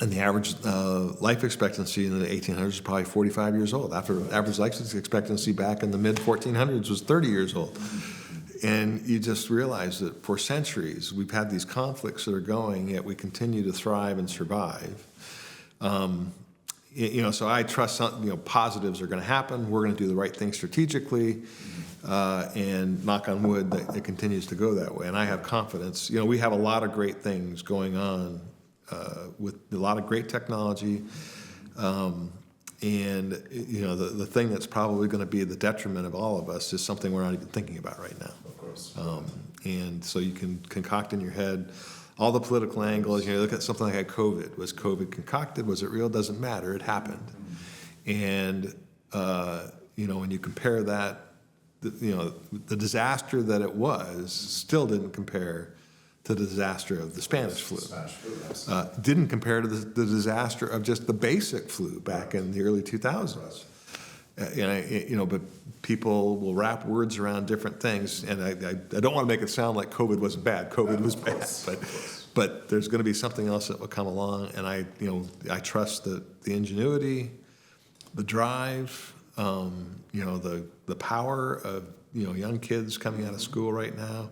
And the average life expectancy in the 1800s was probably 45 years old. Average life expectancy back in the mid-1400s was 30 years old. And you just realize that for centuries, we've had these conflicts that are going, yet we continue to thrive and survive. So I trust positives are going to happen. We're going to do the right thing strategically, and knock on wood that it continues to go that way. And I have confidence. We have a lot of great things going on with a lot of great technology. And the thing that's probably going to be the detriment of all of us is something we're not even thinking about right now. Of course. And so you can concoct in your head all the political angles. Look at something like COVID. Was COVID concocted? Was it real? Doesn't matter. It happened. And when you compare that, the disaster that it was still didn't compare to the disaster of the Spanish flu. Didn't compare to the disaster of just the basic flu back in the early 2000s. But people will wrap words around different things, and I don't want to make it sound like COVID wasn't bad. COVID was bad, but there's going to be something else that will come along, and I trust the ingenuity, the drive, the power of young kids coming out of school right now.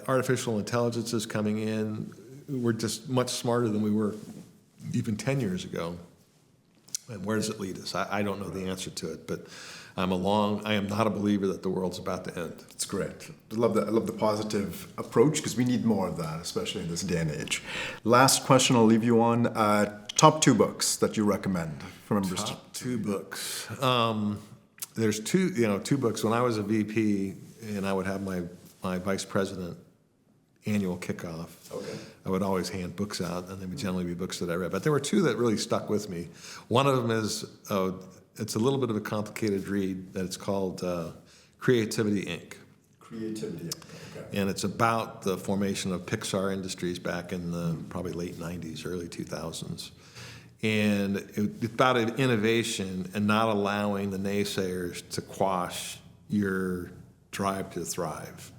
Artificial intelligence is coming in. We're just much smarter than we were even 10 years ago. And where does it lead us? I don't know the answer to it, but I am not a believer that the world's about to end. It's great. I love the positive approach, because we need more of that, especially in this day and age. Last question I'll leave you on. Top 2 books that you recommend for members. Top 2 books. There's two books. When I was a VP and I would have my vice president annual kickoff, I would always hand books out, and they would generally be books that I read. But there were 2 that really stuck with me. One of them is, it's a little bit of a complicated read, that it's called Creativity, Inc. Creativity, okay. And it's about the formation of Pixar Industries back in the probably late 90s, early 2000s. And it's about innovation and not allowing the naysayers to quash your drive to thrive.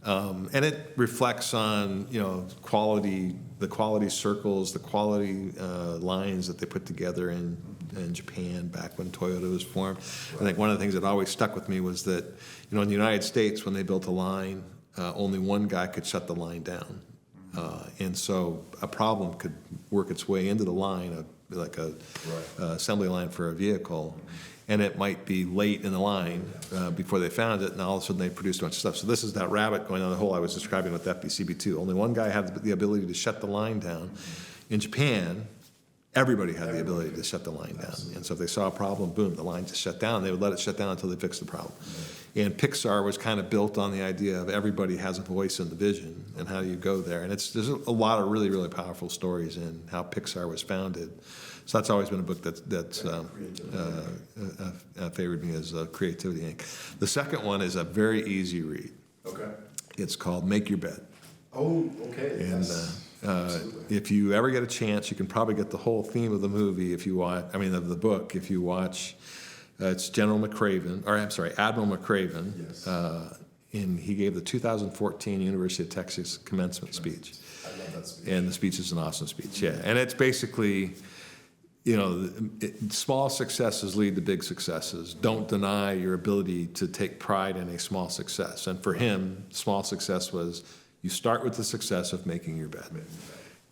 And it reflects on quality, the quality circles, the quality lines that they put together in Japan back when Toyota was formed. I think one of the things that always stuck with me was that in the United States, when they built a line, only one guy could shut the line down, and so a problem could work its way into the line, like a assembly line for a vehicle. And it might be late in the line before they found it, and all of a sudden they produced a bunch of stuff. So this is that rabbit going down the hole I was describing with FBCB2. Only one guy had the ability to shut the line down. In Japan, everybody had the ability to shut the line down. And so if they saw a problem, boom, the line just shut down. They would let it shut down until they fixed the problem. And Pixar was kind of built on the idea of everybody has a voice in the vision, and how do you go there. And there's a lot of really, really powerful stories in how Pixar was founded. So that's always been a book that's favored me as Creativity, Inc. The second one is a very easy read. Okay. It's called Make Your Bed. Oh, okay. And if you ever get a chance, you can probably get the whole theme of the movie of the book, if you watch. It's Admiral McCraven. Yes. And he gave the 2014 University of Texas commencement speech. I love that speech. And the speech is an awesome speech, yeah. And it's basically, small successes lead to big successes. Don't deny your ability to take pride in a small success. And for him, small success was you start with the success of making your bed.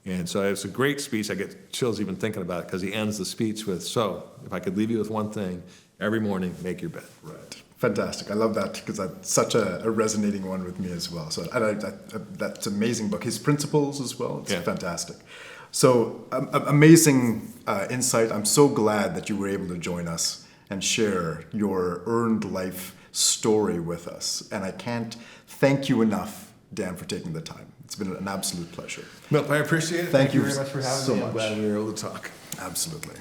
And so it's a great speech. I get chills even thinking about it, because he ends the speech with, so if I could leave you with one thing, every morning, make your bed. Right. Fantastic. I love that, because that's such a resonating one with me as well. So that's an amazing book. His principles as well, it's fantastic. So amazing insight. I'm so glad that you were able to join us and share your earned life story with us. And I can't thank you enough, Dan, for taking the time. It's been an absolute pleasure. Well, I appreciate it. Thank you very much for having me. I'm glad we were able to talk. Absolutely.